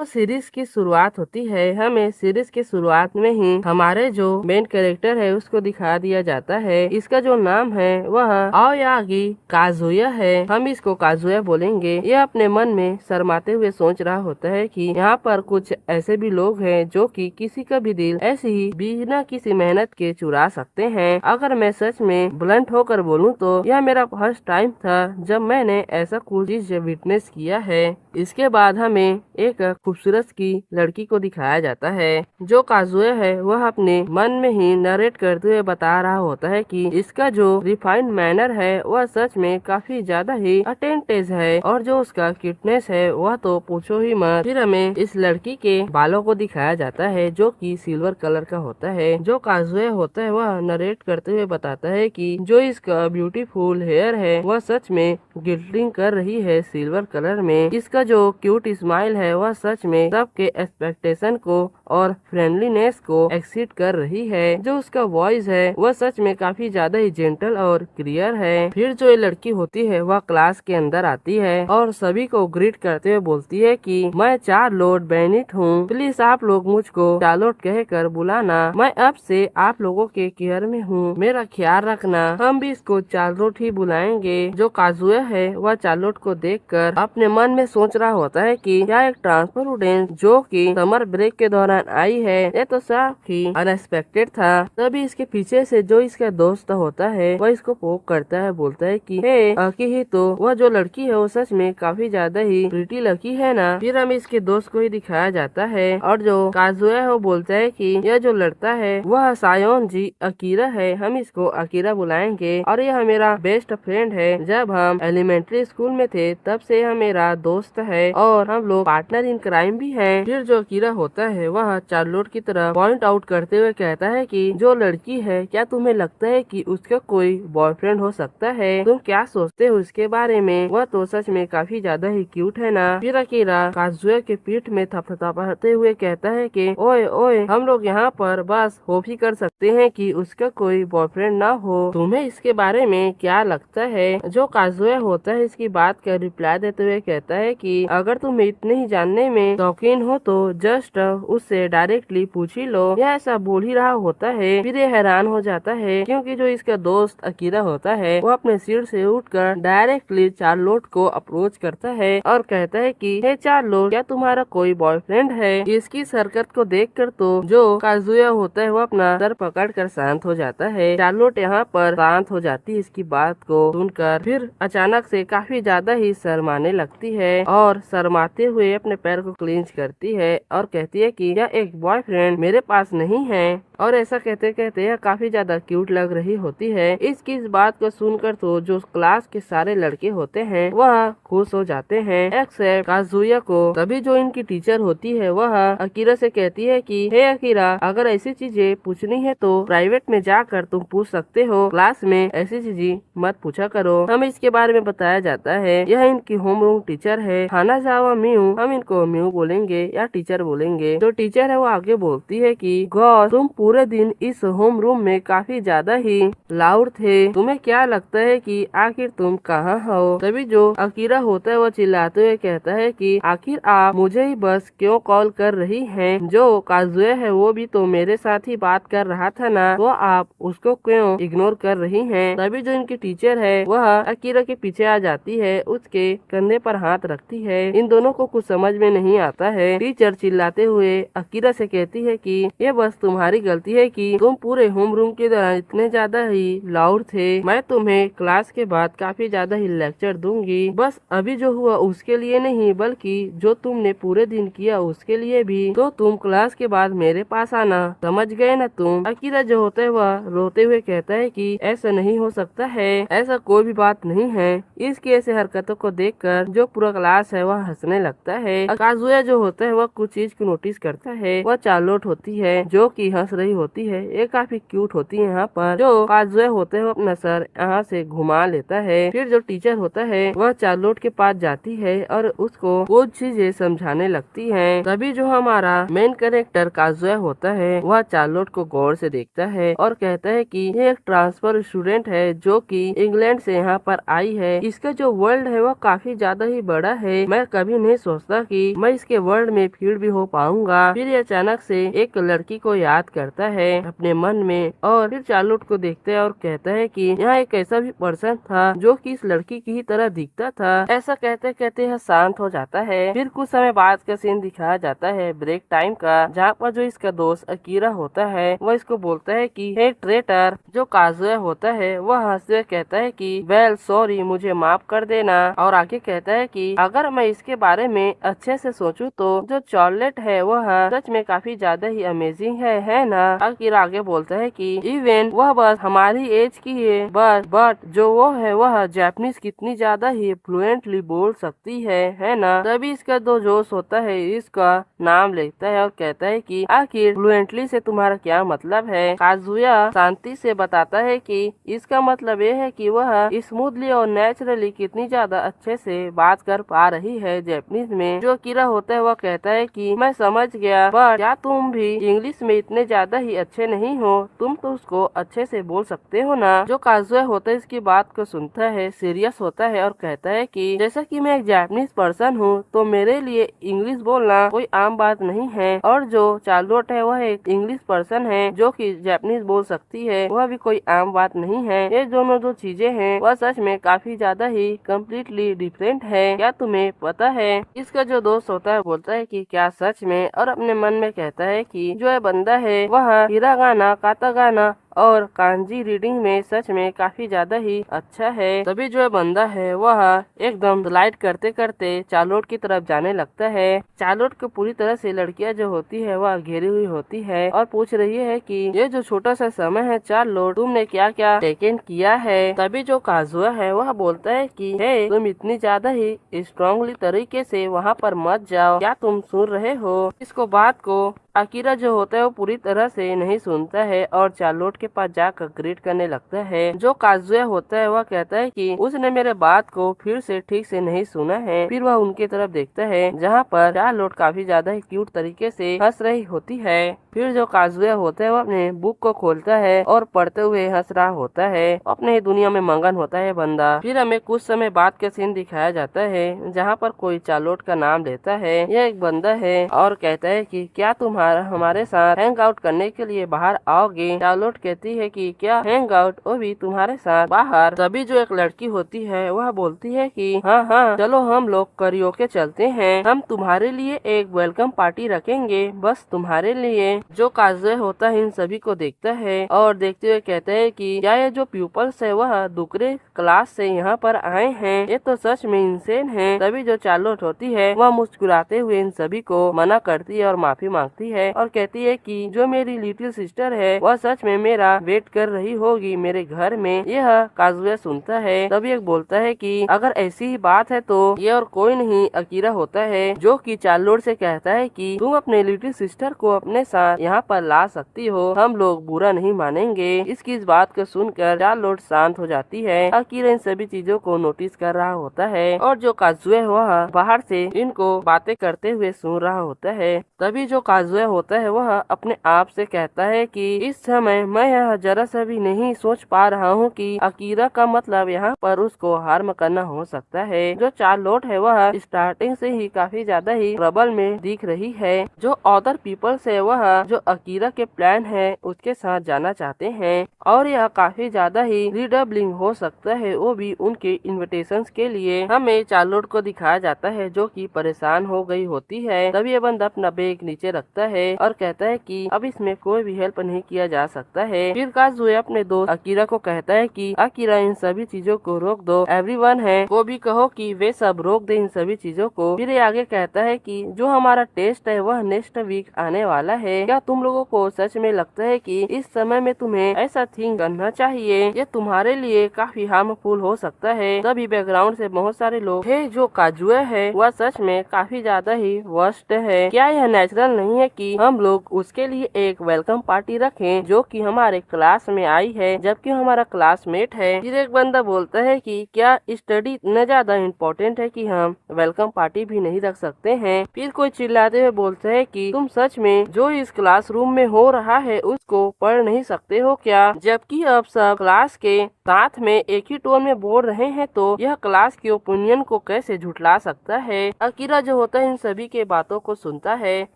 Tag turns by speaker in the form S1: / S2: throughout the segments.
S1: तो सीरीज की शुरुआत होती है। हमें सीरीज की शुरुआत में ही हमारे जो मेन कैरेक्टर है उसको दिखा दिया जाता है। इसका जो नाम है वह आओयागी काजुया है। हम इसको काजुया बोलेंगे। यह अपने मन में शर्माते हुए सोच रहा होता है कि यहाँ पर कुछ ऐसे भी लोग हैं जो कि किसी का भी दिल ऐसे ही बिना किसी मेहनत के चुरा सकते हैं। अगर मैं सच में ब्लंट होकर बोलूँ तो यह मेरा फर्स्ट टाइम था जब मैंने ऐसा कुछ चीज विटनेस किया है। इसके बाद हमें एक खूबसूरत की लड़की को दिखाया जाता है। जो काजुए है वह अपने मन में ही नरेट करते हुए बता रहा होता है कि इसका जो रिफाइंड मैनर है वह सच में काफी ज्यादा ही अटेंटिव है और जो उसका क्यूटनेस है वह तो पूछो ही मत। फिर हमें इस लड़की के बालों को दिखाया जाता है जो कि सिल्वर कलर का होता है। जो काजुए होता है वह नरेट करते हुए बताता है कि जो इसका ब्यूटीफुल हेयर है वह सच में गिल्टिंग कर रही है सिल्वर कलर में। इसका जो क्यूट स्माइल है वह सच में सबके एक्सपेक्टेशन को और फ्रेंडलीनेस को एक्सीड कर रही है। जो उसका वॉइस है वह सच में काफी ज्यादा ही जेंटल और क्लियर है। फिर जो ये लड़की होती है वह क्लास के अंदर आती है और सभी को ग्रीट करते हुए बोलती है कि मैं चार्लोट बेनिट हूँ, प्लीज आप लोग मुझको चार्लोट कहकर बुलाना। मैं अब से आप लोगों के केयर में हूँ, मेरा ख्याल रखना। हम भी इसको चार्लोट ही बुलाएंगे। जो काजुआ है वह चार्लोट को देखकर अपने मन में सोच रहा होता है कि क्या एक ट्रांसफर स्टूडेंट जो कि समर ब्रेक के दौरान आई है, ये तो काफी अनएक्सपेक्टेड था। तभी इसके पीछे से जो इसका दोस्त होता है वह इसको पोक करता है, बोलता है कि हे आकी ही तो वह जो लड़की है वो सच में काफी ज्यादा ही प्रीटी लड़की है ना। फिर हमें इसके दोस्त को ही दिखाया जाता है और जो काजुआ है वो बोलता है कि यह जो लड़का है वह सायोन जी अकीरा है, हम इसको अकीरा बुलाएंगे और यह मेरा बेस्ट फ्रेंड है। जब हम एलिमेंट्री स्कूल में थे तब से यह मेरा दोस्त है और हम लोग पार्टनर इन क्राइम भी हैं। फिर जो अकीरा होता है वह चार्लोट की तरफ पॉइंट आउट करते हुए कहता है कि जो लड़की है क्या तुम्हें लगता है कि उसका कोई बॉयफ्रेंड हो सकता है? तुम क्या सोचते हो इसके बारे में? वह तो सच में काफी ज्यादा ही क्यूट है ना। फिर अकीरा काजुआ के पीठ में थपथपाते हुए कहता है कि ओए ओए, हम लोग यहाँ पर बस होप ही कर सकते हैं कि उसका कोई बॉयफ्रेंड ना हो। तुम्हें इसके बारे में क्या लगता है? जो काजुआ होता है इसकी बात का रिप्लाई देते हुए कहता है कि अगर तुम इतने ही जानने में शौकीन हो तो जस्ट उससे डायरेक्टली पूछ ही लो। यह ऐसा बोल ही रहा होता है। फिर ये हैरान हो जाता है क्योंकि जो इसका दोस्त अकीरा होता है वो अपने सीट से उठकर डायरेक्टली चार्लोट को अप्रोच करता है और कहता है कि हे चार्लोट, क्या तुम्हारा कोई बॉयफ्रेंड है? इसकी हरकत को देखकर तो जो काजुआ होता है वो अपना सर पकड़कर शांत हो जाता है। चार्लोट यहाँ पर शांत हो जाती है इसकी बात को सुनकर। फिर अचानक से काफी ज्यादा ही शर्माने लगती है और शर्माते हुए अपने पैर को क्लींच करती है और कहती है कि यह एक बॉयफ्रेंड मेरे पास नहीं है। और ऐसा कहते कहते यह काफी ज्यादा क्यूट लग रही होती है। इसकी इस बात को सुनकर तो जो क्लास के सारे लड़के होते हैं वह खुश हो जाते हैं एक्सेप्ट काजुया को। तभी जो इनकी टीचर होती है वह अकीरा से कहती है कि हे अकीरा, अगर ऐसी चीजें पूछनी है तो प्राइवेट में जाकर तुम पूछ सकते हो, क्लास में ऐसी चीजें मत पूछा करो। हमें इसके बारे में बताया जाता है यह इनकी होमरूम टीचर है हानाजावा म्यू, हम इनको म्यू बोलेंगे या टीचर बोलेंगे। जो टीचर है वो आगे बोलती है कि गॉड, तुम पूरे दिन इस होम रूम में काफी ज्यादा ही लाउड थे, तुम्हें क्या लगता है कि आखिर तुम कहाँ हो? तभी जो अकीरा होता है वो चिल्लाते हुए कहता है कि आखिर आप मुझे ही बस क्यों कॉल कर रही हैं? जो काजुआ है वो भी तो मेरे साथ ही बात कर रहा था ना, तो आप उसको क्यों इग्नोर कर रही हैं? तभी जो इनकी टीचर है वह अकीरा के पीछे आ जाती है, उसके कंधे पर हाथ रखती है। इन दोनों को कुछ समझ में नहीं आता है। टीचर चिल्लाते हुए अकीरा से कहती है कि ये बस तुम्हारी गलती है कि तुम पूरे होम रूम के दौरान इतने ज्यादा ही लाउड थे। मैं तुम्हें क्लास के बाद काफी ज्यादा ही लेक्चर दूंगी। बस अभी जो हुआ उसके लिए नहीं बल्कि जो तुमने पूरे दिन किया उसके लिए भी। तो तुम क्लास के बाद मेरे पास आना, समझ गए ना तुम? अकीरा जो होता है वह रोते हुए कहता है कि ऐसा नहीं हो सकता है, ऐसा कोई भी बात नहीं है। इसकी ऐसी हरकतों को देखकर जो पूरा क्लास है वह हंसने लगता है। काजुया जो होता है वह कुछ चीज को नोटिस करता देखा है वह चार्लोट होती है जो कि हंस रही होती है। ये काफी क्यूट होती है। यहाँ पर जो काजुए होते हैं वो अपना सर यहाँ से घुमा लेता है। फिर जो टीचर होता है वह चार्लोट के पास जाती है और उसको कुछ चीजें समझाने लगती है। तभी जो हमारा मेन कैरेक्टर काजुए होता है वह चार्लोट को गौर से देखता है और कहता है कि ये एक ट्रांसफर स्टूडेंट है जो कि इंग्लैंड से यहाँ पर आई है। इसका जो वर्ल्ड है वह काफी ज्यादा ही बड़ा है। मैं कभी नहीं सोचता कि मैं इसके वर्ल्ड में फिट भी हो पाऊंगा। फिर ये अचानक से एक लड़की को याद करता है अपने मन में और फिर चार्लोट को देखता है और कहता है कि यहाँ एक ऐसा भी पर्सन था जो कि इस लड़की की ही तरह दिखता था। ऐसा कहते कहते यह शांत हो जाता है। फिर कुछ समय बाद का सीन दिखाया जाता है ब्रेक टाइम का, जहाँ पर जो इसका दोस्त अकीरा होता है वह इसको बोलता है कि हे ट्रेटर। जो काजुए होता है वह हंसते कहता है कि वेल सॉरी, मुझे माफ कर देना। और आगे कहता है कि अगर मैं इसके बारे में अच्छे से सोचूं तो जो चार्लेट है वह सच में काफी ज्यादा ही अमेजिंग है ना। अकीरा आगे बोलता है कि इवन वह बस हमारी एज की है, बट जो वो है वह जापानीज कितनी ज्यादा ही फ्लुएंटली बोल सकती है ना। तभी इसका दो जोश होता है इसका नाम लेता है और कहता है कि आखिर फ्लुएंटली से तुम्हारा क्या मतलब है। काजुया शांति से बताता है कि इसका मतलब ये है कि वह स्मूथली और नेचुरली कितनी ज्यादा अच्छे से बात कर पा रही है जापानीज में। जो कीरा होता है वह कहता है कि मैं समझ गया, पर क्या तुम भी इंग्लिश में इतने ज्यादा ही अच्छे नहीं हो? तुम तो उसको अच्छे से बोल सकते हो ना। जो काजुआ होता है इसकी बात को सुनता है, सीरियस होता है और कहता है कि जैसा कि मैं एक जापानीज पर्सन हूँ तो मेरे लिए इंग्लिश बोलना कोई आम बात नहीं है, और जो चार्लोट है वह एक इंग्लिश पर्सन है जो कि जापानीज बोल सकती है, वह भी कोई आम बात नहीं है। ये दोनों जो चीजें हैं वह सच में काफी ज्यादा ही कम्प्लीटली डिफरेंट है। क्या तुम्हें पता है? इसका जो दोस्त होता है बोलता है कि क्या सच में, और अपने मन में कहता है कि जो ये बंदा है वह हिरागाना, कातागाना और कांजी रीडिंग में सच में काफी ज्यादा ही अच्छा है। तभी जो बंदा है वह एकदम स्लाइड करते करते चार्लोट की तरफ जाने लगता है। चार्लोट को पूरी तरह से लड़कियां जो होती है वह घेरी हुई होती है और पूछ रही है कि ये जो छोटा सा समय है चार्लोट, तुमने क्या क्या टेकन किया है। तभी जो काजुआ है वह बोलता है कि हे, तुम इतनी ज्यादा ही स्ट्रांगली तरीके से वहाँ पर मत जाओ, क्या तुम सुन रहे हो? इसको बात को अकीरा जो होता है वो पूरी तरह से नहीं सुनता है और चार्लोट के पास जाकर ग्रीट करने लगता है। जो काजुआ होता है वह कहता है कि उसने मेरे बात को फिर से ठीक से नहीं सुना है। फिर वह उनके तरफ देखता है जहाँ पर चार्लोट काफी ज्यादा ही क्यूट तरीके से हंस रही होती है। फिर जो काजुआ होता है वो अपने बुक को खोलता है और पढ़ते हुए हंस रहा होता है। अपने ही दुनिया में मगन होता है बंदा। फिर हमें कुछ समय बाद का सीन दिखाया जाता है जहाँ पर कोई चार्लोट का नाम लेता है। यह एक बंदा है और कहता है कि क्या तुम हमारे साथ हैंग आउट करने के लिए बाहर आओगे? चार्लोट कहती है कि क्या हैंग आउट, वो भी तुम्हारे साथ बाहर? तभी जो एक लड़की होती है वह बोलती है कि हाँ हाँ चलो हम लोग करियोके चलते हैं, हम तुम्हारे लिए एक वेलकम पार्टी रखेंगे बस तुम्हारे लिए। जो काजुए होता है इन सभी को देखता है और देखते हुए कहता है कि क्या ये जो प्यूपल्स है वह दूसरे क्लास से यहाँ पर आए हैं, ये तो सच में इंसेन है। तभी जो चार्लोट होती है वह मुस्कुराते हुए इन सभी को मना करती है और माफी मांगती है और कहती है कि जो मेरी लिटिल सिस्टर है वह सच में मेरा वेट कर रही होगी मेरे घर में। यह काजुआ सुनता है तभी एक बोलता है कि अगर ऐसी ही बात है तो ये और कोई नहीं अकीरा होता है जो कि चार्लोट से कहता है कि तुम अपने लिटिल सिस्टर को अपने साथ यहाँ पर ला सकती हो, हम लोग बुरा नहीं मानेंगे। इसकी इस बात को सुनकर चार्लोट शांत हो जाती है। अकीरा इन सभी चीजों को नोटिस कर रहा होता है और जो काजुआ वह बाहर से इनको बातें करते हुए सुन रहा होता है। तभी जो काजुआ होता है वह अपने आप से कहता है कि इस समय मैं यह जरा सा भी नहीं सोच पा रहा हूँ कि अकीरा का मतलब यहाँ पर उसको हार्म करना हो सकता है। जो चार्लोट है वह स्टार्टिंग से ही काफी ज्यादा ही ट्रबल में दिख रही है। जो अदर पीपल्स है वह जो अकीरा के प्लान है उसके साथ जाना चाहते हैं और यह काफी ज्यादा ही रिडबलिंग हो सकता है, वो भी उनके इन्विटेशंस के लिए। हमें चार्लोट को दिखाया जाता है जो कि परेशान हो गई होती है। तभी यह बंदा अपना बैग नीचे रखता है और कहता है कि अब इसमें कोई भी हेल्प नहीं किया जा सकता है। फिर काजुए अपने दोस्त अकीरा को कहता है कि अकीरा इन सभी चीजों को रोक दो, एवरीवन है को भी कहो कि वे सब रोक दे इन सभी चीजों को। फिर ये आगे कहता है कि जो हमारा टेस्ट है वह नेक्स्ट वीक आने वाला है, क्या तुम लोगों को सच में लगता है कि इस समय में तुम्हें ऐसा थिंक करना चाहिए? ये तुम्हारे लिए काफी हार्मफुल हो सकता है। तभी बैकग्राउंड से बहुत सारे लोग है जो काजुए है वह सच में काफी ज्यादा ही वर्स्ट है। क्या यह नेचुरल नहीं है कि हम लोग उसके लिए एक वेलकम पार्टी रखें जो कि हमारे क्लास में आई है, जबकि हमारा क्लासमेट है। फिर एक बंदा बोलता है कि क्या स्टडी इतना ज्यादा इम्पोर्टेंट है कि हम वेलकम पार्टी भी नहीं रख सकते हैं। फिर कोई चिल्लाते हुए बोलता है कि तुम सच में जो इस क्लासरूम में हो रहा है उसको पढ़ नहीं सकते हो क्या, जबकि अब सब क्लास के साथ में एक ही टोन में बोल रहे हैं, तो यह क्लास की ओपिनियन को कैसे झुठला सकता है। अकीरा जो होता है इन सभी के बातों को सुनता है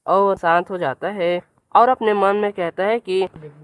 S1: और शांत हो जाता है और अपने मन में कहता है कि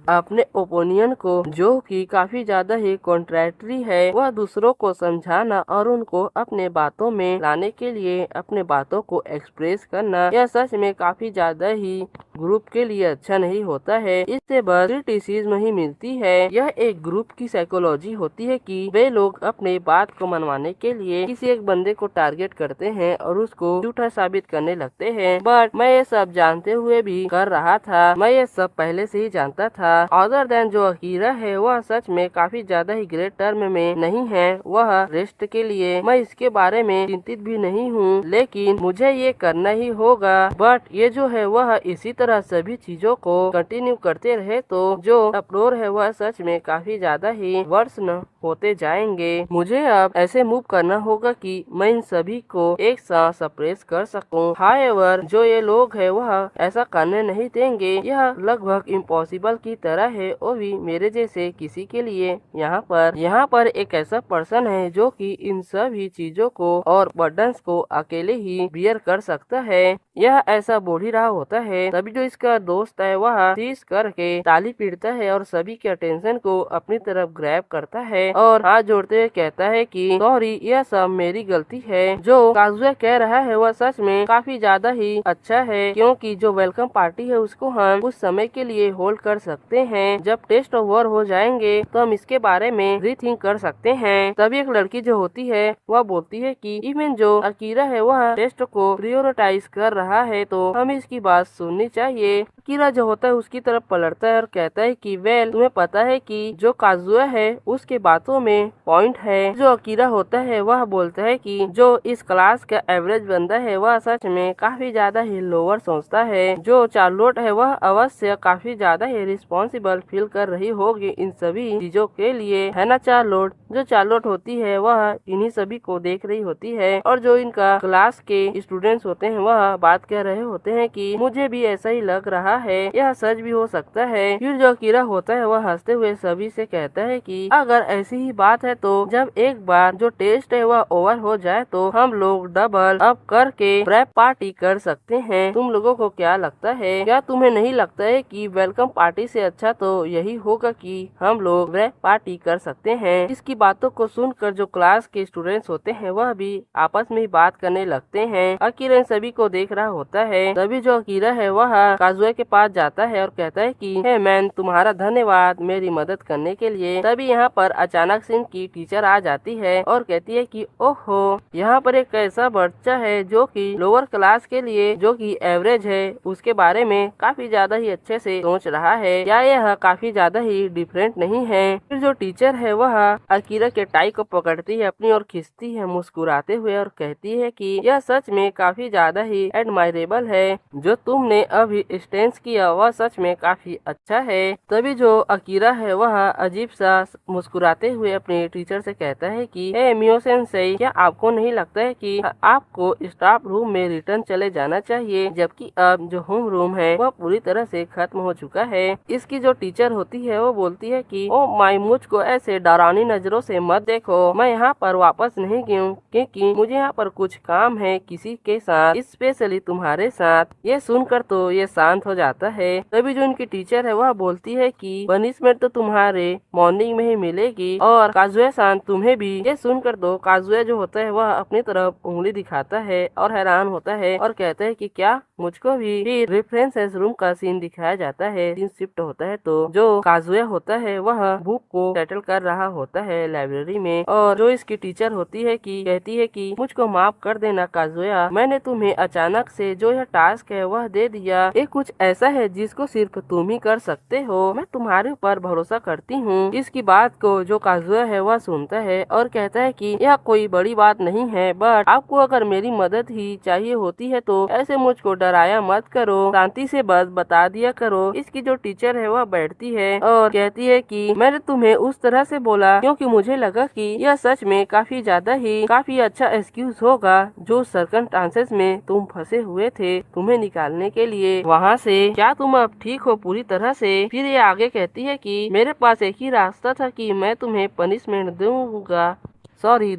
S1: अपने ओपिनियन को, जो कि काफी ज्यादा ही कॉन्ट्रैक्टरी है, वह दूसरों को समझाना और उनको अपने बातों में लाने के लिए अपने बातों को एक्सप्रेस करना, यह सच में काफी ज्यादा ही ग्रुप के लिए अच्छा नहीं होता है। इससे बस क्रिटिसिज्म ही मिलती है। यह एक ग्रुप की साइकोलॉजी होती है कि वे लोग अपने बात को मनवाने के लिए किसी एक बंदे को टारगेट करते हैं और उसको झूठा साबित करने लगते हैं। बट मैं ये सब जानते हुए भी कर रहा था। मैं ये सब पहले से ही जानता था। अदर देन जो अकीरा है वह सच में काफी ज्यादा ही ग्रेट टर्म में नहीं है। वह रेस्ट के लिए मैं इसके बारे में चिंतित भी नहीं हूँ, लेकिन मुझे ये करना ही होगा। बट ये जो है वह इसी तरह सभी चीजों को कंटिन्यू करते रहे तो जो अपलोड है वह सच में काफी ज्यादा ही वर्ष न होते जाएंगे। मुझे अब ऐसे मूव करना होगा कि मैं इन सभी को एक साथ सप्रेस कर सकूं। हाउएवर जो ये लोग है वह ऐसा करने नहीं देंगे। यह लगभग इम्पॉसिबल की तरह है, वो भी मेरे जैसे किसी के लिए। यहाँ पर एक ऐसा पर्सन है जो कि इन सभी चीजों को और बर्डन्स को अकेले ही बियर कर सकता है। यह ऐसा बोल ही रहा होता है, तभी जो इसका दोस्त है वह टीज करके ताली पीटता है और सभी के अटेंशन को अपनी तरफ ग्रैब करता है और हाथ जोड़ते हुए कहता है कि सॉरी, यह सब मेरी गलती है। जो काजुआ कह रहा है वह सच में काफी ज्यादा ही अच्छा है, क्योंकि जो वेलकम पार्टी है उसको हम कुछ समय के लिए होल्ड कर सकते हैं। जब टेस्ट ओवर हो जाएंगे तो हम इसके बारे में रीथिंक कर सकते हैं। तभी एक लड़की जो होती है वह बोलती है कि इवन जो अकीरा है वह टेस्ट को प्रियोरिटाइज कर रहा है तो हमें इसकी बात सुननी चाहिए। अकीरा जो होता है उसकी तरफ पलटता है और कहता है कि वेल, तुम्हें पता है कि जो काजुआ है उसके बातों में पॉइंट है। जो अकीरा होता है वह बोलता है कि जो इस क्लास का एवरेज बंदा है वह सच में काफी ज्यादा ही लोअर सोचता है। जो चार्लोट है वह अवश्य काफी ज्यादा ही रिस्पॉन्सिबल फील कर रही होगी इन सभी चीजों के लिए, है ना चार्लोट। जो चार्लोट होती है वह इन्हीं सभी को देख रही होती है और जो इनका क्लास के स्टूडेंट्स होते हैं वह बात कर रहे होते हैं कि मुझे भी ऐसा ही लग रहा है, यह सच भी हो सकता है। फिर जो अकीरा होता है वह हंसते हुए सभी से कहता है कि अगर ऐसी ही बात है तो जब एक बार जो टेस्ट है वह ओवर हो जाए तो हम लोग डबल अप करके प्रेप पार्टी कर सकते हैं। तुम लोगों को क्या लगता है? क्या तुम्हें नहीं लगता है कि वेलकम पार्टी से अच्छा तो यही होगा कि हम लोग प्रेप पार्टी कर सकते हैं? इसकी बातों को सुनकर जो क्लास के स्टूडेंट्स होते हैं वह भी आपस में ही बात करने लगते हैं। अकीरा इन सभी को देख रहा होता है। तभी जो अकीरा है वह काजुआ के पास जाता है और कहता है कि हे मैन, तुम्हारा धन्यवाद मेरी मदद करने के लिए। तभी यहाँ पर अचानक से इनकी टीचर आ जाती है और कहती है कि ओहो, यहाँ पर एक ऐसा बच्चा है जो कि लोअर क्लास के लिए जो कि एवरेज है उसके बारे में काफी ज्यादा ही अच्छे से सोच रहा है। क्या यह काफी ज्यादा ही डिफरेंट नहीं है? फिर जो टीचर है वह अकीरा के टाई को पकड़ती है अपनी और खींचती है मुस्कुराते हुए और कहती है कि यह सच में काफी ज्यादा ही एडमायरेबल है। जो तुमने अभी स्टेंस किया वह सच में काफी अच्छा है। तभी जो अकीरा है वह अजीब सा मुस्कुराते हुए अपने टीचर से कहता है कि हे मियो सेंसेई, क्या आपको नहीं लगता है कि आपको स्टाफ रूम में रिटर्न चले जाना चाहिए, जबकि अब जो होम रूम है वह पूरी तरह से खत्म हो चुका है। इसकी जो टीचर होती है वो बोलती है कि ओ माय, मुझको ऐसे डरावनी नजरों से मत देखो। मैं यहाँ पर वापस नहीं गई हूँ क्योंकि मुझे यहाँ पर कुछ काम है किसी के साथ, स्पेशली तुम्हारे साथ। ये सुनकर तो ये शांत हो जाता है। तभी जो इनकी टीचर है वह बोलती है कि पनिशमेंट तो तुम्हारे मॉर्निंग में ही मिलेगी और काजुआ सान तुम्हें भी। ये सुनकर तो काजुआ जो होता है वह अपनी तरफ उंगली दिखाता है और हैरान होता है और कहता है कि क्या मुझको भी। फिर रेफरेंसेस रूम का सीन दिखाया जाता है। सीन शिफ्ट होता है तो जो काजुआ होता है वह बुक को सेटल कर रहा होता है लाइब्रेरी में और जो इसकी टीचर होती है कि कहती है कि मुझको माफ कर देना काजुआ, मैंने तुम्हें अचानक से जो यह टास्क है वह दे दिया। ये कुछ ऐसा है जिसको सिर्फ तुम ही कर सकते हो। मैं तुम्हारे ऊपर भरोसा करती हूँ। इसकी बात को जो काजुया है वह सुनता है और कहता है कि यह कोई बड़ी बात नहीं है, बट आपको अगर मेरी मदद ही चाहिए होती है तो ऐसे मुझको डराया मत करो, शांति से बस बता दिया करो। इसकी जो टीचर है वह बैठती है और कहती है कि मैंने तुम्हें उस तरह से बोला क्योंकि मुझे लगा कि यह सच में काफी अच्छा एक्सक्यूज होगा जो सर्कमस्टांसेस में तुम फंसे हुए थे, तुम्हें निकालने के लिए वहाँ से। क्या तुम अब ठीक हो पूरी तरह से? फिर ये आगे कहती है कि मेरे पास एक ही रास्ता था कि मैं तुम्हें पनिशमेंट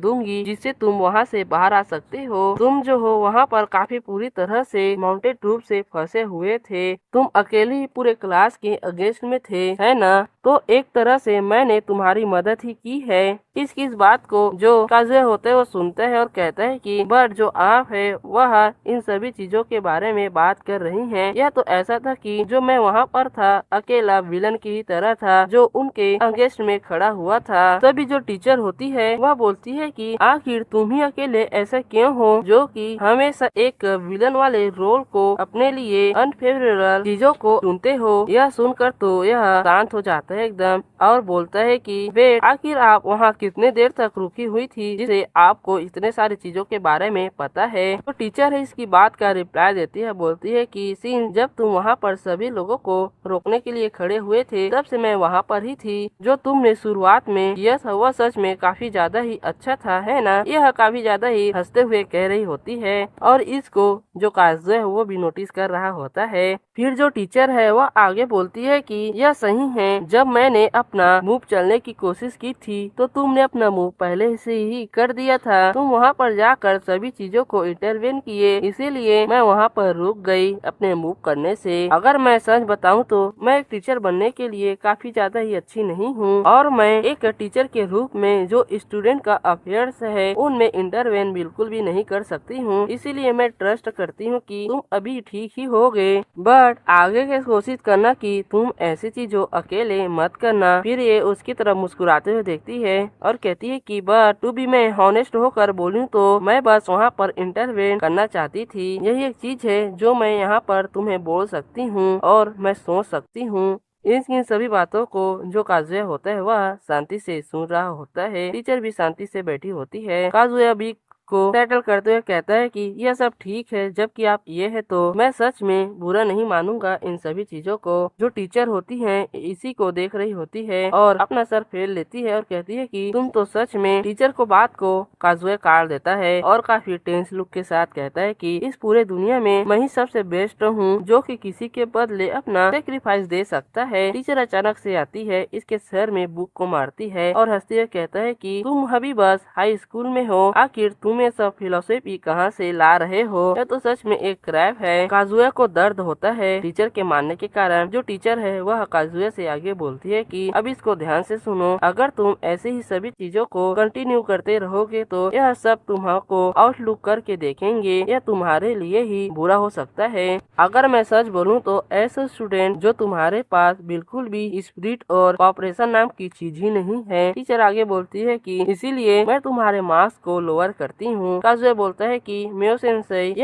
S1: दूंगी जिससे तुम वहाँ से बाहर आ सकते हो। तुम जो हो वहाँ पर काफी पूरी तरह से माउंटेड ट्रूप से फंसे हुए थे, तुम अकेले ही पूरे क्लास के अगेंस्ट में थे, है ना? तो एक तरह से मैंने तुम्हारी मदद ही की है। इसकी इस बात को जो काजुया होता है वो सुनता है और कहता है कि बट जो आप है वह इन सभी चीजों के बारे में बात कर रही हैं। यह तो ऐसा था कि जो मैं वहाँ पर था अकेला विलन की तरह था जो उनके अगेंस्ट में खड़ा हुआ था। तभी जो टीचर होती है वह बोलती है कि आखिर तुम ही अकेले ऐसा क्यों हो जो कि हमेशा एक विलन वाले रोल को अपने लिए अनफेवरेबल चीजों को चुनते हो। यह सुनकर तो यह शांत हो जाता है एकदम और बोलता है कि वेट, आखिर आप वहाँ कितने देर तक रुकी हुई थी जिसे आपको इतने सारी चीजों के बारे में पता है? तो टीचर है इसकी बात का रिप्लाई देती है, बोलती है कि सिंस जब तुम वहाँ पर सभी लोगों को रोकने के लिए खड़े हुए थे तब से मैं वहाँ पर ही थी। जो तुमने शुरुआत में किया था वह सच में काफी ज्यादा ही अच्छा था, है ना? यह काफी ज्यादा ही हंसते हुए कह रही होती है और इसको जो काजुया है वो भी नोटिस कर रहा होता है। फिर जो टीचर है वह आगे बोलती है कि यह सही है, जब मैंने अपना मूव चलने की कोशिश की थी तो तुमने अपना मूव पहले से ही कर दिया था। तुम वहाँ पर जाकर सभी चीजों को इंटरवेन किए, इसीलिए मैं वहाँ पर रुक गई अपने मूव करने से। अगर मैं सच बताऊँ तो मैं एक टीचर बनने के लिए काफी ज्यादा ही अच्छी नहीं हूँ और मैं एक टीचर के रूप में जो स्टूडेंट का अफेयर्स है उनमें इंटरवेन बिल्कुल भी नहीं कर सकती हूँ। इसीलिए मैं ट्रस्ट करती हूँ कि तुम अभी ठीक ही होगे, बट आगे की कोशिश करना कि तुम ऐसी चीजों अकेले मत करना। फिर ये उसकी तरफ मुस्कुराते हुए देखती है और कहती है कि बट टू बी मैं हॉनेस्ट होकर बोलूं तो मैं बस वहाँ पर इंटरवेन करना चाहती थी। यही एक चीज है जो मैं यहाँ पर तुम्हें बोल सकती हूँ और मैं सोच सकती हूँ। इन सभी बातों को जो काजुया होता है वह शांति से सुन रहा होता है। टीचर भी शांति से बैठी होती है। काजुया भी को सेटल करते हुए कहता है कि यह सब ठीक है, जबकि आप ये है तो मैं सच में बुरा नहीं मानूंगा इन सभी चीजों को। जो टीचर होती है इसी को देख रही होती है और अपना सर फेर लेती है और कहती है कि तुम तो सच में। टीचर को बात को काजुया काट देता है और काफी टेंस लुक के साथ कहता है कि इस पूरे दुनिया में मैं ही सबसे बेस्ट हूँ जो कि किसी के बदले अपना सेक्रीफाइस दे सकता है। टीचर अचानक से आती है, इसके सर में बुक को मारती है और हंसते हुए कहता है कि तुम अभी बस हाई स्कूल में हो, आखिर तुम ये सब फिलोसफी कहाँ से ला रहे हो? यह तो सच में एक क्रैप है। काजुया को दर्द होता है टीचर के मानने के कारण। जो टीचर है वह काजुया से आगे बोलती है कि अब इसको ध्यान से सुनो, अगर तुम ऐसे ही सभी चीजों को कंटिन्यू करते रहोगे तो यह सब तुम्हारा आउटलुक करके देखेंगे, यह तुम्हारे लिए ही बुरा हो सकता है। अगर मैं सच बोलूँ तो ऐसे स्टूडेंट जो तुम्हारे पास बिल्कुल भी स्पिरिट और कॉपरेशन नाम की चीज ही नहीं है। टीचर आगे बोलती है कि इसीलिए मैं तुम्हारे मार्क्स को लोअर करती हूँ। काजुया बोलता है कि मेयो सेंसेई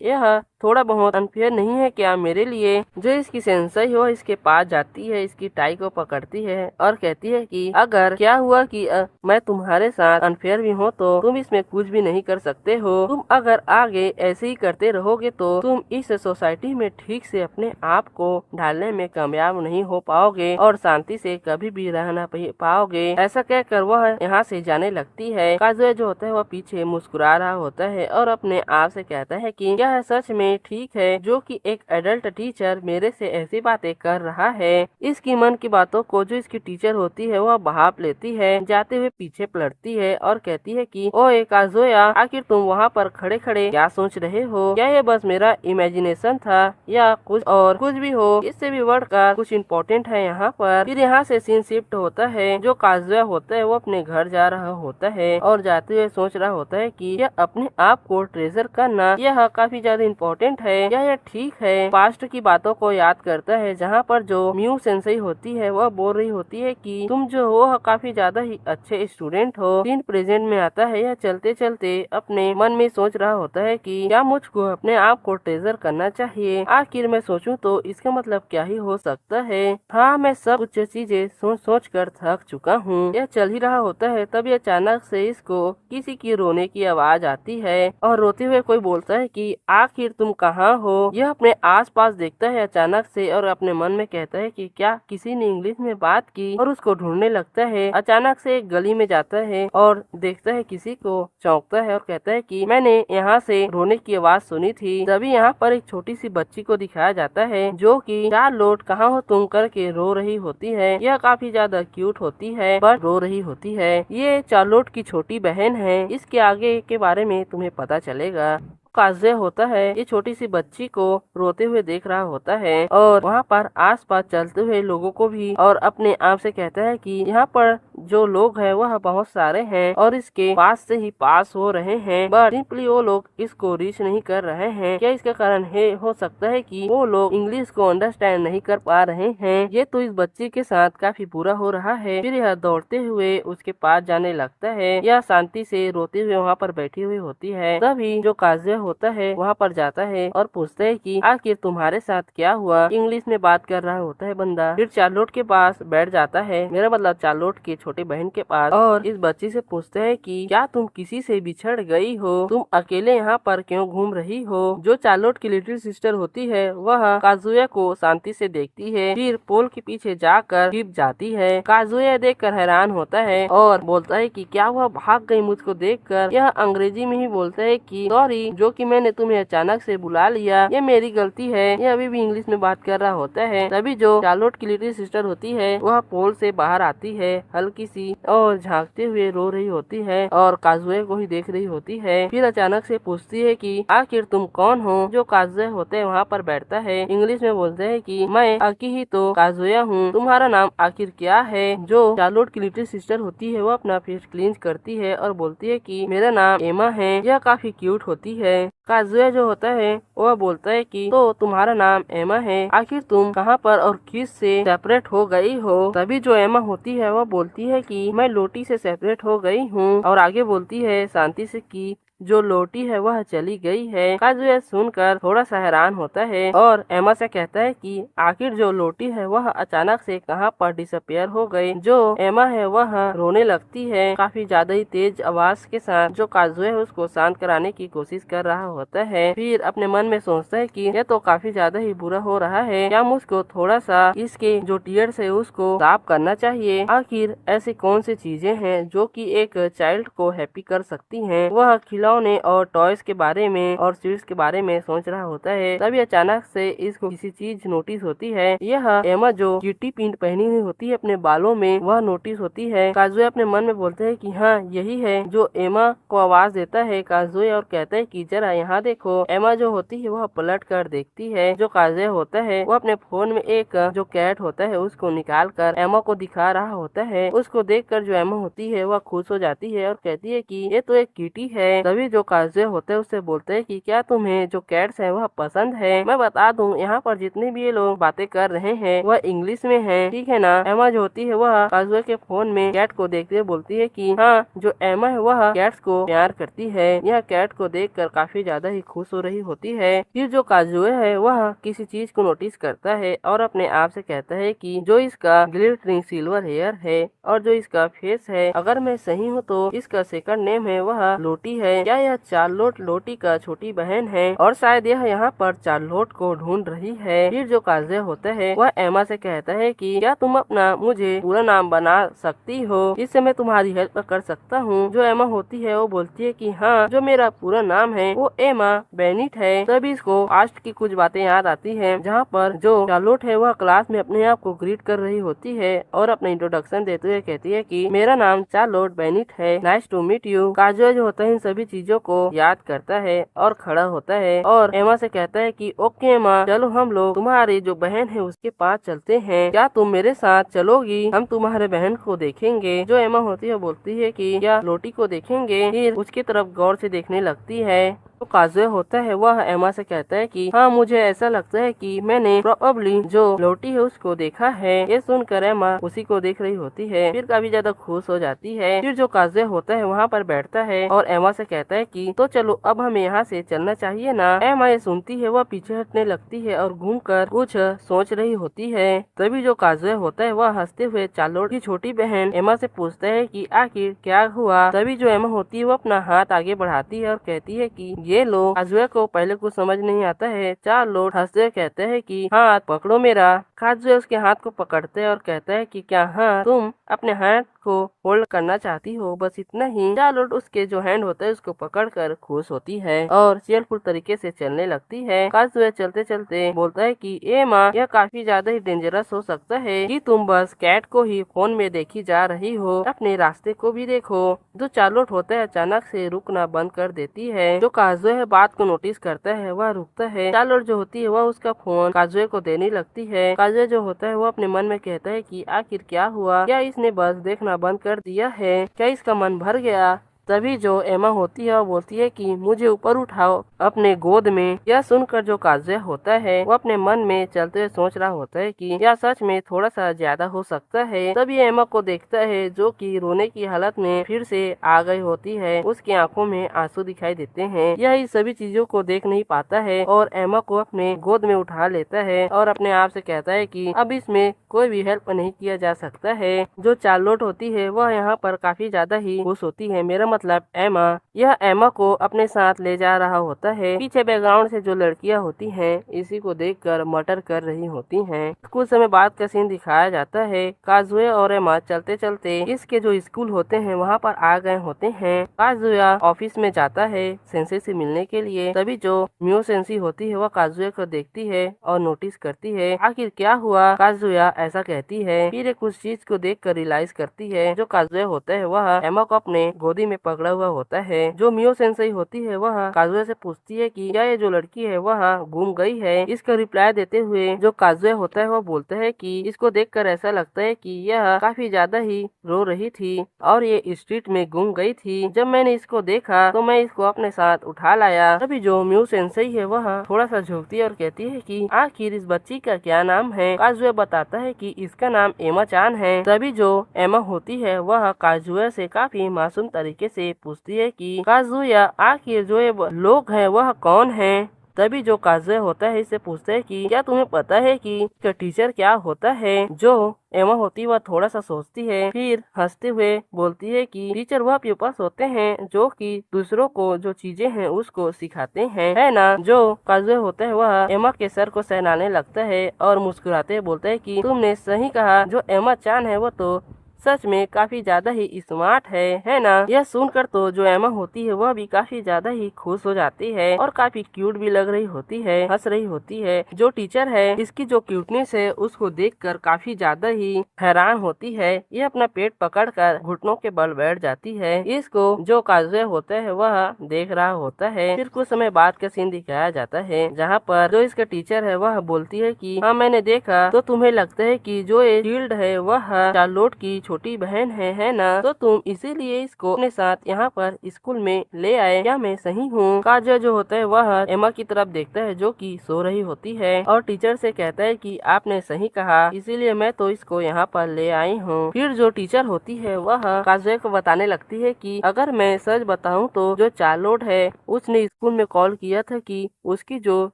S1: यह थोड़ा बहुत अनफेयर नहीं है क्या मेरे लिए? जो इसकी सेंसेई हो इसके पास जाती है, इसकी टाई को पकड़ती है और कहती है कि अगर क्या हुआ कि मैं तुम्हारे साथ अनफेयर भी हूँ तो तुम इसमें कुछ भी नहीं कर सकते हो। तुम अगर आगे ऐसे ही करते रहोगे तो तुम इस सोसाइटी में ठीक से अपने आप को ढालने में कामयाब नहीं हो पाओगे और शांति से कभी भी रहना पाओगे। ऐसा कहकर वह यहाँ से जाने लगती है। काजुया जो होता है वह पीछे मुस्कुरा रहा होता है और अपने आप से कहता है कि यह सच में ठीक है जो कि एक एडल्ट टीचर मेरे से ऐसी बातें कर रहा है। इसकी मन की बातों को जो इसकी टीचर होती है वह भाप लेती है, जाते हुए पीछे पलटती है और कहती है कि ओए काजुया, आखिर तुम वहाँ पर खड़े खड़े क्या सोच रहे हो? क्या ये बस मेरा इमेजिनेशन था या कुछ भी हो, इससे भी बढ़कर कुछ इम्पोर्टेंट है यहाँ पर। फिर यहाँ से सीन शिफ्ट होता है। जो काजुया होता है वो अपने घर जा रहा होता है और जाते हुए सोच रहा होता है कि यह अपने आप को ट्रेजर करना यह काफी ज्यादा इम्पोर्टेंट है। यह ठीक है, पास्ट की बातों को याद करता है, जहाँ पर जो म्यू सेंसेई होती है वह बोल रही होती है कि तुम जो हो काफी ज्यादा ही अच्छे स्टूडेंट हो। सीन प्रेजेंट में आता है। यह चलते चलते अपने मन में सोच रहा होता है कि क्या मुझको अपने आप को ट्रेजर करना चाहिए। आखिर मैं सोचूं तो इसका मतलब क्या ही हो सकता है। हाँ, मैं सब कुछ चीजें सोच सोच कर थक चुका हूँ। यह चल ही रहा होता है, तभी अचानक से इसको किसी की रोने की आवाज आती है और रोते हुए कोई बोलता है कि आखिर तुम कहाँ हो। यह अपने आसपास देखता है अचानक से और अपने मन में कहता है कि क्या किसी ने इंग्लिश में बात की, और उसको ढूंढने लगता है। अचानक से एक गली में जाता है और देखता है किसी को, चौंकता है और कहता है कि मैंने यहाँ से रोने की आवाज सुनी थी। तभी यहाँ पर एक छोटी सी बच्ची को दिखाया जाता है जो कि चार्लोट कहाँ हो तुम करके रो रही होती है। यह काफी ज्यादा क्यूट होती है पर रो रही होती है। ये चार्लोट की छोटी बहन है। इसके आगे के बारे में तुम्हें पता चलेगा। काजे होता है, ये छोटी सी बच्ची को रोते हुए देख रहा होता है और वहाँ पर आसपास चलते हुए लोगों को भी और अपने आप से कहता है कि यहाँ पर जो लोग हैं वह बहुत सारे हैं और इसके पास से ही पास हो रहे हैं, बट सिंपली वो लोग इसको रीच नहीं कर रहे हैं। क्या इसका कारण है हो सकता है कि वो लोग इंग्लिश को अंडरस्टैंड नहीं कर पा रहे हैं। ये तो इस बच्ची के साथ काफी बुरा हो रहा है। फिर यह दौड़ते हुए उसके पास जाने लगता है। यह शांति से रोते हुए वहाँ पर बैठी हुई होती है। तभी जो काजे होता है वहाँ पर जाता है और पूछता है कि आखिर तुम्हारे साथ क्या हुआ। इंग्लिश में बात कर रहा होता है बंदा। फिर चार्लोट के पास बैठ जाता है, मेरा मतलब चार्लोट की छोटी बहन के पास, और इस बच्ची से पूछता है कि क्या तुम किसी से बिछड़ गई हो, तुम अकेले यहाँ पर क्यों घूम रही हो। जो चार्लोट की लिटिल सिस्टर होती है वह काजुया को शांति से देखती है, फिर पोल के पीछे जाकर छिप जाती है। काजुया देखकर हैरान होता है और बोलता है कि क्या वह भाग गई मुझको देखकर। यह अंग्रेजी में ही बोलता है कि सॉरी, जो कि मैंने तुम्हें अचानक से बुला लिया, ये मेरी गलती है। यह अभी भी इंग्लिश में बात कर रहा होता है। तभी जो चार्लोट की लिटिल सिस्टर होती है वह पोल से बाहर आती है, हल्की सी, और झांकते हुए रो रही होती है और काजुए को ही देख रही होती है। फिर अचानक से पूछती है कि आखिर तुम कौन हो। जो काजुए होते हैं वहाँ पर बैठता है, इंग्लिश में बोलते हैं कि मैं अकी ही तो काजुया हूँ, तुम्हारा नाम आखिर क्या है। जो चार्लोट की लिटिल सिस्टर होती है वो अपना फेस क्लींस करती है और बोलती है कि मेरा नाम एमा है। यह काफी क्यूट होती है। काजुया जो होता है वह बोलता है कि तो तुम्हारा नाम एमा है, आखिर तुम कहाँ पर और किस से सेपरेट हो गई हो। तभी जो एमा होती है वह बोलती है कि मैं लोटी से सेपरेट हो गई हूँ, और आगे बोलती है शांति से कि जो लोटी है वह चली गई है। काजुया सुनकर थोड़ा सा हैरान होता है और एमा से कहता है कि आखिर जो लोटी है वह अचानक से कहाँ पर डिसअपियर हो गई। जो एमा है वह रोने लगती है काफी ज्यादा ही तेज आवाज के साथ। जो काजुया है उसको शांत कराने की कोशिश कर रहा होता है। फिर अपने मन में सोचता है कि यह तो काफी ज्यादा ही बुरा हो रहा है, क्या मुझको थोड़ा सा इसके जो टीयर्स है उसको साफ करना चाहिए। आखिर ऐसी कौन सी चीजें हैं जो कि एक चाइल्ड को हैप्पी कर सकती हैं। वह खिलौने और टॉयज के बारे में और स्वीट्स के बारे में सोच रहा होता है। तभी अचानक से इसको किसी चीज नोटिस होती है। यह एमा जो किटी पिन पहनी हुई होती है अपने बालों में, वह नोटिस होती है। काजुया अपने मन में बोलते है कि हाँ यही है। जो एमा को आवाज देता है काजुया और कहता है कि जरा यहाँ देखो। एमा जो होती है वह पलट कर देखती है। जो काजुया होता है वह अपने फोन में एक जो कैट होता है उसको निकाल कर एमा को दिखा रहा होता है। उसको देखकर जो एमा होती है वह खुश हो जाती है और कहती है कि ये तो एक किटी है। तभी जो काजुया होता है उससे बोलते है कि क्या तुम्हें जो कैट्स है वह पसंद है। मैं बता दूं यहाँ पर जितने भी ये लोग बातें कर रहे हैं वह इंग्लिश में है, ठीक है ना। एमा जो होती है वह काजुया के फोन में कैट को देखते हुए बोलती है कि हाँ, जो एमा है वह कैट्स को प्यार करती है। यह कैट को देखकर काफी ज्यादा ही खुश हो रही होती है। फिर जो काजुया है वह किसी चीज को नोटिस करता है और अपने आप से कहता है कि जो इसका ग्लिटरिंग सिल्वर हेयर है और जो इसका फेस है, अगर मैं सही हूँ तो इसका सेकंड नेम है वह लोटी है। क्या यह चार्लोट लोटी का छोटी बहन है और शायद यह यहाँ पर चार्लोट को ढूंढ रही है। फिर जो काजुया होता है वह एमा से कहता है कि क्या तुम अपना मुझे पूरा नाम बना सकती हो, इससे मैं तुम्हारी हेल्प कर सकता हूँ। जो एमा होती है वो बोलती है कि हाँ, जो मेरा पूरा नाम है वो एमा बेनिट है। तभी इसको पास्ट की कुछ बातें याद आती है, जहाँ पर जो चार्लोट है वह क्लास में अपने आप को ग्रीट कर रही होती है और अपना इंट्रोडक्शन देते हुए कहती है कि मेरा नाम चार्लोट बेनिट है, nice to meet you. Kazuya जो होता है इन सभी चीजों को याद करता है और खड़ा होता है और एमा से कहता है कि ओके एमा, चलो हम लोग तुम्हारी जो बहन है उसके पास चलते हैं, क्या तुम मेरे साथ चलोगी? हम तुम्हारे बहन को देखेंगे। जो एमा होती है बोलती है कि क्या लोटी को देखेंगे? फिर उसकी तरफ गौर से देखने लगती है। तो काजुए होता है वह एमा से कहता है कि हाँ, मुझे ऐसा लगता है कि मैंने प्रोबेबली जो लोटी है उसको देखा है। ये सुनकर एमा उसी को देख रही होती है, फिर काफी ज्यादा खुश हो जाती है। फिर जो काजुए होता है वहाँ पर बैठता है और एमा से कहता है कि तो चलो अब हमें यहाँ से चलना चाहिए ना। एमा ये सुनती है, वह पीछे हटने लगती है और घूमकर कुछ सोच रही होती है। तभी जो काजुए होता है वह हंसते हुए चार्लोट की छोटी बहन एमा से पूछता है कि आखिर क्या हुआ। तभी जो एमा होती है वो अपना हाथ आगे बढ़ाती है और कहती है कि ये लो। काजुए को पहले कुछ समझ नहीं आता है। चार्लोट हंसते हुए कहते हैं कि हाथ पकड़ो मेरा। काजुए उसके हाथ को पकड़ते हैं और कहता है कि क्या हाँ, तुम अपने हाथ को होल्ड करना चाहती हो? बस इतना ही। चार्लोट उसके जो हैंड होता है उसको पकड़कर खुश होती है और चेयरफुल तरीके से चलने लगती है। काजुए चलते चलते बोलता है कि ए माँ, यह काफी ज्यादा ही डेंजरस हो सकता है कि तुम बस कैट को ही फोन में देखी जा रही हो, अपने रास्ते को भी देखो। जो चार्लोट होता है अचानक से रुकना बंद कर देती है। जो काजुए है बात को नोटिस करता है, वह रुकता है। चार्लोट जो होती है वह उसका फोन काजुए को देने लगती है। काजुए जो होता है वो अपने मन में कहता है कि आखिर क्या हुआ, क्या इसने बस देखना बंद कर दिया है, क्या इसका मन भर गया? तभी जो एमा होती है वो बोलती है कि मुझे ऊपर उठाओ अपने गोद में। यह सुनकर जो काजुए होता है वो अपने मन में चलते हुए सोच रहा होता है कि यह सच में थोड़ा सा ज्यादा हो सकता है। तभी एमा को देखता है जो कि रोने की हालत में फिर से आ गई होती है। उसकी आंखों में आंसू दिखाई देते हैं। यह इस सभी चीजों को देख नहीं पाता है और एमा को अपने गोद में उठा लेता है और अपने आप से कहता है कि अब इसमें कोई भी हेल्प नहीं किया जा सकता है। जो चार्लोट होती है वह यहाँ पर काफी ज्यादा ही खुश होती है, मेरा मतलब एमा। यह एमा को अपने साथ ले जा रहा होता है। पीछे बैकग्राउंड से जो लड़कियां होती हैं इसी को देखकर मटर कर रही होती हैं। कुछ समय बाद का सीन दिखाया जाता है। काजुए और एमा चलते चलते इसके जो स्कूल होते हैं वहाँ पर आ गए होते हैं। काजुया ऑफिस में जाता है सेंसे से मिलने के लिए। तभी जो म्यू सेंसी होती है वह काजुए को देखती है और नोटिस करती है आखिर क्या हुआ। काजुया ऐसा कहती है, फिर कुछ चीज को देख कर रियलाइज करती है। जो काजुए होता है वह एमा को अपने गोदी में पकड़ा हुआ होता है। जो मियो सेंसेई होती है वह काजुए से पूछती है कि क्या ये जो लड़की है वह गुम गई है। इसका रिप्लाई देते हुए जो काजुए होता है वह बोलता है कि इसको देखकर ऐसा लगता है कि यह काफी ज्यादा ही रो रही थी और ये स्ट्रीट में गुम गई थी। जब मैंने इसको देखा तो मैं इसको अपने साथ उठा लाया। तभी जो मियो सेंसेई है वह थोड़ा सा झुकती है और कहती है कि आखिर इस बच्ची का क्या नाम है। काजुए बताता है कि इसका नाम एमा चान है। तभी जो एमा होती है वह काजुए से काफी मासूम तरीके से पूछती है कि काजुया आखिर जो ये लोग हैं वह कौन हैं। तभी जो काजुए होता है इससे पूछता है कि क्या तुम्हें पता है कि इसका टीचर क्या होता है। जो एमा होती है वह थोड़ा सा सोचती है, फिर हंसते हुए बोलती है कि टीचर वह प्यूपल्स होते हैं जो कि दूसरों को जो चीजें हैं उसको सिखाते हैं, है ना। जो काजुए होता है वह एमा के सर को सहलाने लगता है और मुस्कुराते हुए बोलता है कि तुमने सही कहा, जो एमा चान है वो तो सच में काफी ज्यादा ही स्मार्ट है ना। यह सुनकर तो जो एमा होती है वह भी काफी ज्यादा ही खुश हो जाती है और काफी क्यूट भी लग रही होती है, हंस रही होती है। जो टीचर है इसकी जो क्यूटनेस है उसको देखकर काफी ज्यादा ही हैरान होती है। ये अपना पेट पकड़कर घुटनों के बल बैठ जाती है। इसको जो काजुए होता है वह देख रहा होता है। फिर कुछ समय बाद का सीन दिखाया जाता है जहाँ पर जो इसका टीचर है वह बोलती है कि हाँ, मैंने देखा तो तुम्हें लगता है कि जो ये शील्ड है वह चार्लोट की छोटी बहन है ना, तो तुम इसीलिए इसको अपने साथ यहाँ पर स्कूल में ले आए, क्या मैं सही हूँ। काजुआ जो होता है वह एमा की तरफ देखता है जो कि सो रही होती है और टीचर से कहता है कि आपने सही कहा, इसीलिए मैं तो इसको यहाँ पर ले आई हूँ। फिर जो टीचर होती है वह काजुआ को बताने लगती है कि अगर मैं सच बताऊँ तो जो चार्लोट है उसने स्कूल में कॉल किया था कि उसकी जो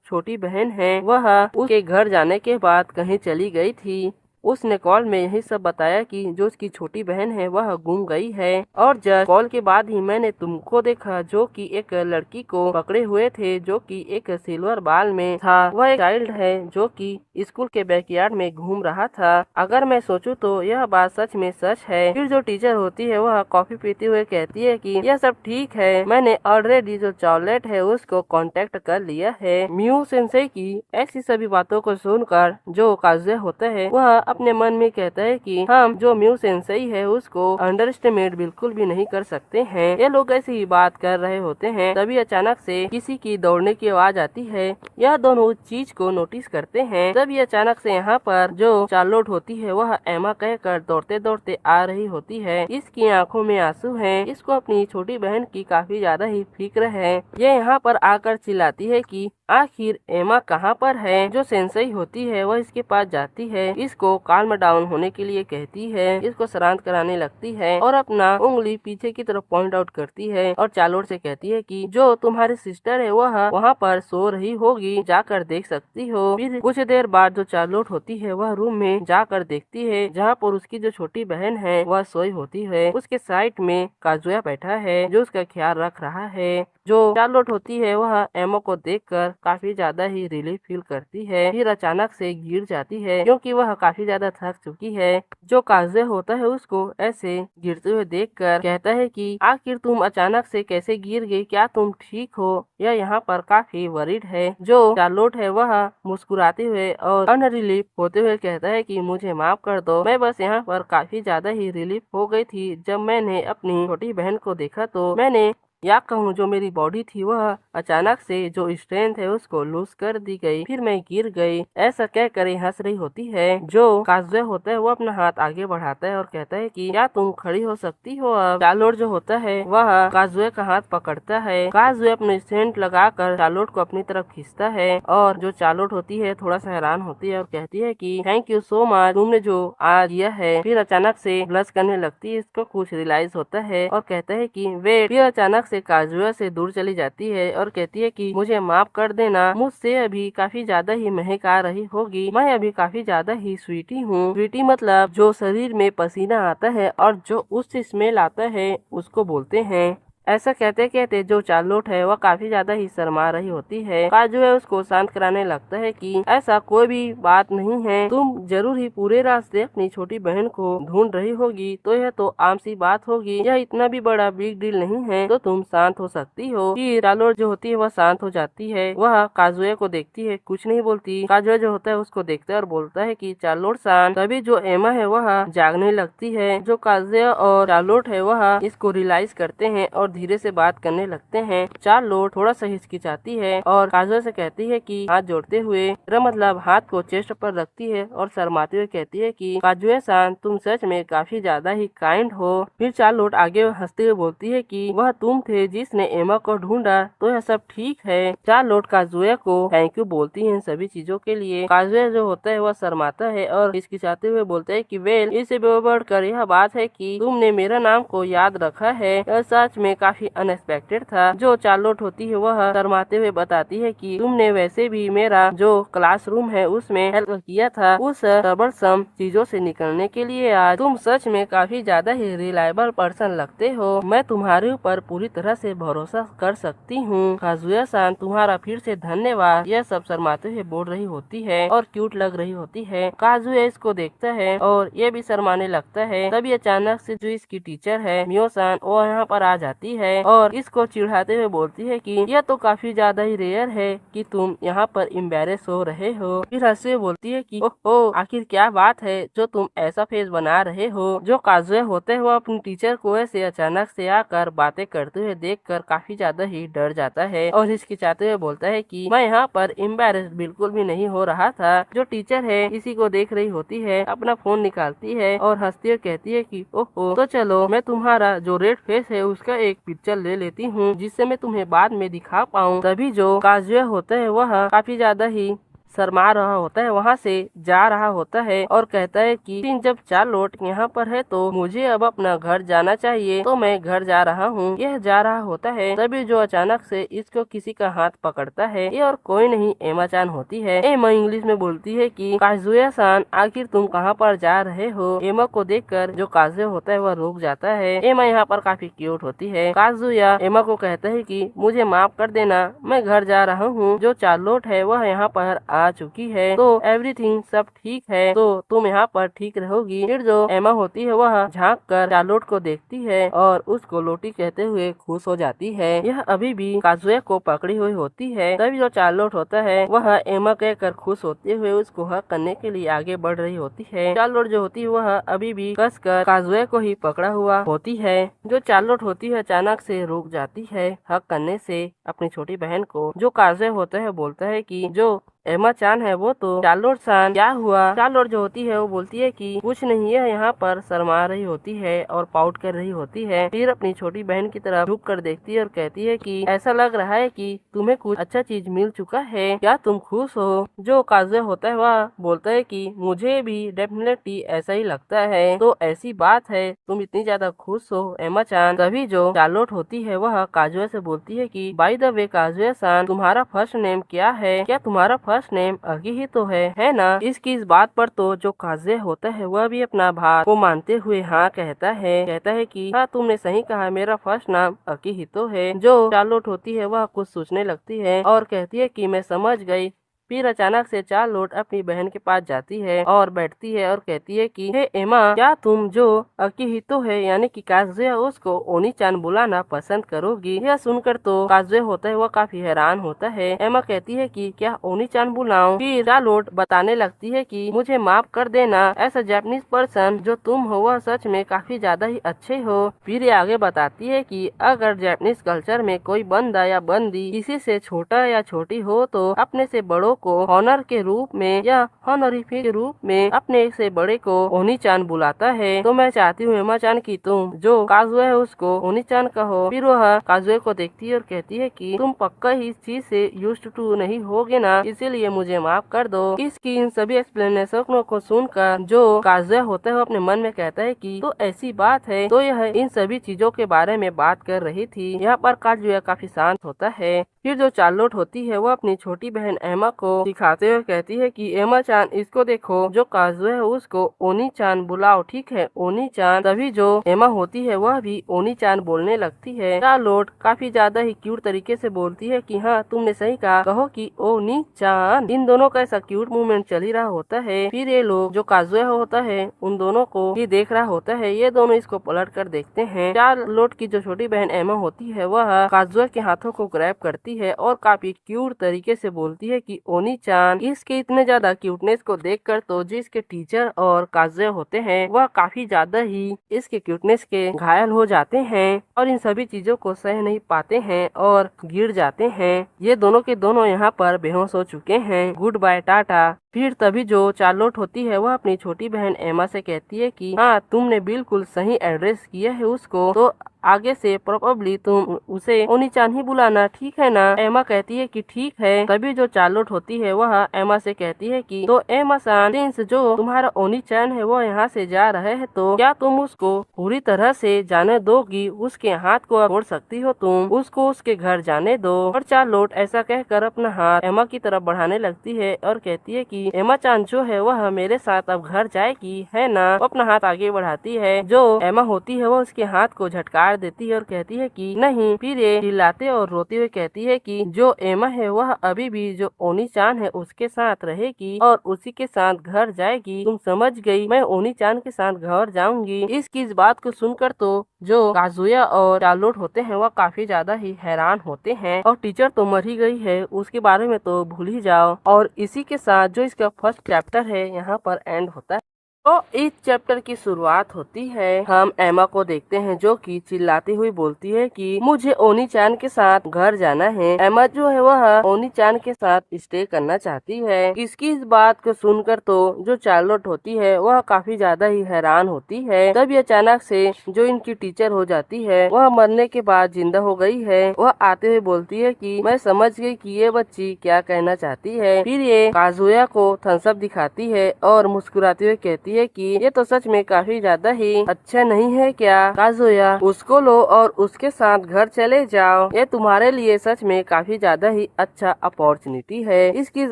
S1: छोटी बहन है वह उसके घर जाने के बाद कहीं चली गई थी। उसने कॉल में यही सब बताया कि जो उसकी छोटी बहन है वह गुम गई है और जब कॉल के बाद ही मैंने तुमको देखा जो कि एक लड़की को पकड़े हुए थे जो कि एक सिल्वर बाल में था। वह एक चाइल्ड है जो कि स्कूल के बैकयार्ड में घूम रहा था। अगर मैं सोचूं तो यह बात सच में सच है। फिर जो टीचर होती है वह कॉफी पीते हुए कहती है कि यह सब ठीक है, मैंने ऑलरेडी जो चॉकलेट है उसको कांटेक्ट कर लिया है। म्यू सेंसेई की ऐसी सभी बातों को सुनकर जो काजुए होता है वह अपने मन में कहता है कि हम जो म्यू सेंसेई है उसको अंडरएस्टिमेट बिल्कुल भी नहीं कर सकते हैं। ये लोग ऐसी ही बात कर रहे होते हैं, तभी अचानक से किसी की दौड़ने की आवाज आती है। यह दोनों उस चीज को नोटिस करते हैं। तभी अचानक से यहाँ पर जो चार्लोट होती है वह एमा कहकर दौड़ते दौड़ते आ रही होती है। इसकी आंखों में आंसू हैं। इसको अपनी छोटी बहन की काफी ज्यादा ही फिक्र है। ये यहाँ पर आकर चिल्लाती है कि आखिर एमा कहाँ पर है। जो सेंसेई होती है वह इसके पास जाती है, इसको काल्म डाउन होने के लिए कहती है, इसको शांत कराने लगती है और अपना उंगली पीछे की तरफ पॉइंट आउट करती है और चार्लोट से कहती है कि जो तुम्हारी सिस्टर है वह वहाँ पर सो रही होगी, जाकर देख सकती हो। फिर कुछ देर बाद जो चार्लोट होती है वह रूम में जाकर देखती है जहाँ पर उसकी जो छोटी बहन है वह सोई होती है। उसके साइड में काजुया बैठा है जो उसका ख्याल रख रहा है। जो चार्लोट होती है वह एमा को देखकर काफी ज्यादा ही रिलीफ फील करती है। फिर अचानक से गिर जाती है क्योंकि वह काफी ज्यादा थक चुकी है। जो काजुया होता है उसको ऐसे गिरते हुए देखकर कहता है कि आखिर तुम अचानक से कैसे गिर गई, क्या तुम ठीक हो? यह यहाँ पर काफी वरीड है। जो चार्लोट है वह मुस्कुराते हुए और अनरिलीफ होते हुए कहता है कि मुझे माफ कर दो, मैं बस यहाँ पर काफी ज्यादा ही रिलीफ हो गई थी। जब मैंने अपनी छोटी बहन को देखा तो मैंने या कहूँ जो मेरी बॉडी थी वह अचानक से जो स्ट्रेंथ है उसको लूज कर दी गई, फिर मैं गिर गई। ऐसा कहकर हंस रही होती है। जो काजुया होता है वो अपना हाथ आगे बढ़ाता है और कहता है कि क्या तुम खड़ी हो सकती हो अब? चार्लोट जो होता है वह काजुया का हाथ पकड़ता है। काजुया अपने सेंट लगाकर चार्लोट को अपनी तरफ खींचता है और जो चार्लोट होती है थोड़ा सा हैरान होती है और कहती है कि थैंक यू सो मच, तुमने जो आज किया है। फिर अचानक से ब्लश करने लगती है, इसको कुछ रियलाइज होता है और कहता है कि वेट। फिर अचानक से काजुया से दूर चली जाती है और कहती है कि मुझे माफ कर देना, मुझसे अभी काफी ज्यादा ही महक आ रही होगी, मैं अभी काफी ज्यादा ही स्वीटी हूँ। स्वीटी मतलब जो शरीर में पसीना आता है और जो उससे स्मेल आता है उसको बोलते हैं। ऐसा कहते कहते जो चार्लोट है वह काफी ज्यादा ही शर्मा रही होती है। काजू है उसको शांत कराने लगता है कि ऐसा कोई भी बात नहीं है, तुम जरूर ही पूरे रास्ते अपनी छोटी बहन को ढूंढ रही होगी, तो यह तो आम सी बात होगी, यह इतना भी बड़ा बिग डील नहीं है, तो तुम शांत हो सकती हो। फिर चार्लोट जो होती है वह शांत हो जाती है। वह काजुए को देखती है, कुछ नहीं बोलती। काजुआ जो होता है उसको देखता है और बोलता है कि चार्लोट शांत। तभी जो एमा है वह जागने लगती है। जो काजुआ और चार्लोट है वह इसको रियलाइज करते हैं और धीरे से बात करने लगते हैं। चार्लोट थोड़ा सा हिचकिचाती है और काजुआ से कहती है कि हाथ जोड़ते हुए, मेरा मतलब हाथ को चेस्ट पर रखती है और शर्माते हुए कहती है कि काजुआ सान, तुम सच में काफी ज्यादा ही काइंड हो। फिर चार्लोट आगे हंसते हुए बोलती है कि वह तुम थे जिसने एमा को ढूंढा, तो यह सब ठीक है। चार्लोट काजुआ को थैंक यू बोलती है सभी चीजों के लिए। काजुआ जो होता है वह शर्माता है और हिचकिचाते हुए बोलता है कि वेल, इससे बढ़कर यह बात है कि तुमने मेरा नाम को याद रखा है, यह सच में काफी अनएक्सपेक्टेड था। जो चार्लोट होती है वह शर्माते हुए बताती है कि तुमने वैसे भी मेरा जो क्लासरूम है उसमें हेल्प किया था उस ट्रबलसम चीजों से निकलने के लिए। आज तुम सच में काफी ज्यादा ही रिलायबल पर्सन लगते हो, मैं तुम्हारे ऊपर पूरी तरह से भरोसा कर सकती हूँ। काजुया सान, तुम्हारा फिर से धन्यवाद। यह सब शर्माते हुए बोल रही होती है और क्यूट लग रही होती है। काजुया इसको देखता है और ये भी शर्माने लगता है। तभी अचानक से जो इसकी टीचर है मियो सान वो यहाँ पर आ जाती है और इसको चिढ़ाते हुए बोलती है कि यह तो काफी ज्यादा ही रेयर है कि तुम यहाँ पर एम्बैरेस हो रहे हो। फिर हंसते हुए बोलती है कि ओहो, आखिर क्या बात है जो तुम ऐसा फेस बना रहे हो। जो काजुआ होते हैं वो अपनी टीचर को ऐसे अचानक से आकर बातें करते हुए देखकर काफी ज्यादा ही डर जाता है और हिचकिचाते हुए बोलता है कि मैं यहाँ पर एम्बैरेस बिल्कुल भी नहीं हो रहा था। जो टीचर है इसी को देख रही होती है, अपना फोन निकालती है और हंसती हुए कहती है कि ओहो, तो चलो मैं तुम्हारा जो रेड फेस है उसका एक पिक्चर ले लेती हूँ जिससे मैं तुम्हें बाद में दिखा पाऊँ। तभी जो काजुआ होता है वह काफी ज्यादा ही शर्मा रहा होता है, वहाँ से जा रहा होता है और कहता है कि जब चार्लोट यहाँ पर है तो मुझे अब अपना घर जाना चाहिए, तो मैं घर जा रहा हूँ। यह जा रहा होता है तभी जो अचानक से इसको किसी का हाथ पकड़ता है। ये और कोई नहीं एमा चान होती है। एमा इंग्लिश में बोलती है कि काजुया सान, आखिर तुम कहाँ पर जा रहे हो? एमा को देखकर जो काजुया होता है वह रुक जाता है। एमा यहाँ पर काफी क्यूट होती है। काजुया एमा को कहता है कि मुझे माफ कर देना, मैं घर जा रहा हूँ। जो चार्लोट है वह यहाँ पर आ चुकी है, तो एवरीथिंग सब ठीक है, तो तुम यहाँ पर ठीक रहोगी। फिर जो एमा होती है वह झांक कर चार्लोट को देखती है और उसको लोटी कहते हुए खुश हो जाती है। यह अभी भी काजुया को पकड़ी हुई होती है। तभी जो चार्लोट होता है वह एमा कहकर खुश होते हुए उसको हक करने के लिए आगे बढ़ रही होती है। चार्लोट जो होती है वह अभी भी कसकर काजुया को ही पकड़ा हुआ होती है। जो चार्लोट होती है अचानक से रुक जाती है हक करने से अपनी छोटी बहन को। जो काजुया होता है बोलता है कि जो एमा चान है वो तो चार्लोट सान क्या हुआ। चार्लोट जो होती है वो बोलती है कि कुछ नहीं है, यहाँ पर शर्मा रही होती है और पाउट कर रही होती है। फिर अपनी छोटी बहन की तरफ झुक कर देखती है और कहती है कि ऐसा लग रहा है कि तुम्हें कुछ अच्छा चीज मिल चुका है, क्या तुम खुश हो। जो काजुया होता है वह बोलता है कि मुझे भी डेफिनेटली ऐसा ही लगता है, तो ऐसी बात है तुम इतनी ज्यादा खुश हो एमा चान। तभी जो चार्लोट होती है वह काजुया से बोलती है कि बाय द वे काजुया सान, तुम्हारा फर्स्ट नेम क्या है, क्या तुम्हारा फर्स्ट नेम अगी ही तो है ना। इसकी इस बात पर तो जो काजुया होता है वह भी अपना भाग को मानते हुए हाँ कहता है कि हाँ तुमने सही कहा, मेरा फर्स्ट नाम अकी ही तो है। जो चार्लोट होती है वह कुछ सोचने लगती है और कहती है कि मैं समझ गई। फिर अचानक से चार्लोट अपनी बहन के पास जाती है और बैठती है और कहती है कि हे एमा, क्या तुम जो अकीहितो है यानी कि काजुया उसको ओनी चान बुलाना पसंद करोगी। यह सुनकर तो काजुया होता है वह काफी हैरान होता है। एमा कहती है कि क्या ओनी चान बुलाऊं। फिर चार्लोट बताने लगती है कि मुझे माफ कर देना, ऐसा जापानीज पर्सन जो तुम हो वह सच में काफी ज्यादा ही अच्छे हो। फिर ये आगे बताती है कि अगर जापानीज कल्चर में कोई बंदा या बंदी किसी से छोटा या छोटी हो तो अपने से बड़ों को ऑनर के रूप में या ऑनरिफिक के रूप में अपने से बड़े को ओनी चान बुलाता है। तो मैं चाहती हूँ एमा चान की तुम जो काजुया है उसको ओनी चान कहो। फिर वह काजुया को देखती है और कहती है कि तुम पक्का ही इस चीज से यूज्ड टू नहीं होगे ना, इसीलिए मुझे माफ कर दो। इसकी इन सभी एक्सप्लेनेशनों को सुनकर जो काजुया होता है वो अपने मन में कहता है कि तो ऐसी बात है, तो यह इन सभी चीजों के बारे में बात कर रही थी। यहाँ पर काजुया काफी शांत होता है। फिर जो चार्लोट होती है वो अपनी छोटी बहन एमा को दिखाते हुए कहती है कि एमा चान इसको देखो, जो काजुया है उसको ओनी चान बुलाओ, ठीक है ओनी चान। तभी जो एमा होती है वह भी ओनी चान बोलने लगती है। चार्लोट काफी ज्यादा ही क्यूट तरीके से बोलती है कि हाँ तुमने सही कहा, कहो कि ओनी चान। इन दोनों का ऐसा क्यूट मूवमेंट चल ही रहा होता है। फिर ये लोग जो काजुया होता है उन दोनों को ही देख रहा होता है। ये दोनों इसको पलट कर देखते हैं। चार्लोट की जो छोटी बहन एमा होती है वह काजुया के हाथों को ग्रैब करती है और काफी क्यूट तरीके से बोलती है कि ओनी चान। इसके इतने ज्यादा क्यूटनेस को देखकर तो जो इसके टीचर और काजुया होते हैं वह काफी ज्यादा ही इसके क्यूटनेस के घायल हो जाते हैं और इन सभी चीजों को सह नहीं पाते हैं और गिर जाते हैं। ये दोनों के दोनों यहाँ पर बेहोश हो चुके हैं। Good bye tata. फिर तभी जो चार्लोट होती है वह अपनी छोटी बहन एमा से कहती है कि हाँ तुमने बिल्कुल सही एड्रेस किया है उसको, तो आगे से प्रोबेबली तुम उसे ओनी चान ही बुलाना, ठीक है ना। एमा कहती है कि ठीक है। तभी जो चार्लोट होती है वह एमा से कहती है कि तो एमा सान, सिंस जो तुम्हारा ओनी चान है वो यहाँ से जा रहे है तो क्या तुम उसको पूरी तरह से जाने दोगी। उसके हाथ को छोड़ सकती हो तुम, उसको उसके घर जाने दो। और चार्लोट ऐसा कहकर अपना हाथ एमा की तरफ बढ़ाने लगती है और कहती है कि एमा चान जो है वह मेरे साथ अब घर जाएगी, है ना। वो अपना हाथ आगे बढ़ाती है। जो एमा होती है वो उसके हाथ को झटकार देती है और कहती है कि नहीं। फिर ये चिल्लाते और रोते हुए कहती है कि जो एमा है वह अभी भी जो ओनी चान है उसके साथ रहेगी और उसी के साथ घर जाएगी। तुम समझ गई, मैं ओनी चान के साथ घर जाऊंगी। इसकी इस बात को सुनकर तो जो काजुया और चार्लोट होते हैं वह काफी ज्यादा ही हैरान होते हैं। और टीचर तो मर ही गई है, उसके बारे में तो भूल ही जाओ। और इसी के साथ जो इसका फर्स्ट चैप्टर है यहाँ पर एंड होता है। तो इस चैप्टर की शुरुआत होती है, हम एमा को देखते हैं जो कि चिल्लाती हुई बोलती है कि मुझे ओनी चान के साथ घर जाना है। एमा जो है वह ओनी चान के साथ स्टे करना चाहती है। इसकी इस बात को सुनकर तो जो चार्लोट होती है वह काफी ज्यादा ही हैरान होती है। तभी अचानक से जो इनकी टीचर हो जाती है वह मरने के बाद जिंदा हो गई है। वह आते हुए बोलती है कि मैं समझ गई कि ये बच्ची क्या कहना चाहती है। फिर ये काजुया को थम्स अप दिखाती है और मुस्कुराते हुए कहती है कि ये तो सच में काफी ज्यादा ही अच्छा नहीं है क्या काजुया, उसको लो और उसके साथ घर चले जाओ। ये तुम्हारे लिए सच में काफी ज्यादा ही अच्छा अपॉर्चुनिटी है। इसकी इस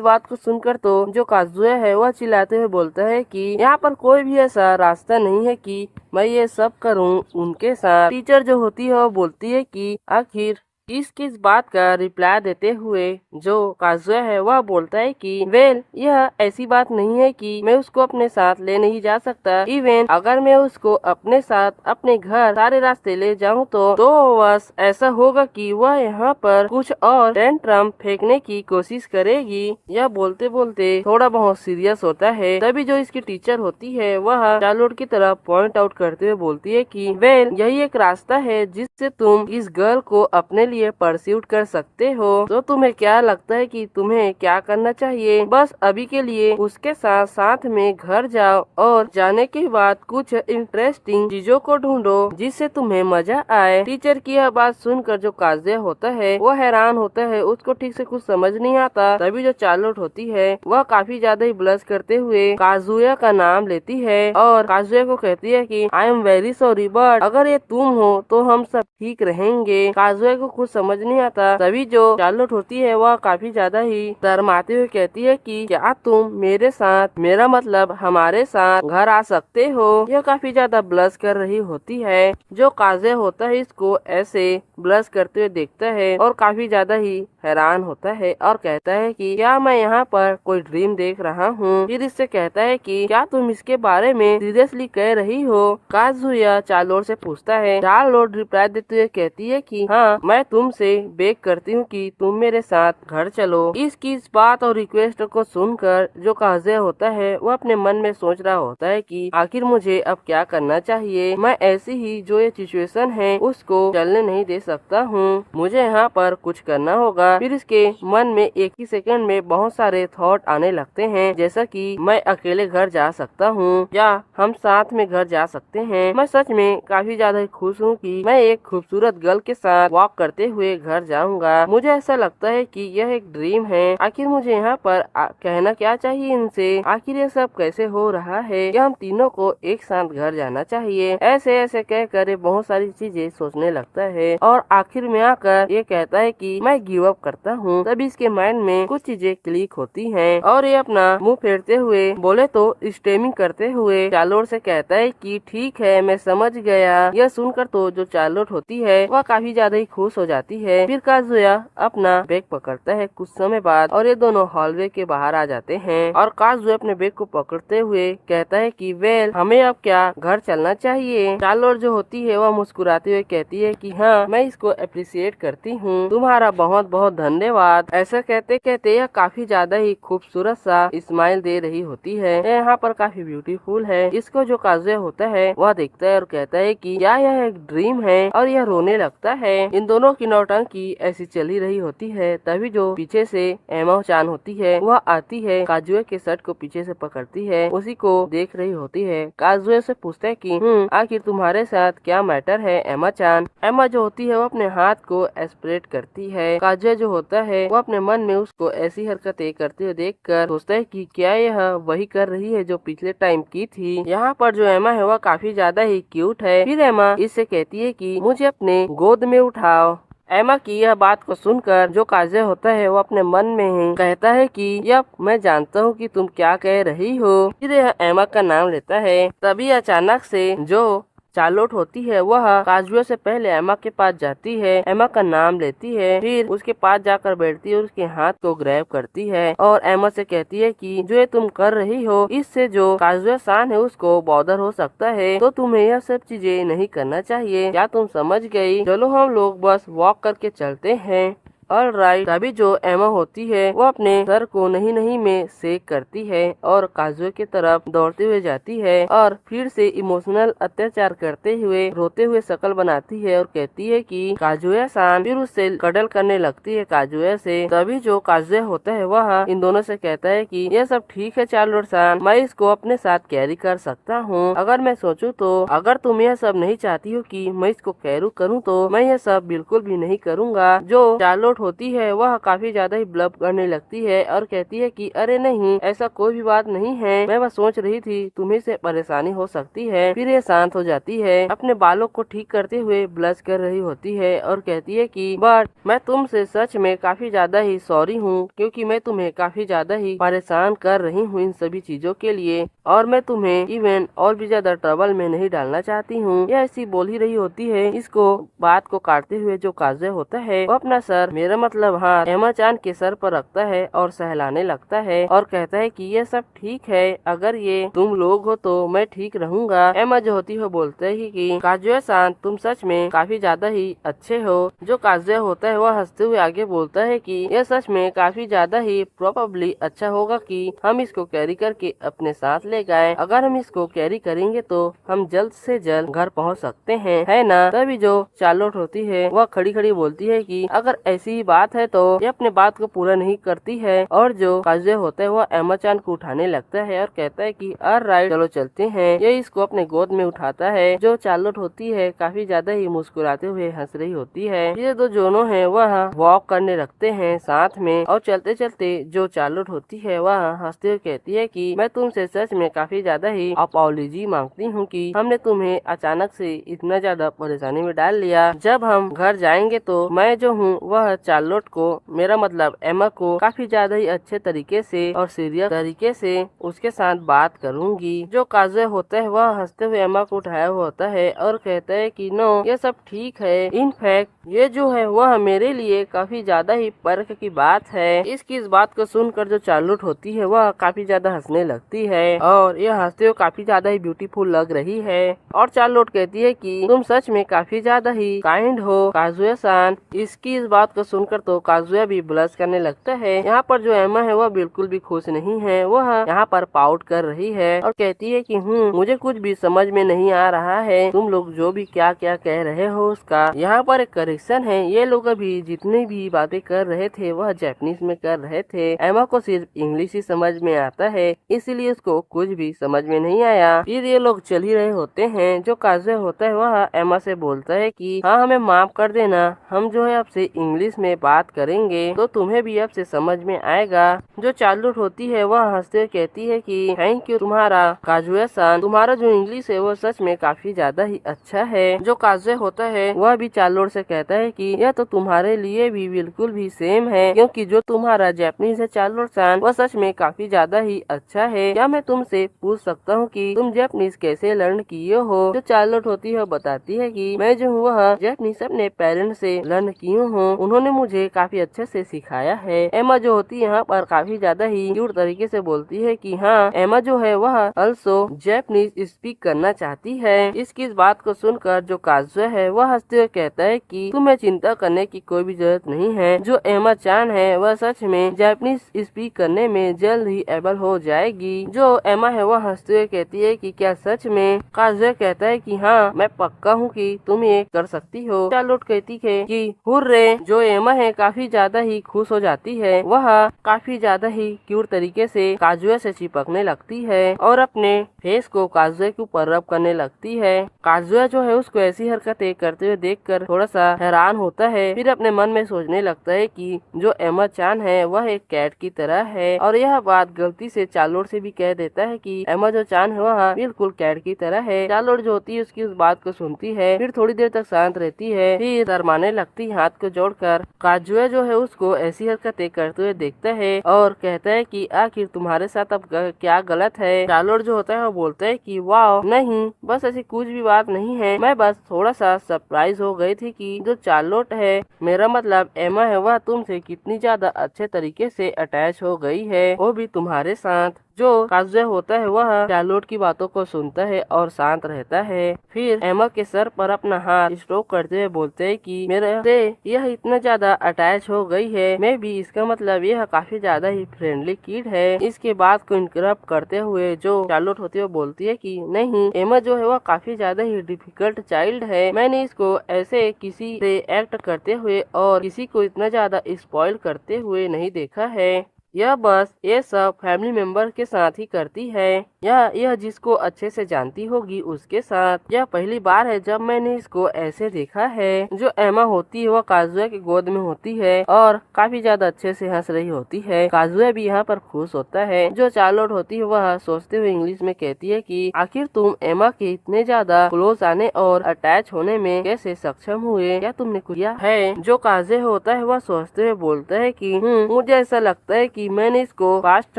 S1: बात को सुनकर तो जो काजुया है वह चिल्लाते हुए बोलता है कि यहाँ पर कोई भी ऐसा रास्ता नहीं है कि मैं ये सब करूँ उनके साथ। टीचर जो होती है वो बोलती है कि आखिर इसकी इस बात का रिप्लाई देते हुए जो काजुया है वह बोलता है कि वेल यह ऐसी बात नहीं है कि मैं उसको अपने साथ ले नहीं जा सकता। इवन अगर मैं उसको अपने साथ अपने घर सारे रास्ते ले जाऊं तो बस ऐसा होगा कि वह यहाँ पर कुछ और टेंट्रम फेंकने की कोशिश करेगी। यह बोलते बोलते थोड़ा बहुत सीरियस होता है। तभी जो इसकी टीचर होती है वह चार्लोट की तरफ पॉइंट आउट करते हुए बोलती है कि वेल यही एक रास्ता है जिससे तुम इस गर्ल को अपने लिए परस्यूट कर सकते हो। तो तुम्हें क्या लगता है कि तुम्हें क्या करना चाहिए? बस अभी के लिए उसके साथ साथ में घर जाओ और जाने के बाद कुछ इंटरेस्टिंग चीजों को ढूंढो जिससे तुम्हें मजा आए। टीचर की यह बात सुनकर जो काजुया होता है वह हैरान होता है, उसको ठीक से कुछ समझ नहीं आता। तभी जो चार्लोट होती है वह काफी ज्यादा ही ब्लश करते हुए काजुया का नाम लेती है और काजुया को कहती है कि I am very sorry but अगर ये तुम हो तो हम सब ठीक रहेंगे। काजुया को कुछ समझ नहीं आता। तभी जो चार्लोट होती है वह काफी ज्यादा ही शर्माते हुए कहती है कि क्या तुम मेरे साथ, मेरा मतलब हमारे साथ घर आ सकते हो? यह काफी ज्यादा ब्लश कर रही होती है। जो काजुया होता है इसको ऐसे ब्लश करते हुए देखता है और काफी ज्यादा ही हैरान होता है और कहता है कि क्या मैं यहाँ पर कोई ड्रीम देख रहा हूँ? फिर इससे कहता है कि क्या तुम इसके बारे में सीरियसली कह रही हो? काजुया चार्लोट से पूछता है। चार्लोट रिप्लाई देते हुए कहती है कि हाँ, मैं तुमसे बेग करती हूँ कि तुम मेरे साथ घर चलो। इसकी इस बात और रिक्वेस्ट को सुनकर जो काजुया होता है वह अपने मन में सोच रहा होता है कि आखिर मुझे अब क्या करना चाहिए। मैं ऐसी ही जो ये सिचुएशन है उसको चलने नहीं दे सकता हूँ, मुझे यहाँ पर कुछ करना होगा। फिर इसके मन में एक ही सेकंड में बहुत सारे थॉट आने लगते हैं, जैसा कि मैं अकेले घर जा सकता हूँ या हम साथ में घर जा सकते हैं। मैं सच में काफी ज्यादा खुश हूँ कि मैं एक खूबसूरत गर्ल के साथ वॉक करते हुए घर जाऊंगा। मुझे ऐसा लगता है कि यह एक ड्रीम है। आखिर मुझे यहाँ पर कहना क्या चाहिए इनसे? आखिर ये सब कैसे हो रहा है? क्या हम तीनों को एक साथ घर जाना चाहिए? ऐसे ऐसे कहकर ये बहुत सारी चीजें सोचने लगता है और आखिर में आकर ये कहता है कि मैं गिव अप करता हूँ। तभी इसके माइंड में कुछ चीजें क्लिक होती हैं और ये अपना मुंह फेरते हुए बोले तो स्टेमिंग करते हुए चार्लोट से कहता है कि ठीक है, मैं समझ गया। यह सुनकर तो जो चार्लोट होती है वह काफी ज्यादा ही खुश हो जाती है। फिर काजुया अपना बैग पकड़ता है कुछ समय बाद और ये दोनों हॉलवे के बाहर आ जाते हैं और काजुया अपने बैग को पकड़ते हुए कहता है कि वेल हमें अब क्या घर चलना चाहिए? चार्लोट जो होती है वह मुस्कुराते हुए कहती है कि हाँ, मैं इसको अप्रिशिएट करती हूँ, तुम्हारा बहुत बहुत धन्यवाद। ऐसा कहते कहते यह काफी ज्यादा ही खूबसूरत सा स्माइल दे रही होती है। यहाँ पर काफी ब्यूटीफुल है। इसको जो काजुया होता है वह देखता है और कहता है कि क्या यह एक ड्रीम है, और यह रोने लगता है। इन दोनों की नौटंकी ऐसी चली रही होती है। तभी जो पीछे से एमा चान होती है वह आती है, काजुया के शर्ट को पीछे से पकड़ती है, उसी को देख रही होती है। काजुया से पूछता है कि आखिर तुम्हारे साथ क्या मैटर है एमा चान? एमा जो होती है वो अपने हाथ को एस्प्रेट करती है। काजुया जो होता है वो अपने मन में उसको ऐसी हरकतें करते हुए देखकर सोचता है कि क्या यह वही कर रही है जो पिछले टाइम की थी। यहाँ पर जो एमा है वह काफी ज्यादा ही क्यूट है। फिर एमा इससे कहती है कि मुझे अपने गोद में उठाओ। एमा की यह बात को सुनकर जो काजुया होता है वो अपने मन में ही कहता है कि यप, मैं जानता हूँ कि तुम क्या कह रही हो। फिर यह एमा का नाम लेता है। तभी अचानक से जो चार्लोट होती है वह काजुया से पहले एमा के पास जाती है, एमा का नाम लेती है, फिर उसके पास जाकर बैठती है और उसके हाथ को ग्रैब करती है और एमा से कहती है कि जो ये तुम कर रही हो इससे जो काजुया सान है उसको बॉदर हो सकता है, तो तुम्हें यह सब चीजें नहीं करना चाहिए। क्या तुम समझ गई? चलो हम लोग बस वॉक करके चलते हैं। ऑलराइट। तभी जो एमा होती है वो अपने सर को नहीं नहीं में शेक करती है और काजुया की तरफ दौड़ते हुए जाती है और फिर से इमोशनल अत्याचार करते हुए रोते हुए शक्ल बनाती है और कहती है कि काजुया सान, फिर उससे कडल करने लगती है काजुया से। तभी जो काजुया होता है वह इन दोनों से कहता है कि यह सब ठीक है चार्लोट सान, मैं इसको अपने साथ कैरी कर सकता हूँ अगर मैं सोचूं तो। अगर तुम यह सब नहीं चाहती हो कि मैं इसको कैरी करूँ तो मैं यह सब बिल्कुल भी नहीं करूँगा। जो चार्लोट चार्लोट होती है वह काफी ज्यादा ही ब्लब करने लगती है और कहती है कि अरे नहीं, ऐसा कोई भी बात नहीं है, मैं बस सोच रही थी तुम्हें से परेशानी हो सकती है। फिर ये शांत हो जाती है, अपने बालों को ठीक करते हुए ब्लश कर रही होती है और कहती है कि बट मैं तुमसे सच में काफी ज्यादा ही सॉरी हूँ, क्योंकि मैं तुम्हें काफी ज्यादा ही परेशान कर रही हूँ इन सभी चीजों के लिए, और मैं तुम्हें इवन और भी ज्यादा ट्रबल में नहीं डालना चाहती हूँ। यह ऐसी बोल ही रही होती है। इसको बात को काटते हुए जो काजुया होता है वो अपना सर, मेरा मतलब हाथ, एमा चान के सर पर रखता है और सहलाने लगता है और कहता है कि ये सब ठीक है, अगर ये तुम लोग हो तो मैं ठीक रहूंगा। एमा जो होती है बोलते ही कि काजुया सान, तुम सच में काफी ज्यादा ही अच्छे हो। जो काजुया होता है वह हंसते हुए आगे बोलता है कि यह सच में काफी ज्यादा ही प्रोबेबली अच्छा होगा कि हम इसको कैरी करके अपने साथ ले गए। अगर हम इसको कैरी करेंगे तो हम जल्द से जल्द घर पहुंच सकते हैं, है ना। तभी जो चार्लोट होती है वह खड़ी खड़ी बोलती है कि अगर ऐसी ही बात है तो ये अपने बात को पूरा नहीं करती है, और जो काजुया होता है वह एमा चान को उठाने लगता है और कहता है कि ऑलराइट, चलो चलते हैं। ये इसको अपने गोद में उठाता है। जो चार्लोट होती है काफी ज्यादा ही मुस्कुराते हुए हंस रही होती है। ये दो जोनों है वह वॉक करने लगते हैं साथ में, और चलते चलते जो चार्लोट होती है वह हंसते हुए कहती है कि मैं तुमसे सच में काफी ज्यादा ही अपॉलॉजी मांगती हूँ कि हमने तुम्हें अचानक से इतना ज्यादा परेशानी में डाल लिया। जब हम घर जाएंगे तो मैं जो हूँ वह चार्लोट को, मेरा मतलब एमा को, काफी ज्यादा ही अच्छे तरीके से और सीरियस तरीके से उसके साथ बात करूंगी। जो काजुया होता है वह हंसते हुए एमा को उठाया हुआ होता है और कहता है कि नो, ये सब ठीक है। इनफैक्ट ये जो है वह मेरे लिए काफी ज्यादा ही पर्क की बात है। इसकी इस बात को सुनकर जो चार्लोट होती है वह काफी ज्यादा हंसने लगती है और यह हंसते हुए काफी ज्यादा ही ब्यूटीफुल लग रही है। और चार्लोट कहती है कि तुम सच में काफी ज्यादा ही काइंड हो काजुया सान। इसकी इस बात को सुनकर तो काजुया भी ब्लश करने लगता है। यहाँ पर जो एमा है वह बिल्कुल भी खुश नहीं है, वह यहाँ पर पाउट कर रही है और कहती है कि मुझे कुछ भी समझ में नहीं आ रहा है, तुम लोग जो भी क्या क्या कह रहे हो उसका यहाँ पर एक करेक्शन है। ये लोग अभी जितनी भी बातें कर रहे थे वह जापानीज में कर रहे थे। एमा को सिर्फ इंग्लिश ही समझ में आता है, इसीलिए उसको कुछ भी समझ में नहीं आया। फिर ये लोग चल ही रहे होते हैं। जो काजुया होता है वह एमा से बोलता है कि हाँ, हमें माफ कर देना, हम जो है आपसे इंग्लिश में बात करेंगे तो तुम्हें भी आपसे समझ में आएगा। जो चार्लोट होती है वह हंसते हुए कहती है कि थैंक यू तुम्हारा काजुया सान, तुम्हारा जो इंग्लिश है वो सच में काफी ज्यादा ही अच्छा है। जो काजुया होता है वह भी चार्लोट से कहता है कि यह तो तुम्हारे लिए भी बिल्कुल भी सेम है, क्योंकि जो तुम्हारा जापानीज है चार्लोट सान वह सच में काफी ज्यादा ही अच्छा है। क्या मैं तुमसे पूछ सकता हूँ कि तुम जापानीज कैसे लर्न किए हो। जो चार्लोट होती है बताती है कि मैं जो हूँ वह जापानीज अपने पेरेंट्स से लर्न की हूँ, उन्होंने मुझे काफी अच्छे से सिखाया है। एमा जो होती है यहाँ पर काफी ज्यादा ही क्यूट तरीके से बोलती है कि हाँ, एमा जो है वह अल्सो जापानीज स्पीक करना चाहती है। इसकी इस बात को सुनकर जो काजुया है वह हंसते हुए कहता है कि तुम्हें चिंता करने की कोई भी जरूरत नहीं है। जो एमा चान है वह सच में जापानीज स्पीक करने में जल्द ही एबल हो जाएगी। जो एमा है वह हंसते हुए कहती है कि क्या सच में। काजुया कहता है कि हाँ, मैं पक्का हूँ कि तुम ये कर सकती हो। चार्लोट कहती है कि हुर्रे। जो एमा है काफी ज्यादा ही खुश हो जाती है, वह काफी ज्यादा ही क्यूट तरीके से काजुया से चिपकने लगती है और अपने फेस को काजुया के ऊपर रब करने लगती है। काजुया जो है उसको ऐसी हरकतें करते हुए देखकर थोड़ा सा हैरान होता है। फिर अपने मन में सोचने लगता है कि जो एमा चान है वह एक कैट की तरह है, और यह बात गलती से चार्लोट से भी कह देता है कि एमा जो चान है वह बिल्कुल कैट की तरह है। चार्लोट जो होती है उसकी उस बात को सुनती है, फिर थोड़ी देर तक शांत रहती है, फिर शर्माने लगती है। हाथ को जोड़कर काजुया जो है उसको ऐसी हरकतें करते हुए देखता है और कहता है कि आखिर तुम्हारे साथ अब क्या गलत है। चार्लोट जो होता है वो बोलता है कि वाह, नहीं, बस ऐसी कुछ भी बात नहीं है, मैं बस थोड़ा सा सरप्राइज हो गई थी कि जो चार्लोट है, मेरा मतलब एमा है, वह तुमसे कितनी ज्यादा अच्छे तरीके से अटैच हो गई है, वो भी तुम्हारे साथ। जो काजुया होता है वह चार्लोट की बातों को सुनता है और शांत रहता है। फिर एमा के सर पर अपना हाथ स्ट्रोक करते हुए बोलते हैं कि मेरे से यह इतना ज्यादा अटैच हो गई है, मैं भी, इसका मतलब यह काफी ज्यादा ही फ्रेंडली किड है। इसके बात को इंटरप्ट करते हुए जो चार्लोट होती है वो बोलती है कि नहीं, एमा जो है वह काफी ज्यादा ही डिफिकल्ट चाइल्ड है, मैंने इसको ऐसे किसी से एक्ट करते हुए और किसी को इतना ज्यादा स्पॉइल करते हुए नहीं देखा है। यह बस ये सब फैमिली मेंबर के साथ ही करती है। यह जिसको अच्छे से जानती होगी उसके साथ। यह पहली बार है जब मैंने इसको ऐसे देखा है। जो एमा होती है वह काजुआ की गोद में होती है और काफी ज्यादा अच्छे से हंस रही होती है। काजुआ भी यहाँ पर खुश होता है। जो चार्लोट होती है वह सोचते हुए इंग्लिश में कहती है कि आखिर तुम एमा के इतने ज्यादा क्लोज आने और अटैच होने में कैसे सक्षम हुए, क्या तुमने किया है? जो काजे होता है वह सोचते हुए बोलता है कि मुझे ऐसा लगता है कि मैंने इसको पास्ट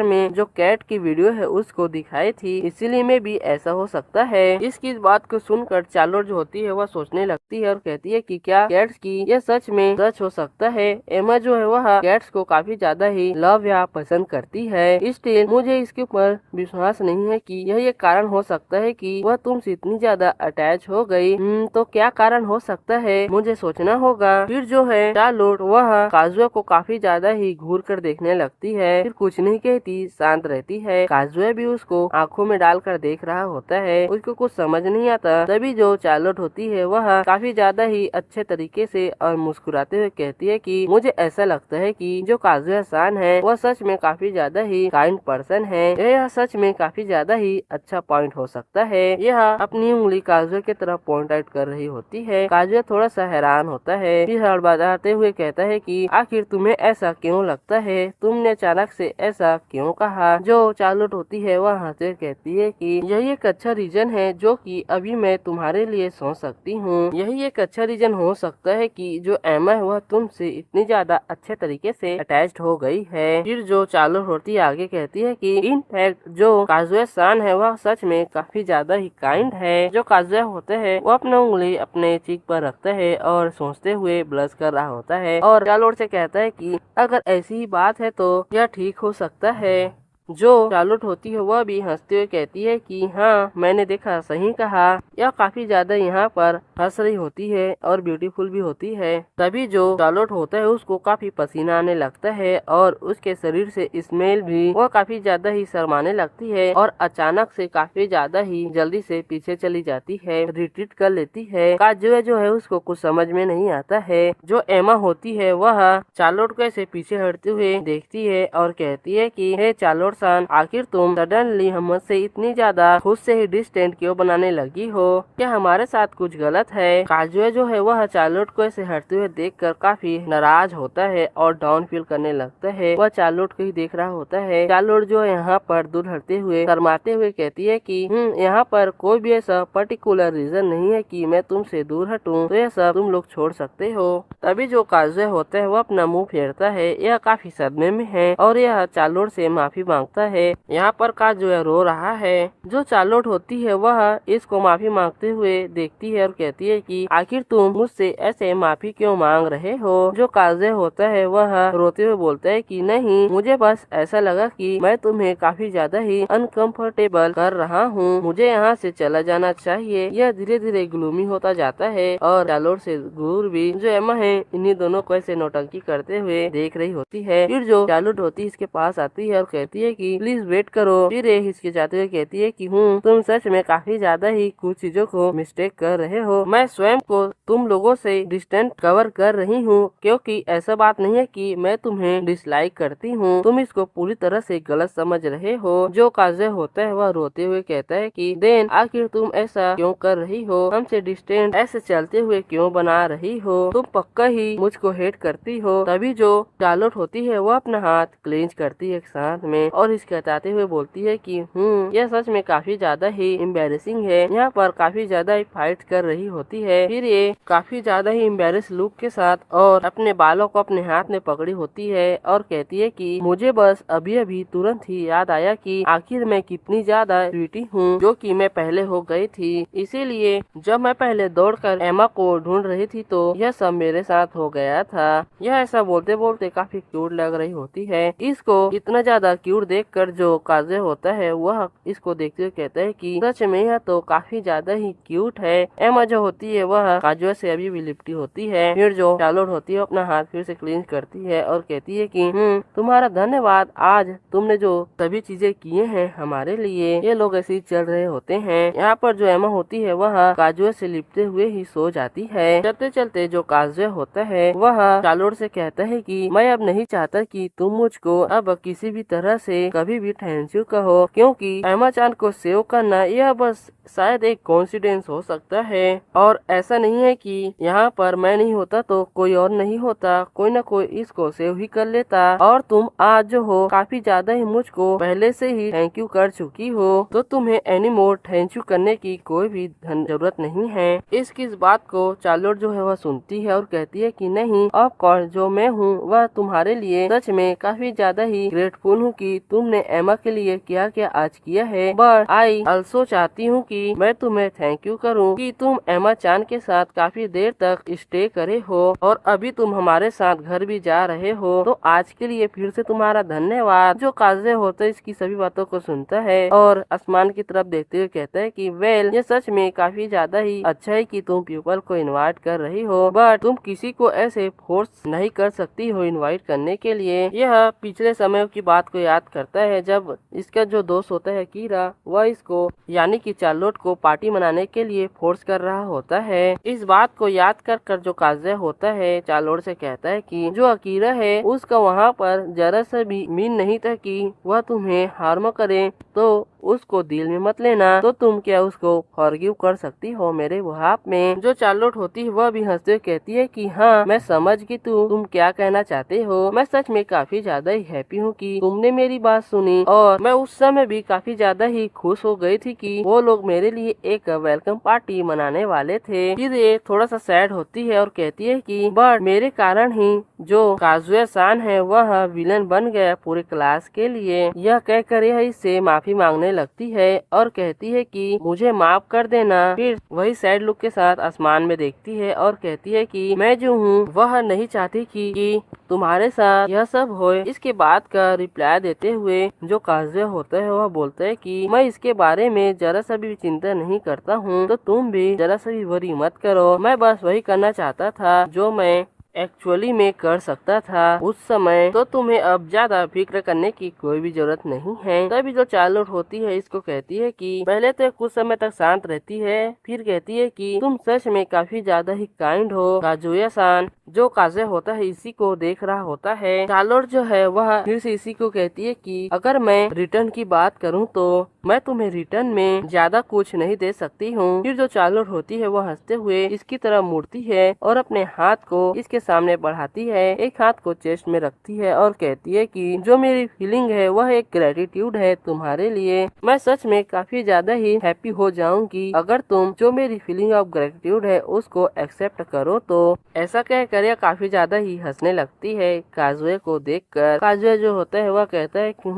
S1: में जो कैट की वीडियो है उसको दिखाई थी, इसीलिए में भी ऐसा हो सकता है। इसकी बात को सुनकर चार्लोट जो होती है वह सोचने लगती है और कहती है कि क्या कैट्स की यह सच में सच हो सकता है। एमा जो है वह कैट्स को काफी ज्यादा ही लव या पसंद करती है। स्टिल मुझे इसके ऊपर विश्वास नहीं है कि यह एक कारण हो सकता है कि वह तुमसे इतनी ज्यादा अटैच हो गई। तो क्या कारण हो सकता है, मुझे सोचना होगा। फिर जो है चार्लोट वह काजुआ को काफी ज्यादा ही घूर कर देखने लगती है, फिर कुछ नहीं कहती, शांत रहती है। काजुआ भी उसको आंखों में डालकर देख रहा होता है, उसको कुछ समझ नहीं आता। तभी जो चार्लोट होती है वह काफी ज्यादा ही अच्छे तरीके से और मुस्कुराते हुए कहती है कि मुझे ऐसा लगता है कि जो काजुआ सान है वह सच में काफी ज्यादा ही काइंड पर्सन है। यह सच में काफी ज्यादा ही अच्छा पॉइंट हो सकता है। यह अपनी उंगली काजुआ की तरफ पॉइंट आउट कर रही होती है। काजुआ थोड़ा सा हैरान होता है, फिर हड़बड़ाते हुए कहता है कि आखिर तुम्हें ऐसा क्यों लगता है, तुमने अचानक से ऐसा क्यों कहा। जो चार्लोट होती है वह हंसते कहती है कि यही एक अच्छा रीजन है जो कि अभी मैं तुम्हारे लिए सोच सकती हूँ। यही एक अच्छा रीजन हो सकता है कि जो एमा है वह तुमसे इतनी ज्यादा अच्छे तरीके से अटैच्ड हो गई है। फिर जो चार्लोट होती है आगे कहती है कि इनफैक्ट जो काजुआ सान है वह सच में काफी ज्यादा ही काइंड है। जो काजुआ होता है वो अपना उंगली अपने चीक पर रखता है और सोचते हुए ब्लश कर रहा होता है और चार्लोट से कहता है कि अगर ऐसी ही बात है तो यह ठीक हो सकता है। जो चार्लोट होती है वह भी हंसते हुए कहती है कि हाँ मैंने देखा, सही कहा। यह काफी ज्यादा यहाँ पर हंस रही होती है और ब्यूटीफुल भी होती है। तभी जो चार्लोट होता है उसको काफी पसीना आने लगता है और उसके शरीर से स्मेल भी वह काफी ज्यादा ही शर्माने लगती है और अचानक से काफी ज्यादा ही जल्दी से पीछे चली जाती है, रिट्रीट कर लेती है। काजुआ जो है उसको कुछ समझ में नहीं आता है। जो एमा होती है वह चार्लोट को ऐसे पीछे हटते हुए देखती है और कहती है कि हे चार्लोट, आखिर तुम सडनली हमसे इतनी ज्यादा खुद से ही डिस्टेंट क्यों बनाने लगी हो, क्या हमारे साथ कुछ गलत है? काजुआ जो है वह चार्लोट को ऐसे हटते हुए देखकर काफी नाराज होता है और डाउन फील करने लगता है। वह चार्लोट को ही देख रहा होता है। चार्लोट जो है यहाँ पर दूर हटते हुए शर्माते हुए कहती है कि यहाँ पर कोई भी ऐसा पर्टिकुलर रीजन नहीं है कि मैं तुमसे दूर हटूं, तो यह सब तुम लोग छोड़ सकते हो। तभी जो काजुआ होता है वह अपना मुंह फेरता है, यह काफी सदमे में है और यह चार्लोट से माफी मांगता है। यहाँ पर काजुआ रो रहा है। जो चार्लोट होती है वह इसको माफी मांगते हुए देखती है और कहती है कि आखिर तुम मुझसे ऐसे माफी क्यों मांग रहे हो। जो काजुआ होता है वह रोते हुए बोलता है कि नहीं, मुझे बस ऐसा लगा कि मैं तुम्हें काफी ज्यादा ही अनकंफर्टेबल कर रहा हूँ, मुझे यहाँ से चला जाना चाहिए। यह धीरे धीरे ग्लूमी होता जाता है और चार्लोट से दूर भी जो एमा है इन्हीं दोनों को ऐसे नौटंकी करते हुए देख रही होती है। फिर जो चार्लोट होती है इसके पास आती है और कहती है कि प्लीज वेट करो। फिर ये हिचकिचाते हुए कहती है कि तुम सच में काफी ज्यादा ही कुछ चीजों को मिस्टेक कर रहे हो। मैं स्वयं को तुम लोगों से डिस्टेंस कवर कर रही हूँ, क्योंकि ऐसा बात नहीं है कि मैं तुम्हें डिसलाइक करती हूँ, तुम इसको पूरी तरह से गलत समझ रहे हो। जो काजुआ होता है वह रोते हुए कहता है कि देन आखिर तुम ऐसा क्यों कर रही हो, हमसे डिस्टेंस ऐसे चलते हुए क्यों बना रही हो, तुम पक्का ही मुझको हेट करती हो। तभी जो चार्लोट होती है वह अपना हाथ क्लेंच करती है एक साथ में और इसके बताते हुए बोलती है कि यह सच में काफी ज्यादा ही एम्बैरेसिंग है। यहाँ पर काफी ज्यादा ही फाइट कर रही होती है। फिर ये काफी ज्यादा ही एम्बैरेस लुक के साथ और अपने बालों को अपने हाथ में पकड़ी होती है और कहती है कि मुझे बस अभी अभी तुरंत ही याद आया कि आखिर मैं कितनी ज्यादा स्वीटी हूँ, जो कि मैं पहले हो गई थी। इसीलिए जब मैं पहले दौड़कर एमा को ढूंढ रही थी तो यह सब मेरे साथ हो गया था। यह ऐसा बोलते बोलते काफी क्यूट लग रही होती है। इसको इतना ज्यादा क्यूट देखकर जो काजुया होता है वह इसको देखते हुए कहता है कि सच में यह तो काफी ज्यादा ही क्यूट है। एमा जो होती है वह काजुया से अभी भी लिपटी होती है। फिर जो चार्लोट होती है अपना हाथ फिर से क्लींस करती है और कहती है कि तुम्हारा धन्यवाद, आज तुमने जो सभी चीजें किए हैं हमारे लिए। ये लोग ऐसे ही चल रहे होते हैं। यहाँ पर जो एमा होती है वह काजुया से लिपटे हुए ही सो जाती है। चलते चलते जो काजुया होता है वह चार्लोट से कहता है कि मैं अब नहीं चाहता कि तुम मुझको अब किसी भी तरह से कभी भी थैंक यू कहो, क्योंकि एमा चान को सेव करना यह बस शायद एक कोइंसिडेंस हो सकता है और ऐसा नहीं है कि यहाँ पर मैं नहीं होता तो कोई और नहीं होता, कोई न कोई इसको सेव ही कर लेता। और तुम आज जो हो काफी ज्यादा ही मुझको पहले से ही थैंक यू कर चुकी हो, तो तुम्हें एनी मोर थैंक यू करने की कोई भी जरूरत नहीं है। इसकी इस बात को चार्लोट जो है वह सुनती है और कहती है कि नहीं, ऑफ कोर्स जो मैं हूँ वह तुम्हारे लिए सच में काफी ज्यादा ही ग्रेटफुल हूँ कि तुमने एमा के लिए क्या क्या आज किया है। बट आई ऑल्सो चाहती हूँ कि मैं तुम्हें थैंक यू करूँ कि तुम एमा चान के साथ काफी देर तक स्टे करे हो और अभी तुम हमारे साथ घर भी जा रहे हो, तो आज के लिए फिर से तुम्हारा धन्यवाद। जो काजुया होता है इसकी सभी बातों को सुनता है और आसमान की तरफ देखते हुए कहता है कि वेल, ये सच में काफी ज्यादा ही अच्छा है कि तुम पीपल को इनवाइट कर रही हो, बट तुम किसी को ऐसे फोर्स नहीं कर सकती हो इनवाइट करने के लिए। यह पिछले समय की बात को याद करता है जब इसका जो दोस्त होता है कीरा, वह इसको यानी कि चार्लोट को पार्टी मनाने के लिए फोर्स कर रहा होता है। इस बात को याद कर जो काजुया होता है चार्लोट से कहता है कि जो अकीरा है उसका वहाँ पर जरा सा भी मीन नहीं था कि वह तुम्हें हार्म करे, तो उसको दिल में मत लेना। तो तुम क्या उसको फॉरगिव कर सकती हो मेरे बेहाफ में। जो चार्लोट होती है वह भी हंसते हुए कहती है कि हाँ, मैं समझ गई तुम क्या कहना चाहते हो। मैं सच में काफी ज्यादा ही हैप्पी हूँ कि तुमने मेरी बात सुनी और मैं उस समय भी काफी ज्यादा ही खुश हो गई थी कि वो लोग मेरे लिए एक वेलकम पार्टी मनाने वाले थे। फिर ये थोड़ा सा सैड होती है और कहती है कि बट मेरे कारण ही जो काजुया सान है वह विलन बन गया पूरे क्लास के लिए। यह कहकर यह इससे माफी मांगने लगती है और कहती है कि मुझे माफ कर देना। फिर वही सैड लुक के साथ आसमान में देखती है और कहती है कि मैं जो हूँ वह नहीं चाहती कि तुम्हारे साथ यह सब होए। इसके बाद का रिप्लाई देते हुए जो काजुया होता है वह बोलता है कि मैं इसके बारे में जरा सा भी चिंता नहीं करता हूँ, तो तुम भी जरा सा भी वरी मत करो। मैं बस वही करना चाहता था जो मैं एक्चुअली में कर सकता था उस समय, तो तुम्हें अब ज्यादा फिक्र करने की कोई भी जरूरत नहीं है। तभी जो चार्लोट होती है इसको कहती है कि पहले तो कुछ समय तक शांत रहती है, फिर कहती है कि तुम सच में काफी ज्यादा ही काइंड हो काजुया सान। जो काजुया होता है इसी को देख रहा होता है। चार्लोट जो है वह फिर से इसी को कहती है कि अगर मैं रिटर्न की बात करूँ तो मैं तुम्हें रिटर्न में ज्यादा कुछ नहीं दे सकती हूँ। फिर जो चार्लोट होती है वह हंसते हुए इसकी तरफ मुड़ती है और अपने हाथ को इसके सामने बढ़ाती है, एक हाथ को चेस्ट में रखती है और कहती है कि जो मेरी फीलिंग है वह एक ग्रेटिट्यूड है तुम्हारे लिए। मैं सच में काफी ज्यादा ही हैप्पी हो जाऊंगी अगर तुम जो मेरी फीलिंग ऑफ ग्रेटिट्यूड है उसको एक्सेप्ट करो। तो ऐसा कहकर यह काफी ज्यादा ही हंसने लगती है काजुया को देखकर। काजुया जो होता है वह कहता है कि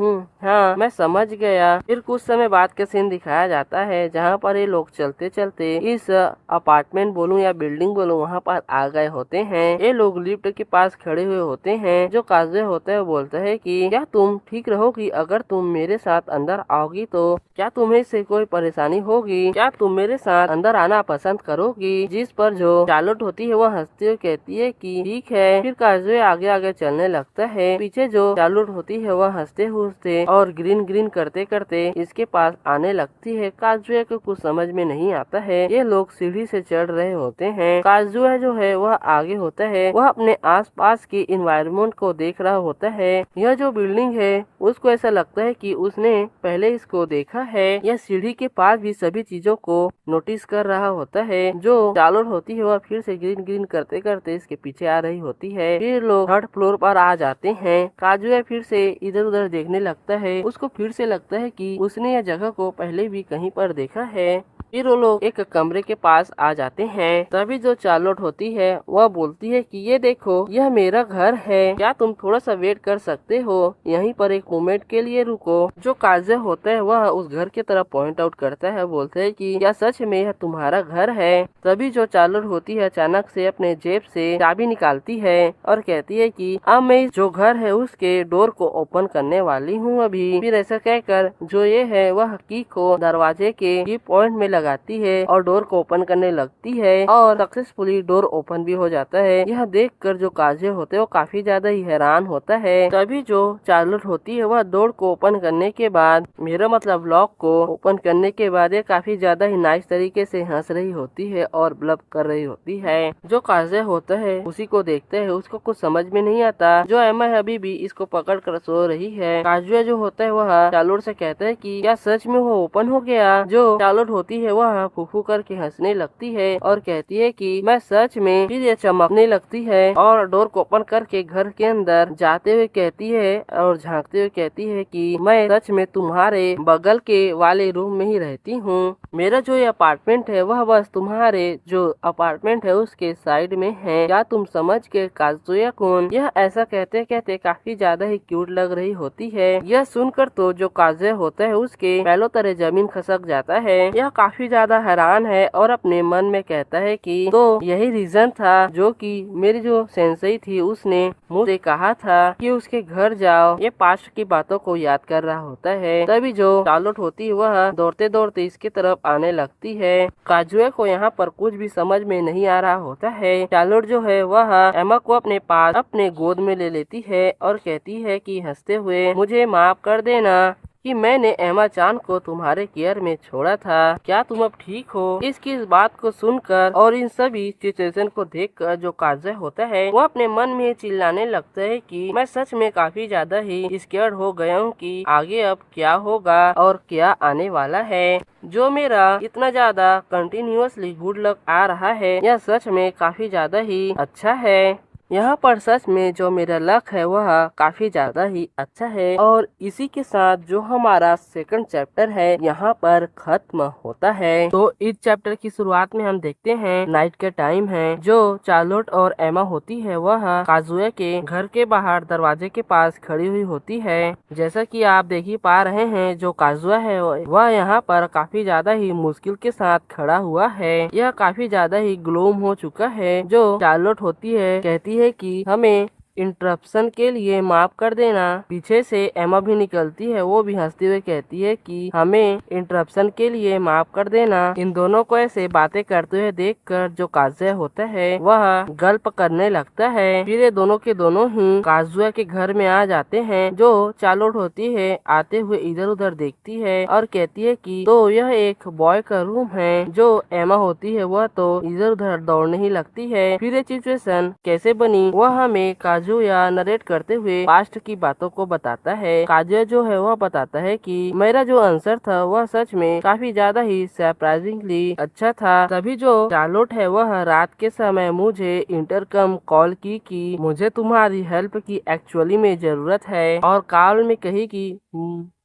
S1: हाँ, मैं समझ गया। फिर कुछ समय बाद का सीन दिखाया जाता है जहाँ पर ये लोग चलते चलते इस अपार्टमेंट बोलूं या बिल्डिंग बोलूं वहाँ पर आ गए होते हैं। ये लोग लिफ्ट के पास खड़े हुए होते हैं। जो काजुया होता है वो बोलता है कि क्या तुम ठीक रहोगी अगर तुम मेरे साथ अंदर आओगी, तो क्या तुम्हें इससे कोई परेशानी होगी, क्या तुम मेरे साथ अंदर आना पसंद करोगी। जिस पर जो चार्लोट होती है वह हंसती हुई कहती है कि ठीक है। फिर काजुया आगे आगे चलने लगता है। पीछे जो चार्लोट होती है वह हंसते हंसते और ग्रीन ग्रीन करते करते इसके पास आने लगती है। काजुया को कुछ समझ में नहीं आता है। ये लोग सीढ़ी से चढ़ रहे होते हैं। काजुया जो है वह आगे होता है, वह अपने आसपास के इन्वायरमेंट को देख रहा होता है। यह जो बिल्डिंग है उसको ऐसा लगता है कि उसने पहले इसको देखा है। यह सीढ़ी के पास भी सभी चीजों को नोटिस कर रहा होता है। जो चार्लोट होती है वह फिर से ग्रीन ग्रीन करते करते इसके पीछे आ रही होती है। फिर लोग थर्ड फ्लोर पर आ जाते हैं। काजुया फिर से इधर उधर देखने लगता है। उसको फिर से लगता है कि उसने यह जगह को पहले भी कहीं पर देखा है। फिर वो लोग एक कमरे के पास आ जाते हैं। तभी जो चार्लोट होती है वह बोलती है कि ये देखो, यह मेरा घर है, क्या तुम थोड़ा सा वेट कर सकते हो, यहीं पर एक मोमेंट के लिए रुको। जो काजे होता है वह उस घर की तरफ पॉइंट आउट करता है, बोलते है कि क्या सच में यह तुम्हारा घर है। तभी जो चार्लोट होती है अचानक से अपने जेब से चाबी निकालती है और कहती है कि अब मैं जो घर है उसके डोर को ओपन करने वाली हूँ अभी। फिर ऐसा कहकर जो ये है वह की को दरवाजे के की पॉइंट में लगाती है और डोर को ओपन करने लगती है और सक्सेसफुली डोर ओपन भी हो जाता है। यह देखकर जो काजे होते हैं वो काफी ज्यादा ही हैरान होता है। तभी जो चार्लोट होती है वह डोर को ओपन करने के बाद, मेरा मतलब लॉक को ओपन करने के बाद, ये काफी ज्यादा ही नाइस तरीके से हंस रही होती है और ब्लब कर रही होती है। जो काजे होता है उसी को देखते है, उसको कुछ समझ में नहीं आता। जो एमा है अभी भी इसको पकड़ कर सो रही है। काजुआ जो होता है वह चार्लोट से कहता है कि क्या सच में वो ओपन हो गया। जो चार्लोट होती है वह फूफू करके हंसने लगती है और कहती है कि मैं सच में। फिर ये चमकने लगती है और डोर को ओपन करके घर के अंदर जाते हुए कहती है और झांकते हुए कहती है कि मैं सच में तुम्हारे बगल के वाले रूम में ही रहती हूँ। मेरा जो ये अपार्टमेंट है वह बस तुम्हारे जो अपार्टमेंट है उसके साइड में है। क्या तुम समझ के काजुया कौन। यह ऐसा कहते कहते काफी ज्यादा ही क्यूट लग रही होती है। यह सुनकर तो जो काजुया होता है उसके पहले तरह जमीन खसक जाता है। यह काफी ज्यादा हैरान है और अपने मन में कहता है कि तो यही रीजन था जो कि मेरी जो सेंसेई थी उसने मुझे कहा था कि उसके घर जाओ। ये पास्ट की बातों को याद कर रहा होता है। तभी जो चार्लोट होती है वह दौड़ते दौड़ते इसकी तरफ आने लगती है। काजुए को यहाँ पर कुछ भी समझ में नहीं आ रहा होता है। चार्लोट जो है वह एमा को अपने पास अपने गोद में ले लेती है और कहती है कि हंसते हुए, मुझे माफ कर देना कि मैंने एमा चान को तुम्हारे केयर में छोड़ा था। क्या तुम अब ठीक हो। इसकी इस बात को सुनकर और इन सभी सिचुएशन को देखकर जो काजे होता है वो अपने मन में चिल्लाने लगता है कि मैं सच में काफी ज्यादा ही स्केर्ड हो गया हूँ कि आगे अब क्या होगा और क्या आने वाला है। जो मेरा इतना ज्यादा कंटिन्यूअसली गुड लक आ रहा है यह सच में काफी ज्यादा ही अच्छा है। यहाँ पर सच में जो मेरा लक है वह काफी ज्यादा ही अच्छा है। और इसी के साथ जो हमारा सेकंड चैप्टर है यहाँ पर खत्म होता है। तो इस चैप्टर की शुरुआत में हम देखते हैं नाइट के टाइम है। जो चार्लोट और एमा होती है वह काजुए के घर के बाहर दरवाजे के पास खड़ी हुई होती है। जैसा कि आप देख ही पा रहे हैं जो काजुआ है वह यहाँ पर काफी ज्यादा ही मुश्किल के साथ खड़ा हुआ है। यह काफी ज्यादा ही ग्लोम हो चुका है। जो चार्लोट होती है कहती है कि हमें इंटरप्शन के लिए माफ कर देना। पीछे से एमा भी निकलती है, वो भी हंसते हुए कहती है कि हमें इंटरप्शन के लिए माफ कर देना। इन दोनों को ऐसे बातें करते हुए देखकर जो काजुआ होता है वह गल्प करने लगता है। फिर ये दोनों के दोनों ही काजुआ के घर में आ जाते हैं। जो चार्लोट होती है आते हुए इधर उधर देखती है और कहती है कि तो यह एक बॉय का रूम है। जो एमा होती है वह तो इधर उधर दौड़ने ही लगती है। फिर ये सिचुएशन कैसे बनी वह हमें काजुया नरेट करते हुए पास्ट की बातों को बताता है। काजुया जो है वह बताता है कि मेरा जो आंसर था वह सच में काफी ज्यादा ही सरप्राइजिंगली अच्छा था। तभी जो चार्लोट है वह रात के समय मुझे इंटरकम कॉल की कि मुझे तुम्हारी हेल्प की एक्चुअली में जरूरत है और कॉल में कही कि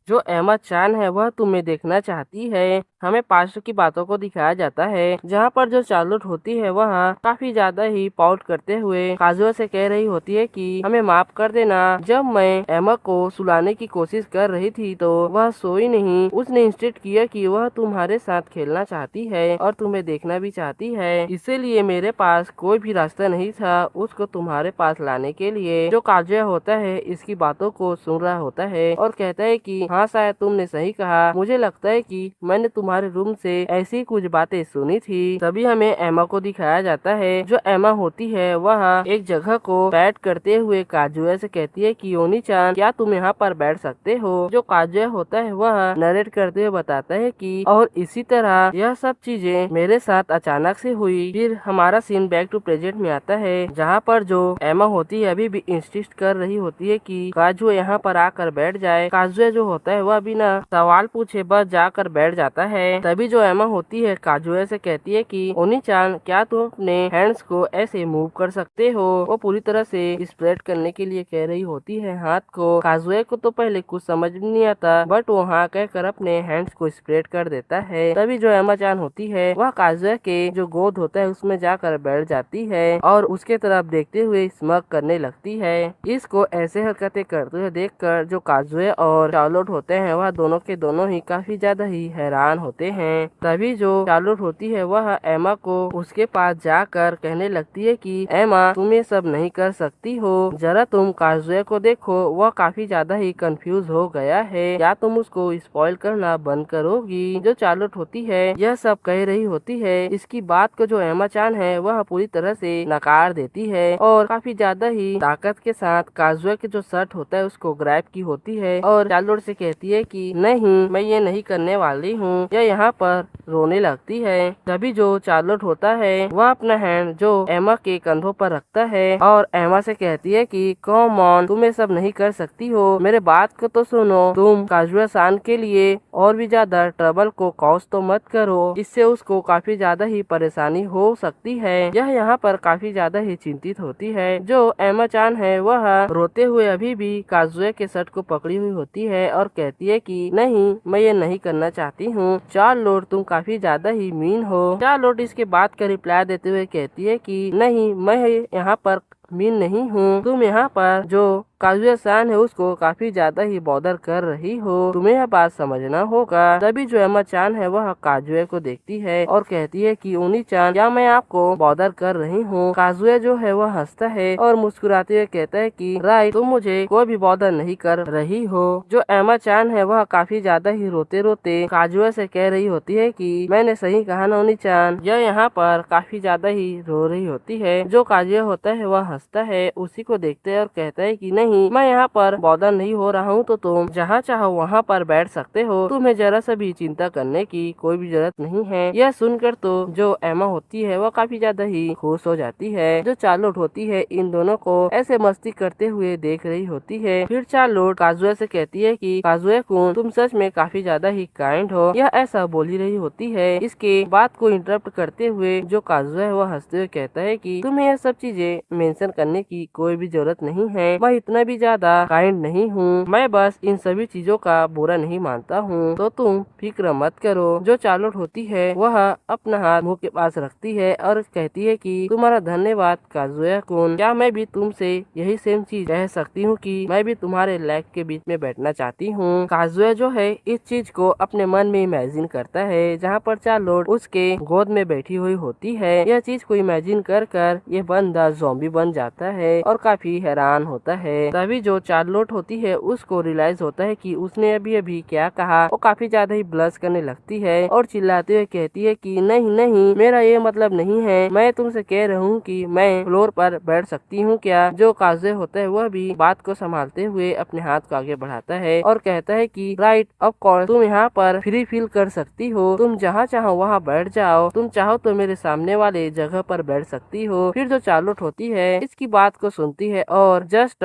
S1: जो एमा चान है वह तुम्हें देखना चाहती है। हमें पास्ट की बातों को दिखाया जाता है जहाँ पर जो चार्लोट होती है वह काफी ज्यादा ही पाउट करते हुए काजुआ से कह रही होती है कि हमें माफ कर देना। जब मैं एमा को सुलाने की कोशिश कर रही थी तो वह सोई नहीं। उसने इंस्टेट किया कि वह तुम्हारे साथ खेलना चाहती है और तुम्हें देखना भी चाहती है, इसीलिए मेरे पास कोई भी रास्ता नहीं था उसको तुम्हारे पास लाने के लिए। जो काजुआ होता है इसकी बातों को सुन रहा होता है और कहता है कि हाँ शायद तुमने सही कहा, मुझे लगता है कि मैंने तुम्हारे रूम से ऐसी कुछ बातें सुनी थी। तभी हमें एमा को दिखाया जाता है। जो एमा होती है वह एक जगह को बैठ करते हुए काजुआ से कहती है कि ओनी चान क्या तुम यहाँ पर बैठ सकते हो। जो काजुआ होता है वह नरेट करते हुए बताता है कि और इसी तरह यह सब चीजें मेरे साथ अचानक से हुई। फिर हमारा सीन बैक टू प्रेजेंट में आता है जहाँ पर जो एमा होती है अभी भी इंसिस्ट कर रही होती है कि काजुआ यहाँ पर आकर बैठ जाए। काजुआ जो होता है वह बिना सवाल पूछे बस जाकर बैठ जाता है। है। तभी जो एमा होती है काजुया से कहती है कि ओनी-चान क्या तुम अपने हैंड्स को ऐसे मूव कर सकते हो। वो पूरी तरह से स्प्रेड करने के लिए कह रही होती है हाथ को। काजुया को तो पहले कुछ समझ भी नहीं आता, बट वो हाँ कहकर अपने हैंड्स को स्प्रेड कर देता है। तभी जो एमा-चान होती है वह काजुया के जो गोद होता है उसमें जाकर बैठ जाती है और उसके तरफ देखते हुए स्मग करने लगती है। इसको ऐसे हरकतें करते हुए देखकर जो काजुया और चार्लोट होते हैं वह दोनों के दोनों ही काफी ज्यादा ही हैरान होते हैं। तभी जो चार्लोट होती है वह एमा को उसके पास जाकर कहने लगती है कि एमा तुम ये सब नहीं कर सकती हो, जरा तुम काजुया को देखो, वह काफी ज्यादा ही कंफ्यूज हो गया है, क्या तुम उसको स्पॉइल करना बंद करोगी। जो चार्लोट होती है यह सब कह रही होती है। इसकी बात को जो एमा-चान है वह पूरी तरह से नकार देती है और काफी ज्यादा ही ताकत के साथ काजुया के जो शर्ट होता है उसको ग्रैब की होती है और चार्लोट से कहती है कि नहीं, मैं ये नहीं करने वाली हूँ। यह यहाँ पर रोने लगती है। तभी जो चार्लोट होता है वह अपना हैंड जो एमा के कंधों पर रखता है और एमा से कहती है कि कम ऑन, तुम ये सब नहीं कर सकती हो, मेरे बात को तो सुनो, तुम काजुया सान के लिए और भी ज्यादा ट्रबल को कॉज तो मत करो, इससे उसको काफी ज्यादा ही परेशानी हो सकती है। यह यहाँ पर काफी ज्यादा ही चिंतित होती है। जो एमा-चान है वह रोते हुए अभी भी काजुया के शर्ट को पकड़ी हुई होती है और कहती है कि नहीं, मैं ये नहीं करना चाहती हूँ, चार्लोट तुम काफी ज्यादा ही मीन हो। चार्लोट इसके बात का रिप्लाई देते हुए कहती है कि नहीं, मैं यहाँ पर मीन नहीं हूँ, तुम यहाँ पर जो काजुया सान है उसको काफी ज्यादा ही बॉदर कर रही हो, तुम्हें यह बात समझना होगा। तभी जो एमा-चान है वह काजुया को देखती है और कहती है कि ओनी-चान क्या मैं आपको बॉदर कर रही हूँ। काजुया जो है वह हंसता है और मुस्कुराते हुए कहता है कि राइट, तुम मुझे कोई भी बॉदर नहीं कर रही हो। जो एमा-चान है वह काफी ज्यादा ही रोते रोते काजुया से कह रही होती है कि मैंने सही कहा ना ओनी-चान। यह यहाँ पर काफी ज्यादा ही रो रही होती है। जो काजुया होता है वह हंसता है उसी को देखते है और कहता है कि नहीं, मैं यहाँ पर बॉदर नहीं हो रहा हूँ, तो तुम जहाँ चाहो वहाँ पर बैठ सकते हो, तुम्हें जरा सा भी चिंता करने की कोई भी जरूरत नहीं है। यह सुनकर तो जो एमा होती है वह काफी ज्यादा ही खुश हो जाती है। जो चार्लोट होती है इन दोनों को ऐसे मस्ती करते हुए देख रही होती है। फिर चार्लोट काजुया से कहती है कि काजुया कुन, तुम सच में काफी ज्यादा ही काइंड हो। यह ऐसा बोल ही रही होती है। इसके बात को इंटरप्ट करते हुए जो काजुया है वह हंसते हुए कहता है कि तुम्हें यह सब चीजें मेंशन करने की कोई भी जरूरत नहीं है, मैं इतना भी ज्यादा काइंड नहीं हूँ, मैं बस इन सभी चीजों का बुरा नहीं मानता हूँ, तो तुम फिक्र मत करो। जो चार्लोट होती है वह अपना हाथ मुंह के पास रखती है और कहती है कि तुम्हारा धन्यवाद काजुया कुन, क्या मैं भी तुमसे यही सेम चीज कह सकती हूँ कि मैं भी तुम्हारे लेग के बीच में बैठना चाहती हूँ। काजुया जो है इस चीज को अपने मन में इमेजिन करता है जहाँ पर चार्लोट उसके गोद में बैठी हुई होती है। यह चीज को इमेजिन कर कर ये बंदा ज़ॉम्बी बन जाता है और काफी हैरान होता है। तभी जो चार्लोट होती है उसको रियलाइज होता है कि उसने अभी अभी क्या कहा। वो काफी ज्यादा ही ब्लश करने लगती है और चिल्लाते हुए कहती है कि नहीं नहीं, मेरा ये मतलब नहीं है, मैं तुमसे कह रहा हूँ कि मैं फ्लोर पर बैठ सकती हूँ क्या। जो काजुया होता है वह भी बात को संभालते हुए अपने हाथ को आगे बढ़ाता है और कहता है कि राइट, ऑफ कोर्स, तुम यहाँ पर फ्री फील कर सकती हो, तुम जहाँ चाहो वहाँ बैठ जाओ, तुम चाहो तो मेरे सामने वाले जगह पर बैठ सकती हो। फिर जो चार्लोट होती है इसकी बात को सुनती है और जस्ट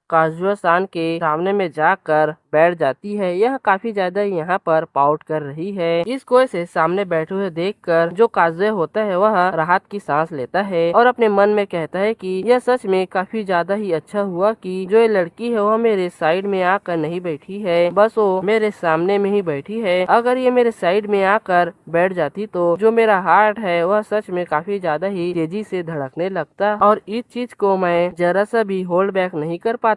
S1: काजुया सान के सामने में जाकर बैठ जाती है। यह काफी ज्यादा यहाँ पर पाउट कर रही है। इसको ऐसे सामने बैठे हुए देखकर जो काजुया होता है वह राहत की सांस लेता है और अपने मन में कहता है कि यह सच में काफी ज्यादा ही अच्छा हुआ कि जो ये लड़की है वह मेरे साइड में आकर नहीं बैठी है, बस वो मेरे सामने में ही बैठी है। अगर ये मेरे साइड में आकर बैठ जाती तो जो मेरा हार्ट है वह सच में काफी ज्यादा ही तेजी से धड़कने लगता और इस चीज को मैं जरा सा भी होल्ड बैक नहीं कर पाता।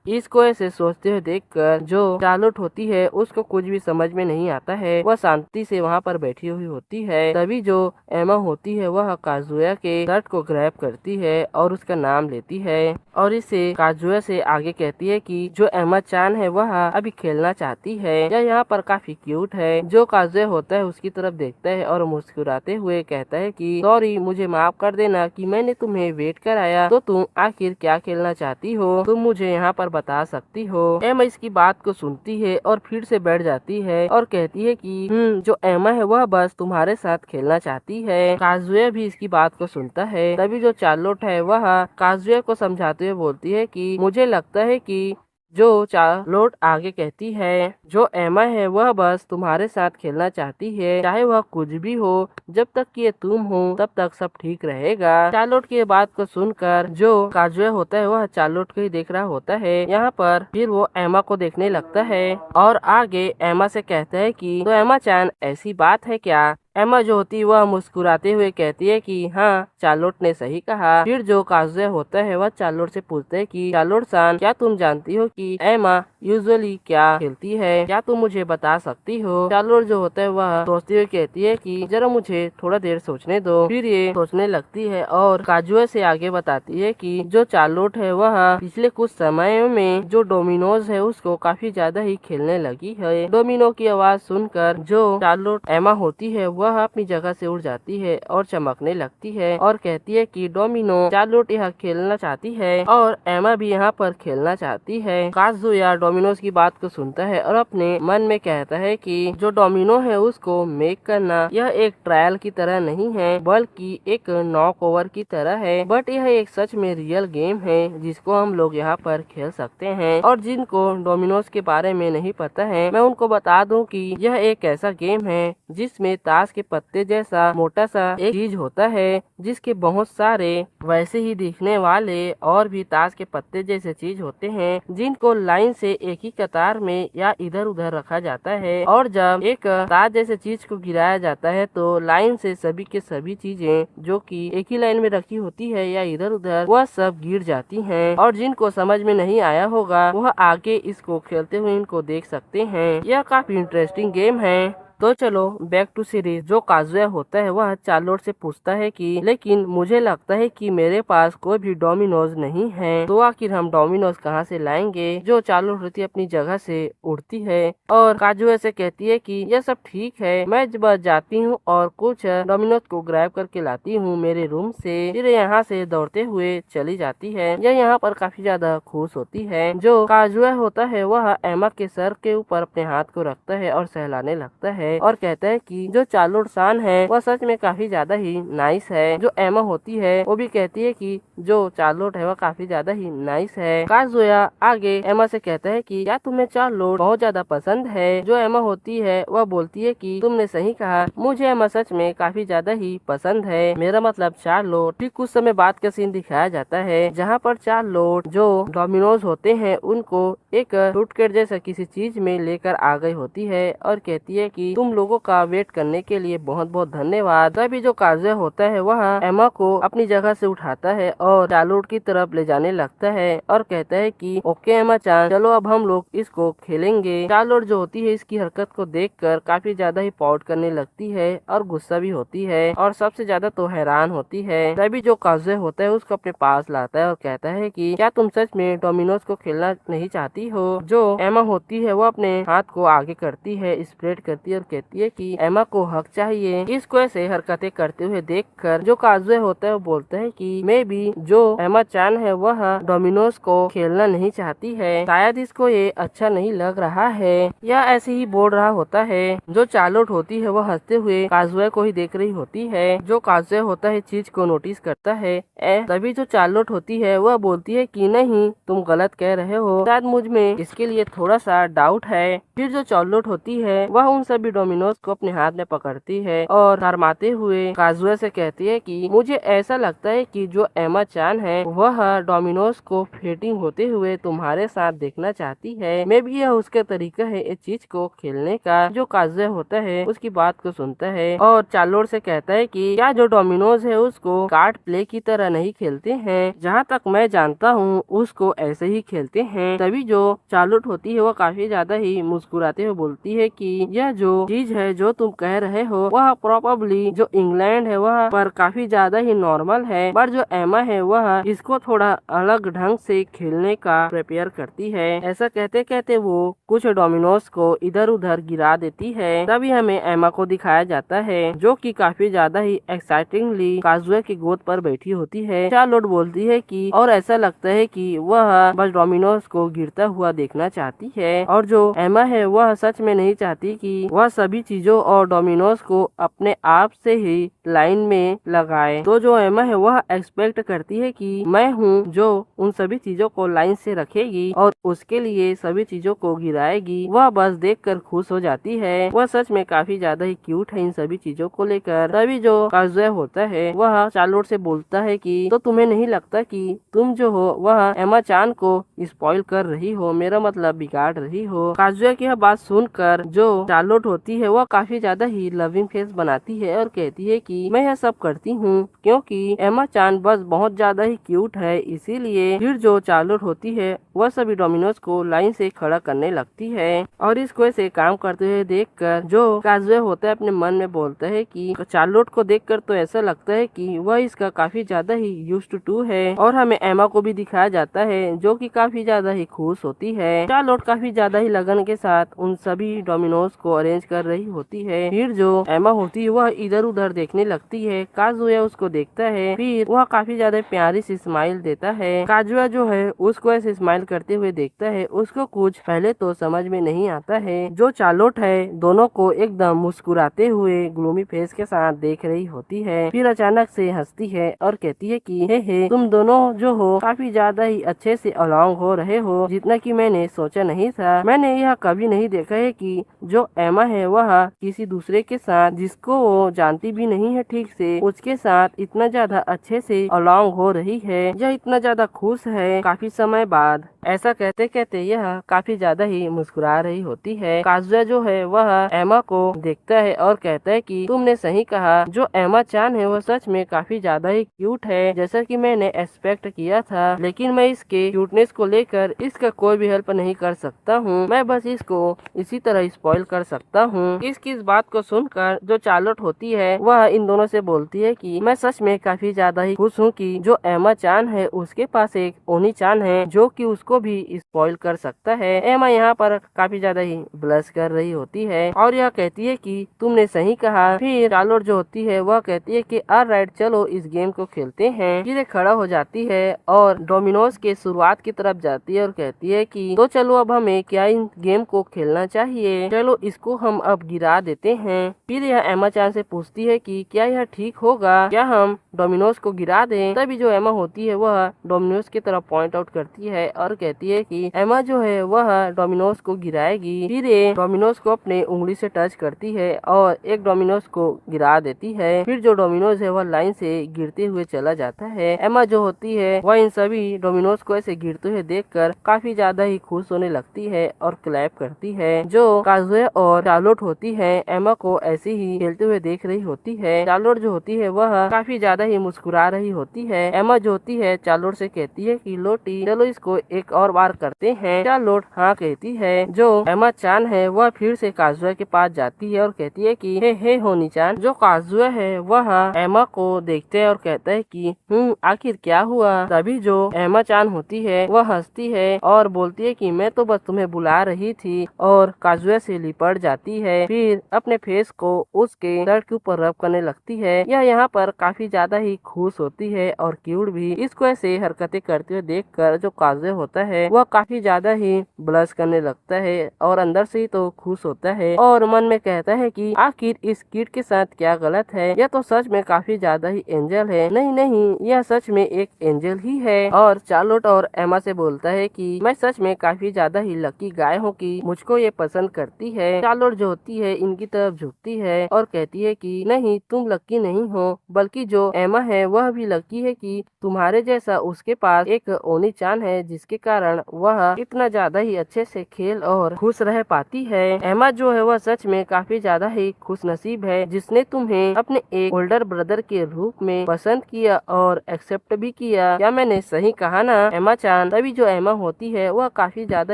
S1: इसको ऐसे सोचते हुए देखकर जो चार्लोट होती है उसको कुछ भी समझ में नहीं आता है। वह शांति से वहाँ पर बैठी हुई होती है। तभी जो एमा होती है वह काजुया के शर्ट को ग्रैब करती है और उसका नाम लेती है और इसे काजुया से आगे कहती है कि जो एमा-चान है वह अभी खेलना चाहती है। यह यहाँ पर काफी क्यूट है। जो काजुया होता है उसकी तरफ देखता है और मुस्कुराते हुए कहता है कि सॉरी, मुझे माफ कर देना कि मैंने तुम्हें वेट कराया, तो तुम आखिर क्या खेलना चाहती हो, तुम मुझे यहाँ पर बता सकती हो। एमा इसकी बात को सुनती है और फिर से बैठ जाती है और कहती है कि जो एमा है वह बस तुम्हारे साथ खेलना चाहती है। काजुया भी इसकी बात को सुनता है। तभी जो चार्लोट है वह काजुया को समझाते हुए बोलती है कि मुझे लगता है कि जो चार्लोट आगे कहती है, जो एमा है वह बस तुम्हारे साथ खेलना चाहती है, चाहे वह कुछ भी हो, जब तक कि ये तुम हो तब तक सब ठीक रहेगा। चार्लोट की बात को सुनकर जो काजुए होता है वह चार्लोट को ही देख रहा होता है। यहाँ पर फिर वो एमा को देखने लगता है और आगे एमा से कहता है कि तो एमा चान, ऐसी बात है क्या? एमा जो होती वह मुस्कुराते हुए कहती है कि हाँ, चार्लोट ने सही कहा। फिर जो काजुए होता है वह चार्लोट से पूछता है कि चार्लोट सान, क्या तुम जानती हो कि एमा यूजुअली क्या खेलती है? क्या तुम मुझे बता सकती हो? चार्लोट जो होता है वह सोचती हुए कहती है कि जरा मुझे थोड़ा देर सोचने दो। फिर ये सोचने लगती है और काजुए से आगे बताती है कि जो चार्लोट है वह पिछले कुछ समय में जो डोमिनोज है उसको काफी ज्यादा ही खेलने लगी है। डोमिनो की आवाज सुनकर जो चार्लोट एमा होती है वह अपनी जगह से उठ जाती है और चमकने लगती है और कहती है कि डोमिनो, चार्लोट यहाँ खेलना चाहती है और एमा भी यहाँ पर खेलना चाहती है। काजुया डोमिनोज की बात को सुनता है और अपने मन में कहता है कि जो डोमिनो है उसको मेक करना यह एक ट्रायल की तरह नहीं है, बल्कि एक नॉक ओवर की तरह है। बट यह एक सच में रियल गेम है जिसको हम लोग यहाँ पर खेल सकते हैं। और जिनको डोमिनोज के बारे में नहीं पता है, मैं उनको बता दूं कि यह एक ऐसा गेम है जिसमें ताश के पत्ते जैसा मोटा सा एक चीज होता है, जिसके बहुत सारे वैसे ही दिखने वाले और भी ताश के पत्ते जैसे चीज होते हैं, जिनको लाइन से एक ही कतार में या इधर उधर रखा जाता है। और जब एक ताश जैसे चीज को गिराया जाता है तो लाइन से सभी के सभी चीजें जो कि एक ही लाइन में रखी होती है या इधर उधर, वह सब गिर जाती हैं। और जिनको समझ में नहीं आया होगा वह आगे इसको खेलते हुए इनको देख सकते हैं। यह काफी इंटरेस्टिंग गेम है। तो चलो बैक टू सीरीज। जो काजुया होता है वह चार्लोट से पूछता है कि लेकिन मुझे लगता है कि मेरे पास कोई भी डोमिनोज नहीं है, तो आखिर हम डोमिनोज कहाँ से लाएंगे? जो चार्लोट होती है अपनी जगह से उठती है और काजुया से कहती है कि यह सब ठीक है, मैं बस जाती हूँ और कुछ डोमिनोज को ग्रैब करके लाती हूँ मेरे रूम से। फिर यहाँ से दौड़ते हुए चली जाती है। यह यहाँ पर काफी ज्यादा खुश होती है। जो काजुया होता है वह एमा के सर के ऊपर अपने हाथ को रखता है और सहलाने लगता है और कहता है कि जो चार्लोट सान है वह सच में काफी ज्यादा ही नाइस है। जो एमा होती है वो भी कहती है कि जो चार्लोट है वह काफी ज्यादा ही नाइस है। काजुया आगे एमा से कहता है कि क्या तुम्हें चार्लोट बहुत ज्यादा पसंद है? जो एमा होती है वह बोलती है कि तुमने सही कहा, मुझे एमा सच में काफी ज्यादा ही पसंद है, मेरा मतलब चार्लोट। ठीक कुछ समय बाद का सीन दिखाया जाता है जहाँ पर चार्लोट जो डोमिनोज होते हैं उनको एक सूटकेस जैसा किसी चीज में लेकर आ गई होती है और कहती है कि तुम लोगों का वेट करने के लिए बहुत बहुत धन्यवाद। तभी जो काजुया होता है वह एमा को अपनी जगह से उठाता है और चार्लोट की तरफ ले जाने लगता है और कहता है कि ओके एमा चान, चलो अब हम लोग इसको खेलेंगे। चार्लोट जो होती है इसकी हरकत को देखकर काफी ज्यादा ही पाउट करने लगती है और गुस्सा भी होती है और सबसे ज्यादा तो हैरान होती है। तभी जो काजुया होता है उसको अपने पास लाता है और कहता है कि क्या तुम सच में डोमिनोज को खेलना नहीं चाहती हो? जो एमा होती है वो अपने हाथ को आगे करती है, स्प्रेड करती है और कहती है कि एमा को हक चाहिए। इसको ऐसे हरकतें करते हुए देखकर जो काजुया होता है वो बोलता है कि मे बी जो एमा चान है वह डोमिनोज को खेलना नहीं चाहती है, शायद इसको ये अच्छा नहीं लग रहा है, या ऐसे ही बोल रहा होता है। जो चार्लोट होती है वह हंसते हुए काजुया को ही देख रही होती है। जो काजुया होता है चीज को नोटिस करता है। तभी जो चार्लोट होती है वह बोलती है कि नहीं, तुम गलत कह रहे हो, शायद मुझ में इसके लिए थोड़ा सा डाउट है। फिर जो चार्लोट होती है वह उन सभी डोमिनोज को अपने हाथ में पकड़ती है और शर्माते हुए काजुया से कहती है कि मुझे ऐसा लगता है कि जो एमा चान है वह डोमिनोज को फेटिंग होते हुए तुम्हारे साथ देखना चाहती है। मे भी यह उसका तरीका है इस चीज को खेलने का। जो काजुया होता है उसकी बात को सुनता है और चार्लोट से कहता है कि क्या जो डोमिनोज है उसको कार्ड प्ले की तरह नहीं खेलते हैं? जहाँ तक मैं जानता हूँ उसको ऐसे ही खेलते हैं। तभी जो चार्लोट होती है वह काफी ज्यादा ही मुस्कुराते हुए बोलती है कि यह जो चीज है जो तुम कह रहे हो वह प्रोबेबली जो इंग्लैंड है वह पर काफी ज्यादा ही नॉर्मल है, पर जो एमा है वह इसको थोड़ा अलग ढंग से खेलने का प्रिपेयर करती है। ऐसा कहते कहते वो कुछ डोमिनोज को इधर उधर गिरा देती है। तभी हमें एमा को दिखाया जाता है जो कि काफी ज्यादा ही एक्साइटिंगली काजुया की गोद पर बैठी होती है। चार्लोट बोलती है कि और ऐसा लगता है कि वह बस डोमिनोज को गिरता हुआ देखना चाहती है, और जो एमा है वह सच में नहीं चाहती कि वह सभी चीजों और डोमिनोज को अपने आप से ही लाइन में लगाए। तो जो एमा है वह एक्सपेक्ट करती है कि मैं हूँ जो उन सभी चीजों को लाइन से रखेगी और उसके लिए सभी चीजों को गिराएगी। वह बस देखकर खुश हो जाती है। वह सच में काफी ज्यादा ही क्यूट है इन सभी चीजों को लेकर। तभी जो काजुया होता है वह चार्लोट से बोलता है कि तो तुम्हें नहीं लगता कि तुम जो हो वह एमा चान को स्पॉइल कर रही हो, मेरा मतलब बिगाड़ रही हो। काजुया की यह बात सुनकर जो चार्लोट होती है वह काफी ज्यादा ही लविंग फेस बनाती है और कहती है कि मैं यह सब करती हूँ क्योंकि एमा चान बस बहुत ज्यादा ही क्यूट है, इसीलिए। फिर जो चार्लोट होती है वह सभी डोमिनोज को लाइन से खड़ा करने लगती है और इसको ऐसे काम करते हुए देखकर जो काजुया होता है अपने मन में बोलता है कि चार्लोट को देखकर तो ऐसा लगता है कि वह इसका काफी ज्यादा ही यूज्ड टू है। और हमें एमा को भी दिखाया जाता है जो कि काफी ज्यादा ही खुश होती है। चार्लोट काफी ज्यादा ही लगन के साथ उन सभी डोमिनोज को अरेंज कर रही होती है। फिर जो एमा होती है वह इधर उधर देखने लगती है। काजुया उसको देखता है, फिर वह काफी ज्यादा प्यारी सी स्माइल देता है। काजुया जो है उसको ऐसे स्माइल करते हुए देखता है। उसको कुछ पहले तो समझ में नहीं आता है। जो चार्लोट है दोनों को एकदम मुस्कुराते हुए ग्लूमी फेस के साथ देख रही होती है। फिर अचानक से हंसती है और कहती है कि हे तुम दोनों जो हो काफी ज्यादा ही अच्छे से अलोंग हो रहे हो, जितना कि मैंने सोचा नहीं था। मैंने यह कभी नहीं देखा है कि जो एमा है वह किसी दूसरे के साथ जिसको वो जानती भी नहीं है ठीक से उसके साथ इतना ज्यादा अच्छे से अलोंग हो रही है। यह इतना ज्यादा खुश है काफी समय बाद। ऐसा कहते कहते यह काफी ज्यादा ही मुस्कुरा रही होती है। काजुया जो है वह एमा को देखता है और कहता है कि तुमने सही कहा, जो एमा चान है वह सच में काफी ज्यादा ही क्यूट है जैसा कि मैंने एक्सपेक्ट किया था, लेकिन मैं इसके क्यूटनेस को लेकर इसका कोई भी हेल्प नहीं कर सकता हूँ। मैं बस इसको इसी तरह स्पॉइल कर सकता हूँ। इसकी इस बात को सुनकर जो चार्लोट होती है वह इन दोनों से बोलती है कि मैं सच में काफी ज्यादा ही खुश हूँ कि जो एमा चान है उसके पास एक ओनी चान है जो कि उसको भी स्पॉइल कर सकता है। एमा यहाँ पर काफी ज्यादा ही ब्लश कर रही होती है और यह कहती है कि तुमने सही कहा। फिर चार्लोट जो होती है वह कहती है कि ऑलराइट चलो इस गेम को खेलते हैं। फिर खड़ा हो जाती है और डोमिनोज के शुरुआत की तरफ जाती है और कहती है कि तो चलो अब हमें क्या इन गेम को खेलना चाहिए, चलो इसको हम अब गिरा देते हैं। फिर यह एमा चान से पूछती है कि क्या यह ठीक होगा, क्या हम डोमिनोज को गिरा दें। तभी जो एमा होती है वह डोमिनोज की तरफ पॉइंट आउट करती है और कहती है कि एमा जो है वह डोमिनोज को गिराएगी। फिर ये डोमिनोज को अपने उंगली से टच करती है और एक डोमिनोज को गिरा देती है। फिर जो डोमिनोज है वह लाइन से गिरते हुए चला जाता है। एमा जो होती है वह इन सभी डोमिनोज को ऐसे गिरते हुए देखकर काफी ज्यादा ही खुश होने लगती है और क्लैप करती है। जो काजुया और चार्लोट होती है एमा को ऐसे ही खेलते हुए देख रही होती है। चार्लोट जो होती है वह काफी ज्यादा ही मुस्कुरा रही होती है। एमा जो होती है चार्लोट से कहती है कि लोटी चलो इसको एक और बार करते हैं। चार्लोट हाँ कहती है। जो एमा चान है वह फिर से काजुया के पास जाती है और कहती है कि हे होनी चान। जो काजुया है वह एमा को देखते है और कहता है कि आखिर क्या हुआ। तभी जो एमा चान होती है वह हंसती है और बोलती है कि मैं तो बस तुम्हें बुला रही थी, और काजुया से लिपट जाती है। फिर अपने फेस को उसके सर के ऊपर रब करने लगती है। यह यहाँ पर काफी ज्यादा ही खुश होती है और क्यूट भी। इसको ऐसे हरकतें करते हुए देखकर जो काजुया होता है वह काफी ज्यादा ही ब्लश करने लगता है और अंदर से ही तो खुश होता है और मन में कहता है कि आखिर इस किड के साथ क्या गलत है, यह तो सच में काफी ज्यादा ही एंजल है। नहीं नहीं, यह सच में एक एंजल ही है। और चार्लोट और एमा से बोलता है कि मैं सच में काफी ज्यादा ही लकी गाय हूँ कि मुझको ये पसंद करती है। चार्लोट जो होती है इनकी तरफ झुकती है और कहती है कि नहीं तुम लकी नहीं हो, बल्कि जो एमा है वह भी लकी है कि तुम्हारे जैसा उसके पास एक ओनी चान है जिसके कारण वह इतना ज्यादा ही अच्छे से खेल और खुश रह पाती है। एमा जो है वह सच में काफी ज्यादा ही खुश नसीब है जिसने तुम्हें अपने एक ओल्डर ब्रदर के रूप में पसंद किया और एक्सेप्ट भी किया। क्या मैंने सही कहा ना एमा चान। तभी जो एमा होती है वह काफी ज्यादा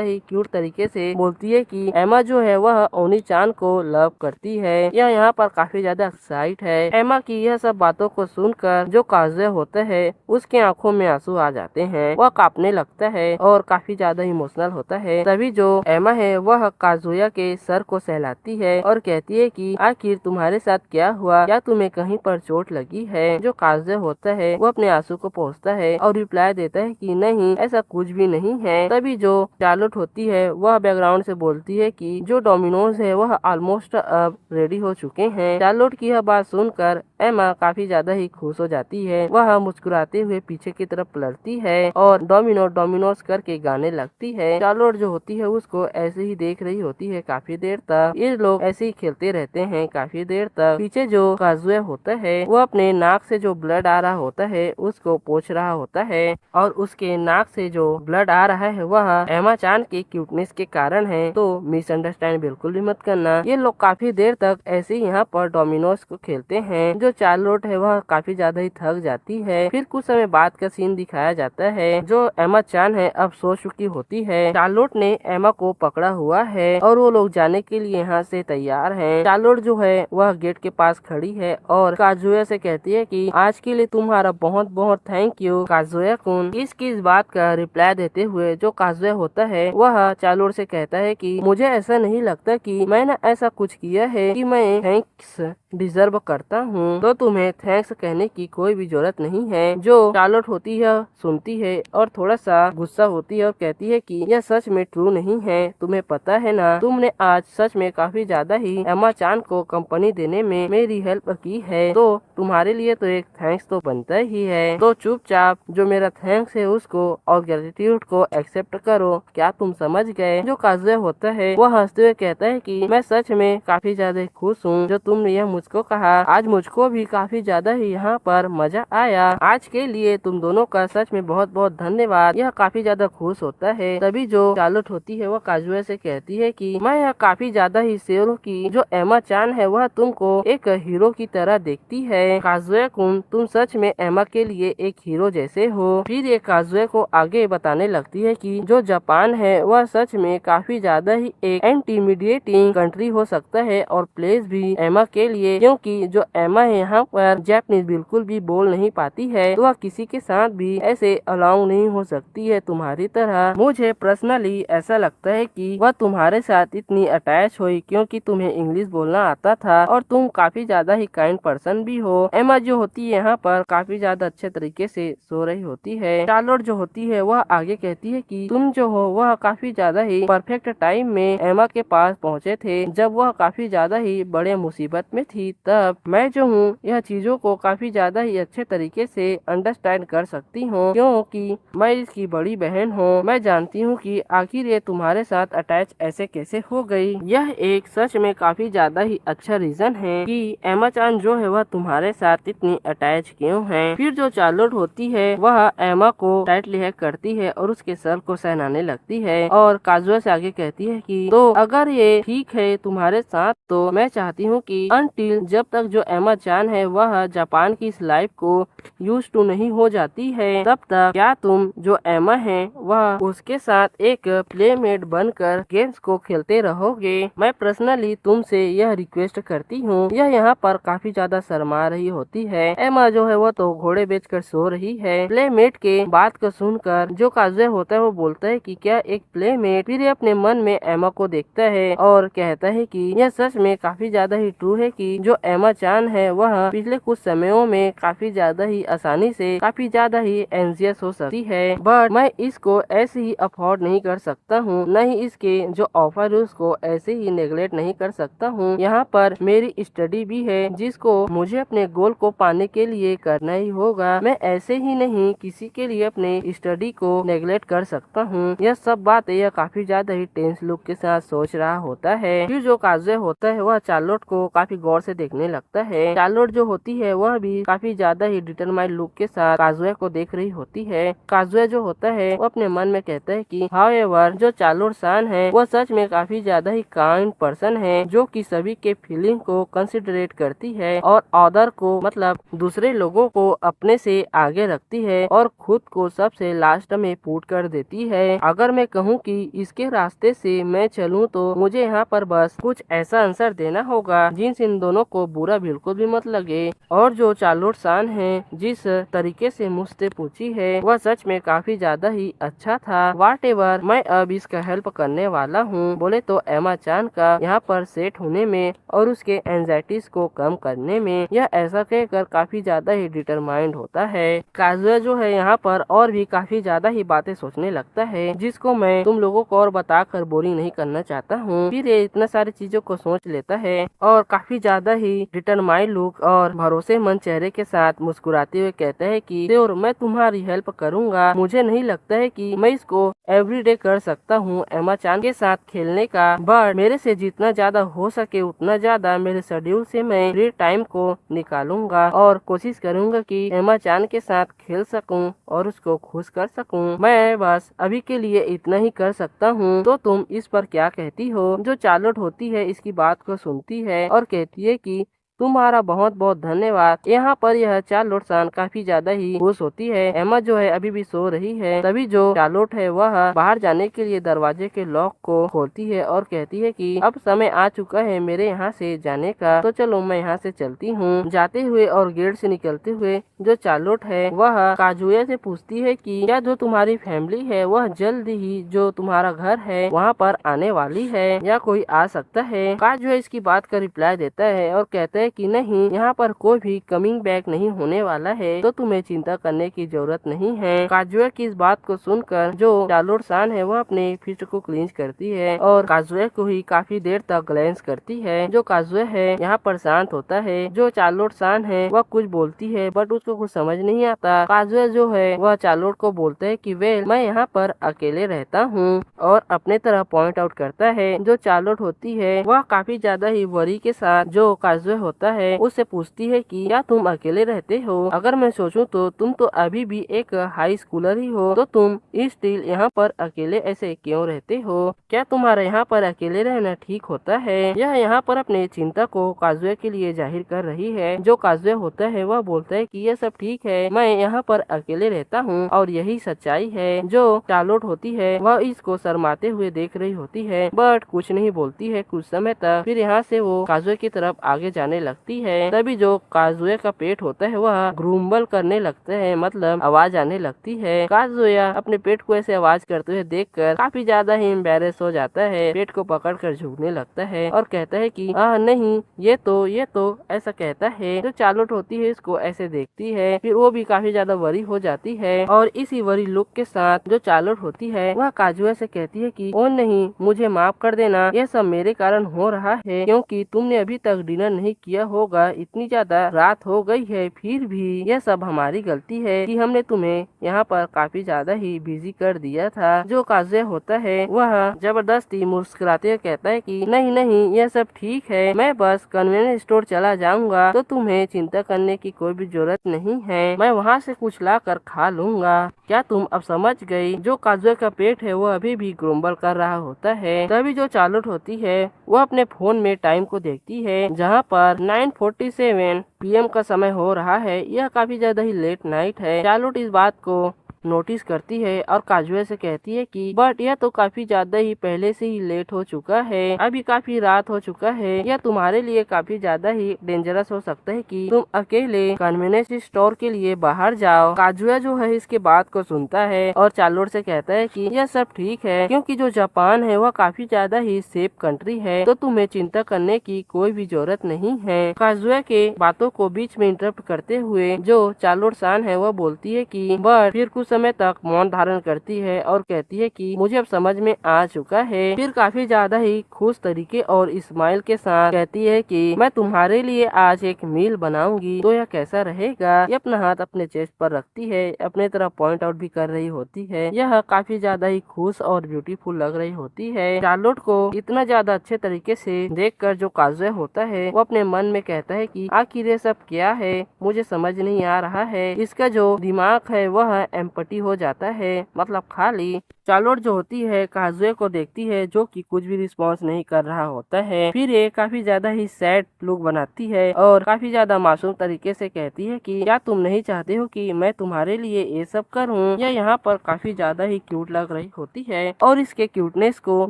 S1: ही क्यूट तरीके से बोलती है कि एमा जो है वह ओनी चान को लव करती है। यह यहाँ पर काफी ज्यादा एक्साइट है। एमा की यह सब बातों को सुनकर जो काजुया होता है उसके आंखों में आंसू आ जाते हैं। वह कांपने लगता है और काफी ज्यादा इमोशनल होता है। तभी जो एमा है वह काजुया के सर को सहलाती है और कहती है कि आखिर तुम्हारे साथ क्या हुआ, क्या तुम्हें कहीं पर चोट लगी है। जो काजुया होता है वो अपने आंसू को पोंछता है और रिप्लाई देता है कि नहीं, ऐसा कुछ भी नहीं है। तभी जो चार्लोट होती है वह बैकग्राउंड से बोलती है कि जो डोमिनोज है वह ऑलमोस्ट अब रेडी हो चुके हैं। चार्लोट की यह बात सुनकर एमा काफी ज्यादा ही खुश हो जाती है। वह मुस्कुराते हुए पीछे की तरफ पलटती है और डोमिनोज करके गाने लगती है। चार्लोट जो होती है उसको ऐसे ही देख रही होती है काफी देर तक। ये लोग ऐसे ही खेलते रहते हैं काफी देर तक। पीछे जो काजुया होता है वो अपने नाक से जो ब्लड आ रहा होता है उसको पोंछ रहा होता है और उसके नाक से जो ब्लड आ रहा है वह एमा चान के क्यूटनेस के कारण है। तो मिसअंडरस्टैंड बिल्कुल भी मत करना। ये लोग काफी देर तक ऐसे ही यहाँ पर डोमिनोज को खेलते हैं। जो चार्लोट है वह काफी ज्यादा ही थक जाती है। फिर कुछ समय बाद का सीन दिखाया जाता है। जो एमा चान है अब सो चुकी होती है। चार्लोट ने एमा को पकड़ा हुआ है और वो लोग जाने के लिए यहाँ से तैयार हैं। चार्लोट जो है वह गेट के पास खड़ी है और काजुया से कहती है कि आज के लिए तुम्हारा बहुत बहुत थैंक यू काजुया कुन। इस बात का रिप्लाई देते हुए जो काजुया होता है वह चार्लोट से कहता है कि मुझे ऐसा नहीं लगता कि मैंने ऐसा कुछ किया है कि मैं थैंक्स डिजर्व करता हूँ, तो तुम्हें थैंक्स कहने की कोई भी जरूरत नहीं है। जो चार्लोट होती है सुनती है और थोड़ा सा गुस्सा होती है और कहती है कि यह सच में ट्रू नहीं है। तुम्हें पता है ना, तुमने आज सच में काफी ज्यादा ही एमा चान को कंपनी देने में मेरी हेल्प की है, तो तुम्हारे लिए तो एक थैंक्स तो बनता ही है। तो चुपचाप जो मेरा थैंक्स है उसको और ग्रेटिट्यूड को एक्सेप्ट करो। क्या तुम समझ गए? जो काजुया होता है वह हंसते हुए कहता है कि मैं सच में काफी ज्यादा खुश हूँ जो तुमने यह मुझको कहा। आज मुझको भी काफी ज्यादा ही यहाँ पर मजा आया। आज के लिए तुम दोनों का सच में बहुत बहुत धन्यवाद। यह काफी ज्यादा खुश होता है। तभी जो चार्लोट होती है वह काजुया से कहती है कि मैं यह काफी ज्यादा ही श्योर हूँ कि जो एमा चान है वह तुमको एक हीरो की तरह देखती है। काजुया कुन, तुम सच में एमा के लिए एक हीरो जैसे हो। फिर ये काजुया को आगे बताने लगती है कि जो जापान है वह सच में काफी ज्यादा ही एक इंटीमिडिएटिंग कंट्री हो सकता है और प्लेस भी एमा के लिए, क्योंकि जो एमा है यहाँ पर जापानीज बिल्कुल भी बोल नहीं पाती है, तो वह किसी के साथ भी ऐसे अलाउ नहीं हो सकती है तुम्हारी तरह। मुझे पर्सनली ऐसा लगता है कि वह तुम्हारे साथ इतनी अटैच हुई क्योंकि तुम्हें इंग्लिश बोलना आता था और तुम काफी ज्यादा ही काइंड पर्सन भी हो। एमा जो होती है यहाँ पर काफी ज्यादा अच्छे तरीके से सो रही होती है। चार्लोट जो होती है वह आगे कहती है कि तुम जो हो वह काफी ज्यादा ही परफेक्ट टाइम में एमा के पास पहुँचे थे जब वह काफी ज्यादा ही बड़े मुसीबत में थी। तब मैं जो हूँ यह चीजों को काफी ज्यादा ही अच्छे तरीके से अंडरस्टैंड कर सकती हूँ क्योंकि मैं इसकी बड़ी बहन हूँ। मैं जानती हूँ कि आखिर ये तुम्हारे साथ अटैच ऐसे कैसे हो गई। यह एक सच में काफी ज्यादा ही अच्छा रीजन है कि एमा चान जो है वह तुम्हारे साथ इतनी अटैच क्यों है। फिर जो चार्लोट होती है वह एमा को टाइटली हैक करती है और उसके सर को सहनाने लगती है और काजुआ से आगे कहती है कि तो अगर ये ठीक है तुम्हारे साथ तो मैं चाहती हूँ कि अनटिल जब तक जो एमा चान है वह जापान की इस लाइफ को यूज टू नहीं हो जाती है तब तक क्या तुम जो एमा है वह उसके साथ एक प्लेमेट बनकर गेम्स को खेलते रहोगे। मैं पर्सनली तुमसे यह रिक्वेस्ट करती हूँ। यह यहाँ पर काफी ज्यादा शर्मा रही होती है। एमा जो है वो तो घोड़े बेचकर सो रही है। प्लेमेट के बात को सुनकर जो काजुया होता है वो बोलता है कि क्या एक प्लेमेट। फिर ये अपने मन में एमा को देखता है और कहता है कि यह सच में काफी ज्यादा ही ट्रू है कि जो एमा चान है वह पिछले कुछ समयों में काफी ज्यादा ही आसानी से काफी ज्यादा ही एंजियस हो सकती है, बट मैं इसको ऐसे ही अफोर्ड नहीं कर सकता हूँ, न ही इसके जो ऑफर है उसको ऐसे ही नेगलेक्ट नहीं कर सकता हूँ। यहाँ पर मेरी स्टडी भी है जिसको मुझे अपने गोल को पाने के लिए करना ही होगा। मैं ऐसे ही नहीं किसी के लिए अपने स्टडी को नेगलेक्ट कर सकता हूँ। यह सब बात यह काफी ज्यादा ही टेंस लुक के साथ सोच रहा होता है। फिर जो काजुया होता है वह चार्लोट को काफी गौर से देखने लगता है। चार्लोट जो होती है वह भी काफी ज्यादा ही डिटरमाइंड लुक के साथ काजुया को देख रही होती है। काजुया जो होता है वो अपने मन में कहता है कि हाउएवर जो चार्लोट सान है वह सच में काफी ज्यादा ही काइंड पर्सन है जो कि सभी के फीलिंग को कंसिडरेट करती है और अदर को मतलब दूसरे लोगों को अपने से आगे रखती है और खुद को सबसे लास्ट में पुट कर देती है। अगर मैं कहूँ कि इसके रास्ते से मैं चलूँ तो मुझे यहाँ पर बस कुछ ऐसा आंसर देना होगा जिनसे इन दोनों को बुरा बिल्कुल भी मत लगे। और जो चार्लोट सान है जिस तरीके से मुझसे पूछी है वह सच में काफी ज्यादा ही ही अच्छा था। व्हाटएवर, मैं अब इसका हेल्प करने वाला हूँ। बोले तो एमा चान का यहाँ पर सेट होने में और उसके एंजाइटीज को कम करने में यह ऐसा कहकर काफी ज्यादा ही डिटरमाइंड होता है। काजुया जो है यहाँ पर और भी काफी ज्यादा ही बातें सोचने लगता है, जिसको मैं तुम लोगों को और बताकर बोरिंग नहीं करना चाहता हूँ। फिर ये इतना सारी चीजों को सोच लेता है और काफी ज्यादा ही डिटरमाइंड लुक और भरोसेमंद चेहरे के साथ मुस्कुराते हुए कहता है कि श्योर, मैं तुम्हारी हेल्प करूंगा। मुझे नहीं लगता है कि मैं इसको एवरीडे कर सकता हूँ एमा चान के साथ खेलने का, बट मेरे से जितना ज्यादा हो सके उतना ज्यादा मेरे शेड्यूल से मैं फ्री टाइम को निकालूंगा और कोशिश करूंगा कि एमा चान के साथ खेल सकूं और उसको खुश कर सकूं। मैं बस अभी के लिए इतना ही कर सकता हूँ, तो तुम इस पर क्या कहती हो? जो चार्लोट होती है इसकी बात को सुनती है और कहती है कि तुम्हारा बहुत बहुत धन्यवाद। यहाँ पर यह चार्लोट सान काफी ज्यादा ही खुश होती है। एमा जो है अभी भी सो रही है, तभी जो चार्लोट है वह बाहर जाने के लिए दरवाजे के लॉक को खोलती है और कहती है कि अब समय आ चुका है मेरे यहाँ से जाने का, तो चलो मैं यहाँ से चलती हूँ। जाते हुए और गेट से निकलते हुए जो चार्लोट है वह काजुया से पूछती है कि क्या जो तुम्हारी फैमिली है वह जल्द ही जो तुम्हारा घर है वहाँ पर आने वाली है या कोई आ सकता है? काजुया इसकी बात का रिप्लाई देता है और कहता है कि नहीं, यहाँ पर कोई भी कमिंग बैक नहीं होने वाला है, तो तुम्हें चिंता करने की जरूरत नहीं है। काजुया की इस बात को सुनकर जो चार्लोट सान है वह अपने फिस्ट को क्लींच करती है और काजुया को ही काफी देर तक ग्लैंस करती है। जो काजुया है यहाँ पर शांत होता है। जो चार्लोट सान है वह कुछ बोलती है बट उसको कुछ समझ नहीं आता। काजुया जो है वह चार्लोट को बोलता है कि वेल, मैं यहाँ पर अकेले रहता हूँ और अपने तरह पॉइंट आउट करता है। जो चार्लोट होती है वह काफी ज्यादा ही वरी के साथ जो काजुया होता है उससे पूछती है कि क्या तुम अकेले रहते हो? अगर मैं सोचूं तो तुम तो अभी भी एक हाई स्कूलर ही हो, तो तुम स्टिल यहाँ पर अकेले ऐसे क्यों रहते हो? क्या तुम्हारा यहाँ पर अकेले रहना ठीक होता है? यह यहाँ पर अपने चिंता को काजुया के लिए जाहिर कर रही है। जो काजुया होता है वह बोलता है कि यह सब ठीक है, मैं यहाँ पर अकेले रहता हूँ और यही सच्चाई है। जो चार्लोट होती है वह इसको शर्माते हुए देख रही होती है बट कुछ नहीं बोलती है कुछ समय तक। फिर यहाँ से वो काजुया की तरफ आगे जाने लगती है। तभी जो काजुया का पेट होता है वह ग्रूम्बल करने लगता है, मतलब आवाज आने लगती है। काजुया अपने पेट को ऐसे आवाज करते हुए देखकर काफी ज्यादा ही एम्बैरेस हो जाता है, पेट को पकड़कर झुकने लगता है और कहता है कि नहीं, ये तो ऐसा कहता है। जो चार्लोट होती है इसको ऐसे देखती है, फिर वो भी काफी ज्यादा वरी हो जाती है और इसी वरी लुक के साथ जो चार्लोट होती है वह काजुया से कहती है कि ओ नहीं, मुझे माफ कर देना, यह सब मेरे कारण हो रहा है क्योंकि तुमने अभी तक डिनर नहीं किया होगा, इतनी ज्यादा रात हो गई है, फिर भी यह सब हमारी गलती है कि हमने तुम्हें यहाँ पर काफी ज्यादा ही बिजी कर दिया था। जो काजुया होता है वह जबरदस्ती मुस्कुराते हुए कहता है कि नहीं नहीं, यह सब ठीक है, मैं बस कन्वीनियंस स्टोर चला जाऊंगा, तो तुम्हें चिंता करने की कोई भी जरूरत नहीं है, मैं वहाँ से कुछ ला कर खा लूंगा। क्या तुम अब समझ गई? जो काजुया का पेट है वह अभी भी ग्रुम्बल कर रहा होता है। तभी जो चार्लोट होती है वह अपने फोन में टाइम को देखती है, जहाँ पर 9:47 PM का समय हो रहा है। यह काफी ज्यादा ही लेट नाइट है। चार्लोट इस बात को नोटिस करती है और काजुया से कहती है कि बट यह तो काफी ज्यादा ही पहले से ही लेट हो चुका है, अभी काफी रात हो चुका है, यह तुम्हारे लिए काफी ज्यादा ही डेंजरस हो सकता है कि तुम अकेले कन्वीनियंस स्टोर के लिए बाहर जाओ। काजुया जो है इसके बात को सुनता है और चार्लोट से कहता है कि यह सब ठीक है क्योंकि जो जापान है वह काफी ज्यादा ही सेफ कंट्री है, तो तुम्हें चिंता करने की कोई भी जरूरत नहीं है। काजुया के बातों को बीच में इंटरप्ट करते हुए जो चार्लोट सान है वह बोलती है कि बट फिर कुछ समय तक मौन धारण करती है और कहती है कि मुझे अब समझ में आ चुका है। फिर काफी ज्यादा ही खुश तरीके और स्माइल के साथ कहती है कि मैं तुम्हारे लिए आज एक मील बनाऊंगी, तो यह कैसा रहेगा? ये अपना हाथ अपने चेस्ट पर रखती है, अपने तरफ पॉइंट आउट भी कर रही होती है। यह काफी ज्यादा ही खुश और ब्यूटीफुल लग रही होती है। चार्लोट को इतना ज्यादा अच्छे तरीके से देखकर जो काजुया होता है वो अपने मन में कहता है कि आखिर ये सब क्या है, मुझे समझ नहीं आ रहा है। इसका जो दिमाग है वह एम्पटी हो जाता है, मतलब खाली। चार्लोट जो होती है काजुया को देखती है जो कि कुछ भी रिस्पॉन्स नहीं कर रहा होता है। फिर ये काफी ज्यादा ही सैड लुक बनाती है और काफी ज्यादा मासूम तरीके से कहती है कि क्या तुम नहीं चाहते हो कि मैं तुम्हारे लिए ये सब करूं? यह यहाँ पर काफी ज्यादा ही क्यूट लग रही होती है और इसके क्यूटनेस को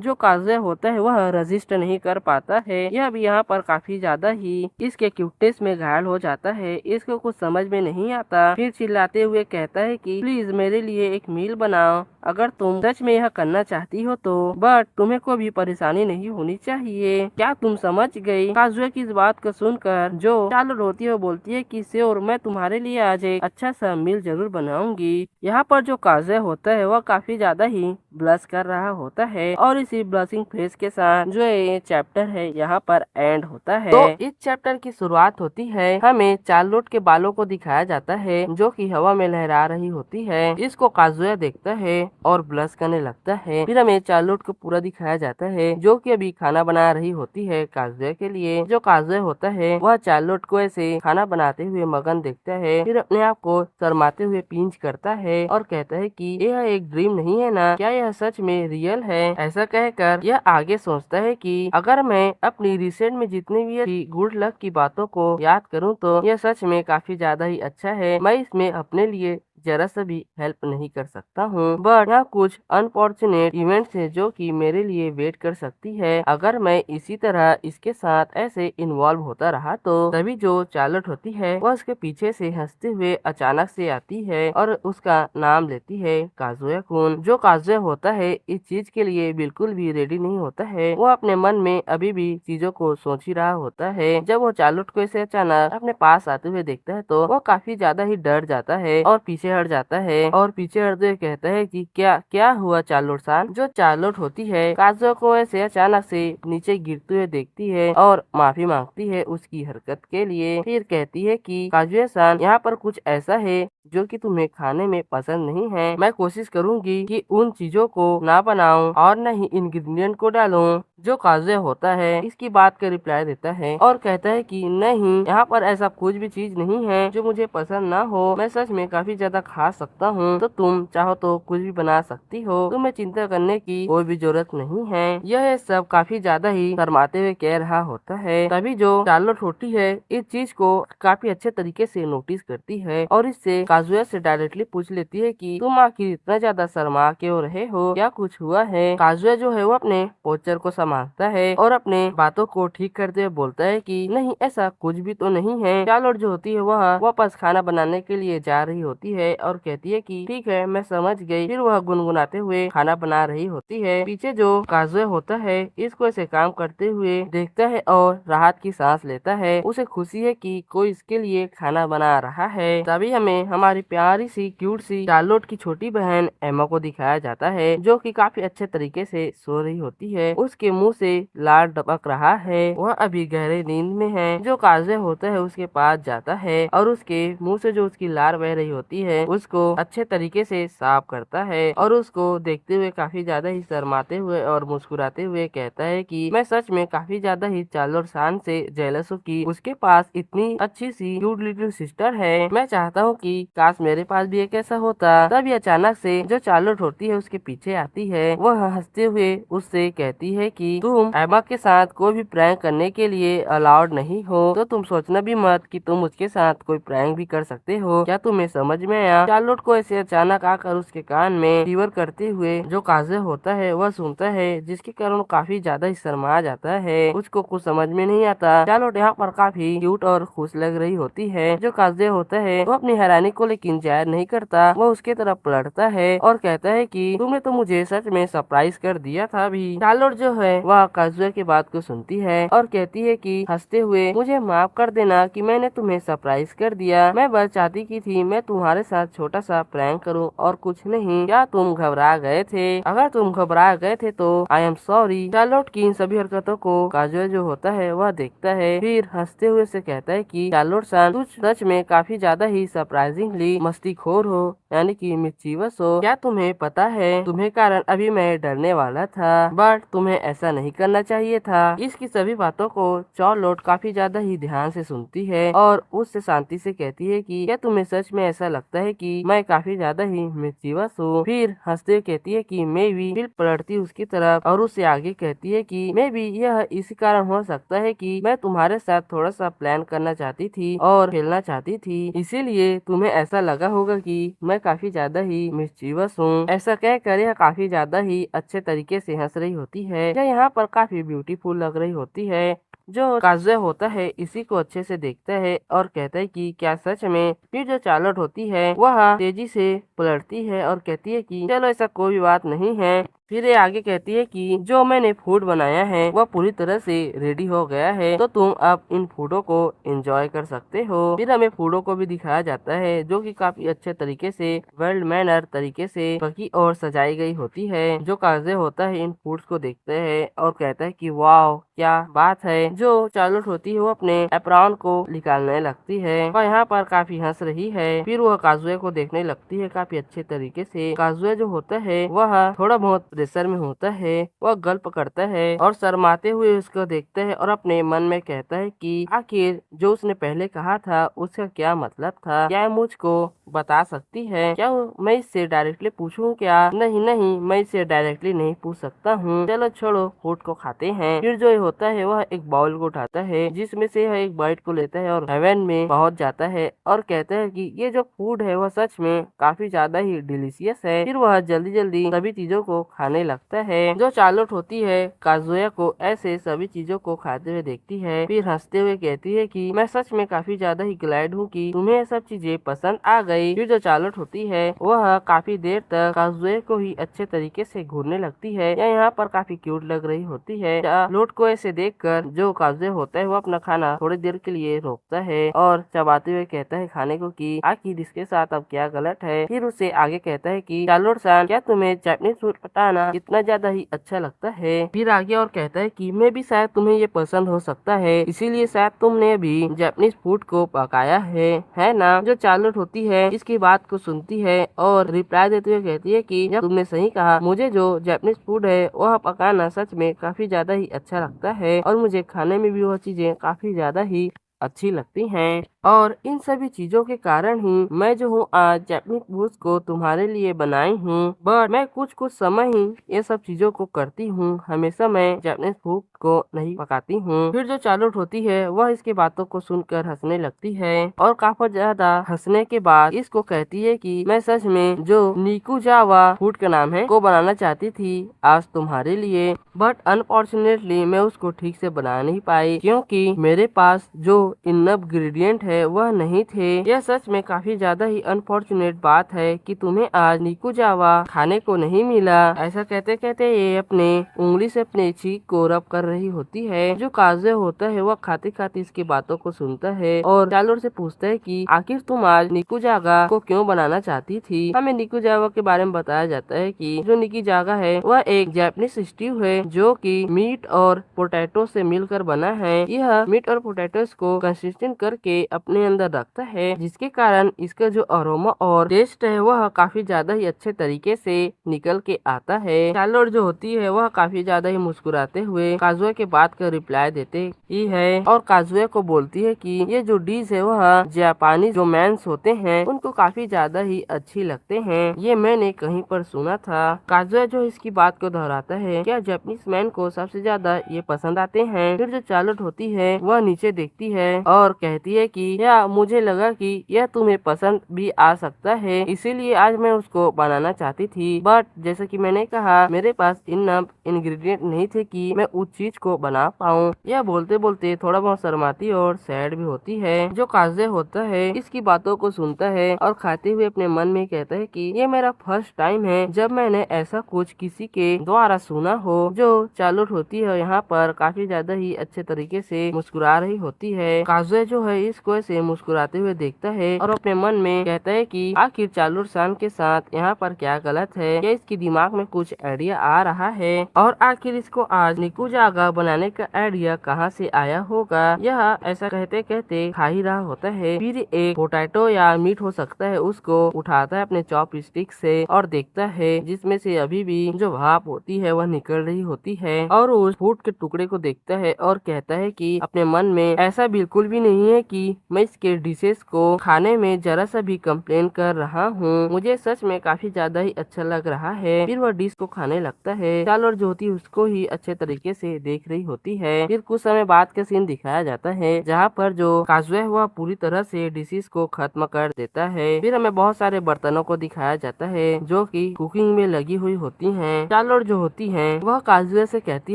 S1: जो काजुया होता है वह रजिस्ट नहीं कर पाता है। यह भी यहाँ पर काफी ज्यादा ही इसके क्यूटनेस में घायल हो जाता है। इसको कुछ समझ में नहीं आता, फिर चिल्लाते हुए कहता है कि प्लीज मेरे लिए एक मील बनाओ अगर तुम सच में यह करना चाहती हो तो, बट तुम्हें कोई भी परेशानी नहीं होनी चाहिए। क्या तुम समझ गई? काजुया की इस बात को सुनकर जो चालू रोती है वो बोलती है कि श्योर, मैं तुम्हारे लिए आज एक अच्छा सा मील जरूर बनाऊंगी। यहाँ पर जो काजुया होता है वह काफी ज्यादा ही ब्लश कर रहा होता है और इसी ब्लशिंग फेस के साथ जो ये चैप्टर है यहाँ पर एंड होता है। तो इस चैप्टर की शुरुआत होती है, हमें चार्लोट के बालों को दिखाया जाता है जो कि हवा में लहरा रही होती है। इसको काजुया देखता है और ब्लश करने लगता है। फिर हमें चार्लोट को पूरा दिखाया जाता है जो कि अभी खाना बना रही होती है काजुया के लिए। जो काजुया होता है वह चार्लोट को ऐसे खाना बनाते हुए मगन देखता है, फिर अपने आप को शर्माते हुए पिंच करता है और कहता है कि यह एक ड्रीम नहीं है ना, क्या यह सच में रियल है? ऐसा कहकर यह आगे सोचता है कि अगर मैं अपनी रिसेंट में जितनी भी गुड लक की बातों को याद करूं तो यह सच में काफी ज्यादा ही अच्छा है। मैं इसमें अपने लिए जरा सा भी हेल्प नहीं कर सकता हूँ, बट यहाँ कुछ अनफॉर्चुनेट इवेंट्स है जो कि मेरे लिए वेट कर सकती है। अगर मैं इसी तरह इसके साथ ऐसे इन्वॉल्व होता रहा तो। तभी जो चार्लोट होती है वह उसके पीछे से हंसते हुए अचानक से आती है और उसका नाम लेती है काजुया कुन। जो काजुया होता है इस चीज के लिए बिल्कुल भी रेडी नहीं होता है, वो अपने मन में अभी भी चीजों को सोच ही रहा होता है। जब वो चार्लोट को ऐसे अचानक अपने पास आते हुए देखता है तो वो काफी ज्यादा ही डर जाता है और पीछे हट जाता है और पीछे हटते हुए कहता है कि क्या क्या हुआ चार्लोट सान। जो चार्लोट होती है काजुया को ऐसे अचानक से नीचे गिरते हुए देखती है और माफी मांगती है उसकी हरकत के लिए। फिर कहती है कि काजुया सान, यहाँ पर कुछ ऐसा है जो कि तुम्हें खाने में पसंद नहीं है। मैं कोशिश करूंगी कि उन चीजों को ना बनाऊं और न ही इंग्रेडिएंट को डालूं। जो काजुया होता है इसकी बात का रिप्लाई देता है और कहता है कि नहीं, यहाँ पर ऐसा कुछ भी चीज नहीं है जो मुझे पसंद ना हो। मैं सच में काफी ज्यादा खा सकता हूँ, तो तुम चाहो तो कुछ भी बना सकती हो, तुम्हें चिंता करने की कोई भी जरूरत नहीं है। यह सब काफी ज्यादा ही शर्माते हुए कह रहा होता है। तभी जो चार्लोट होती है इस चीज को काफी अच्छे तरीके से नोटिस करती है और इससे काजुया से डायरेक्टली पूछ लेती है कि तुम आखिर इतना ज्यादा शर्मा क्यों रहे हो, क्या कुछ हुआ है? काजुया जो है वो अपने पोस्चर को संभालता है और अपने बातों को ठीक करते हुए बोलता है कि नहीं, ऐसा कुछ भी तो नहीं है। चार्लोट जो होती है वह वापस खाना बनाने के लिए जा रही होती है और कहती है कि ठीक है, मैं समझ गई। फिर वह गुनगुनाते हुए खाना बना रही होती है। पीछे जो काजुया होता है इसको ऐसे काम करते हुए देखता है और राहत की सांस लेता है। उसे खुशी है कि कोई इसके लिए खाना बना रहा है। तभी हमें हमारी प्यारी सी क्यूट सी चार्लोट की छोटी बहन एमा को दिखाया जाता है जो कि काफी अच्छे तरीके से सो रही होती है। उसके मुंह से लार टपक रहा है, वह अभी गहरे नींद में है। जो काजुया होता है उसके पास जाता है और उसके मुंह से जो उसकी लार बह रही होती है उसको अच्छे तरीके से साफ करता है और उसको देखते हुए काफी ज्यादा ही शर्माते हुए और मुस्कुराते हुए कहता है कि मैं सच में काफी ज्यादा ही चार्लोट सान से जेलस हूँ कि उसके पास इतनी अच्छी सी क्यूट लिटिल सिस्टर है। मैं चाहता हूँ कि काश मेरे पास भी एक ऐसा होता। तभी अचानक से जो चार्लोट होती है उसके पीछे आती है। वह हंसते हुए उससे कहती है कि तुम एमा के साथ कोई भी प्रैंक करने के लिए अलाउड नहीं हो, तो तुम सोचना भी मत कि तुम उसके साथ कोई प्रैंक भी कर सकते हो। क्या तुम्हें समझ में आया? चार्लोट को ऐसे अचानक आकर उसके कान में फीवर करते हुए जो काजुया होता है वह सुनता है, जिसके कारण वो काफी ज्यादा ही शर्मा जाता है। उसको कुछ समझ में नहीं आता। चार्लोट यहाँ पर काफी क्यूट और खुश लग रही होती है। जो काजुया होता है वो अपनी हैरानी को लेकिन जाहिर नहीं करता। वह उसके तरफ पलटता है और कहता है कि तुमने तो मुझे सच में सरप्राइज कर दिया था अभी। चार्लोट जो है वह काजुया की बात को सुनती है और कहती है कि हंसते हुए मुझे माफ कर देना कि मैंने तुम्हें सरप्राइज कर दिया। मैं बस चाहती की थी मैं तुम्हारे साथ छोटा सा प्रैंक करूं और कुछ नहीं। क्या तुम घबरा गए थे? अगर तुम घबरा गए थे तो आई एम सॉरी। चार्लोट की इन सभी हरकतों को काजुया जो होता है वह देखता है, फिर हंसते हुए से कहता है कि चार्लोट सान, तुम सच में काफी ज्यादा ही सरप्राइजिंगली मस्तीखोर हो, यानी कि मिस्चीवस हो। क्या तुम्हें पता है तुम्हें कारण अभी मैं डरने वाला था, बट तुम्हें ऐसा नहीं करना चाहिए था। इसकी सभी बातों को चार्लोट काफी ज्यादा ही ध्यान से सुनती है और उससे शांति से कहती है कि क्या तुम्हें सच में ऐसा लगता है कि मैं काफी ज्यादा ही मिस्चीवस हूँ? फिर हंसते हुए कहती है कि मैं भी। फिर पलटती उसकी तरफ और उससे आगे कहती है कि मैं भी, यह इसी कारण हो सकता है कि मैं तुम्हारे साथ थोड़ा सा प्लान करना चाहती थी और खेलना चाहती थी, इसीलिए तुम्हें ऐसा लगा होगा कि मैं काफी ज्यादा ही मिस्चीवस हूँ। ऐसा कहकर यह काफी ज्यादा ही अच्छे तरीके से हंस रही होती है। यह यहाँ पर काफी ब्यूटीफुल लग रही होती है। जो काजुया होता है इसी को अच्छे से देखता है और कहता है कि क्या सच में। फिर जो चार्लोट होती है वह तेजी से पलटती है और कहती है कि चलो ऐसा कोई भी बात नहीं है। फिर ये आगे कहती है कि जो मैंने फूड बनाया है वह पूरी तरह से रेडी हो गया है, तो तुम अब इन फूडों को एंजॉय कर सकते हो। फिर हमें फूडों को भी दिखाया जाता है जो कि काफी अच्छे तरीके से वेल मैनर तरीके से पकी और सजाई गई होती है। जो काजे होता है इन फूड्स को देखते है और कहता है कि वाह क्या बात है। जो चार्लोट होती है वो अपने एप्रॉन को निकालने लगती है और यहाँ पर काफी हंस रही है। फिर वह काजुए को देखने लगती है काफी अच्छे तरीके से। काजुए जो होता है वह थोड़ा बहुत प्रेशर में होता है, वह गल्प करता है और शर्माते हुए उसको देखता है और अपने मन में कहता है कि आखिर जो उसने पहले कहा था उसका क्या मतलब था, क्या मुझको बता सकती है? क्या मैं इससे डायरेक्टली पूछूं क्या? नहीं नहीं, मैं इससे डायरेक्टली नहीं पूछ सकता हूँ। चलो छोड़ो, फूड को खाते हैं। फिर जो होता है वह एक बाउल को उठाता है जिसमें से यह एक बाइट को लेता है और हेवन में पहुंच जाता है और कहता है कि ये जो फूड है वह सच में काफी ज्यादा ही डिलीशियस है। फिर वह जल्दी जल्दी सभी चीजों को खाने लगता है। जो चार्लोट होती है काजुया को ऐसे सभी चीजों को खाते हुए देखती है, फिर हंसते हुए कहती है कि मैं सच में काफी ज्यादा ही ग्लैड हूँ कि तुम्हें ये सब चीजें पसंद आ गई। फिर जो चार्लोट होती है वह काफी देर तक काजुए को ही अच्छे तरीके से घूरने लगती है। यह यहाँ पर काफी क्यूट लग रही होती है। चार्लोट को ऐसे देखकर जो काजुए होता है वो अपना खाना थोड़ी देर के लिए रोकता है और चबाते हुए कहता है खाने को कि आखिर इसके साथ अब क्या गलत है। फिर उससे आगे कहता है कि चार्लोट सान, क्या तुम्हें जापानीज फूड पकाना इतना ज्यादा ही अच्छा लगता है? फिर आगे और कहता है कि मैं भी शायद तुम्हें ये पसंद हो सकता है, इसीलिए शायद तुमने भी जापानीज फूड को पकाया है ना? जो चार्लोट होती है इसकी बात को सुनती है और रिप्लाई देते हुए कहती है कि जब तुमने सही कहा, मुझे जो जापानीज फूड है वह पकाना सच में काफी ज्यादा ही अच्छा लगता है और मुझे खाने में भी वह चीजें काफी ज्यादा ही अच्छी लगती हैं और इन सभी चीजों के कारण ही मैं जो हूँ आज जापानीज फूड को तुम्हारे लिए बनाई हूँ। बट मैं कुछ कुछ समय ही ये सब चीजों को करती हूँ, हमेशा मैं जापानीज फूड को नहीं पकाती हूँ। फिर जो चार्लोट होती है वह इसकी बातों को सुनकर हंसने लगती है और काफी ज्यादा हंसने के बाद इसको कहती है कि मैं सच में जो निकुजावा फूड का नाम है को बनाना चाहती थी आज तुम्हारे लिए, बट अनफॉर्चुनेटली मैं उसको ठीक से बना नहीं पाई क्योंकि मेरे पास जो इंग्रेडिएंट है वह नहीं थे। यह सच में काफी ज्यादा ही अनफॉर्चुनेट बात है कि तुम्हें आज निकुजावा खाने को नहीं मिला। ऐसा कहते कहते ये अपने उंगली से अपने चीक को रब कर रही होती है। जो काजुया होता है वह खाते खाते इसकी बातों को सुनता है और चार्लोट से पूछता है कि आखिर तुम आज निकुजावा को क्यों बनाना चाहती थी? हमें निकुजावा के बारे में बताया जाता है कि जो निकुजावा है वह एक जापानीज स्ट्यू है जो कि मीट और पोटैटो से मिलकर बना है। यह मीट और पोटैटोस को कंसिस्टेंट करके अपने अंदर रखता है जिसके कारण इसका जो अरोमा और टेस्ट है वह काफी ज्यादा ही अच्छे तरीके से निकल के आता है। चार्लोट जो होती है वह काफी ज्यादा ही मुस्कुराते हुए काजुआ के बात का रिप्लाई देते ही है और काजुआ को बोलती है कि ये जो डिश है वह जापानी जो मैंस होते हैं उनको काफी ज्यादा ही अच्छी लगते हैं, ये मैंने कहीं पर सुना था। काजुआ जो इसकी बात को दोहराता है क्या जापानीज मैन को सबसे ज्यादा ये पसंद आते हैं। फिर जो चार्लोट होती है वह नीचे देखती है और कहती है कि या मुझे लगा कि यह तुम्हें पसंद भी आ सकता है, इसीलिए आज मैं उसको बनाना चाहती थी, बट जैसे कि मैंने कहा मेरे पास इनफ इंग्रेडिएंट नहीं थे कि मैं उस चीज को बना पाऊँ। यह बोलते बोलते थोड़ा बहुत शर्माती और सैड भी होती है। जो काजे होता है इसकी बातों को सुनता है और खाते हुए अपने मन में कहता है कि ये मेरा फर्स्ट टाइम है जब मैंने ऐसा कुछ किसी के द्वारा सुना हो। जो चार्लोट होती है यहाँ पर काफी ज्यादा ही अच्छे तरीके से मुस्कुरा रही होती है। काजुआ जो है इसको ऐसे मुस्कुराते हुए देखता है और अपने मन में कहता है कि आखिर चार्लोट सान के साथ यहाँ पर क्या गलत है, क्या इसके दिमाग में कुछ आइडिया आ रहा है और आखिर इसको आज निकुजावा बनाने का आइडिया कहाँ से आया होगा। यह ऐसा कहते कहते खा ही रहा होता है। फिर एक पोटैटो या मीट हो सकता है उसको उठाता है अपने चॉप स्टिक से और देखता है जिसमें से अभी भी जो भाप होती है वह निकल रही होती है और उस फूड के टुकड़े को देखता है और कहता है कि अपने मन में ऐसा बिल्कुल भी नहीं है कि मैं इसके डिशेस को खाने में जरा सा भी कंप्लेन कर रहा हूँ। मुझे सच में काफी ज्यादा ही अच्छा लग रहा है। फिर वह डिश को खाने लगता है। चार्लोट जो होती है उसको ही अच्छे तरीके से देख रही होती है। फिर कुछ समय बाद का सीन दिखाया जाता है जहाँ पर जो काजुए वह पूरी तरह से डिशेस को खत्म कर देता है। फिर हमें बहुत सारे बर्तनों को दिखाया जाता है जो कि कुकिंग में लगी हुई होती हैं। चार्लोट जो होती है वह काजुए से कहती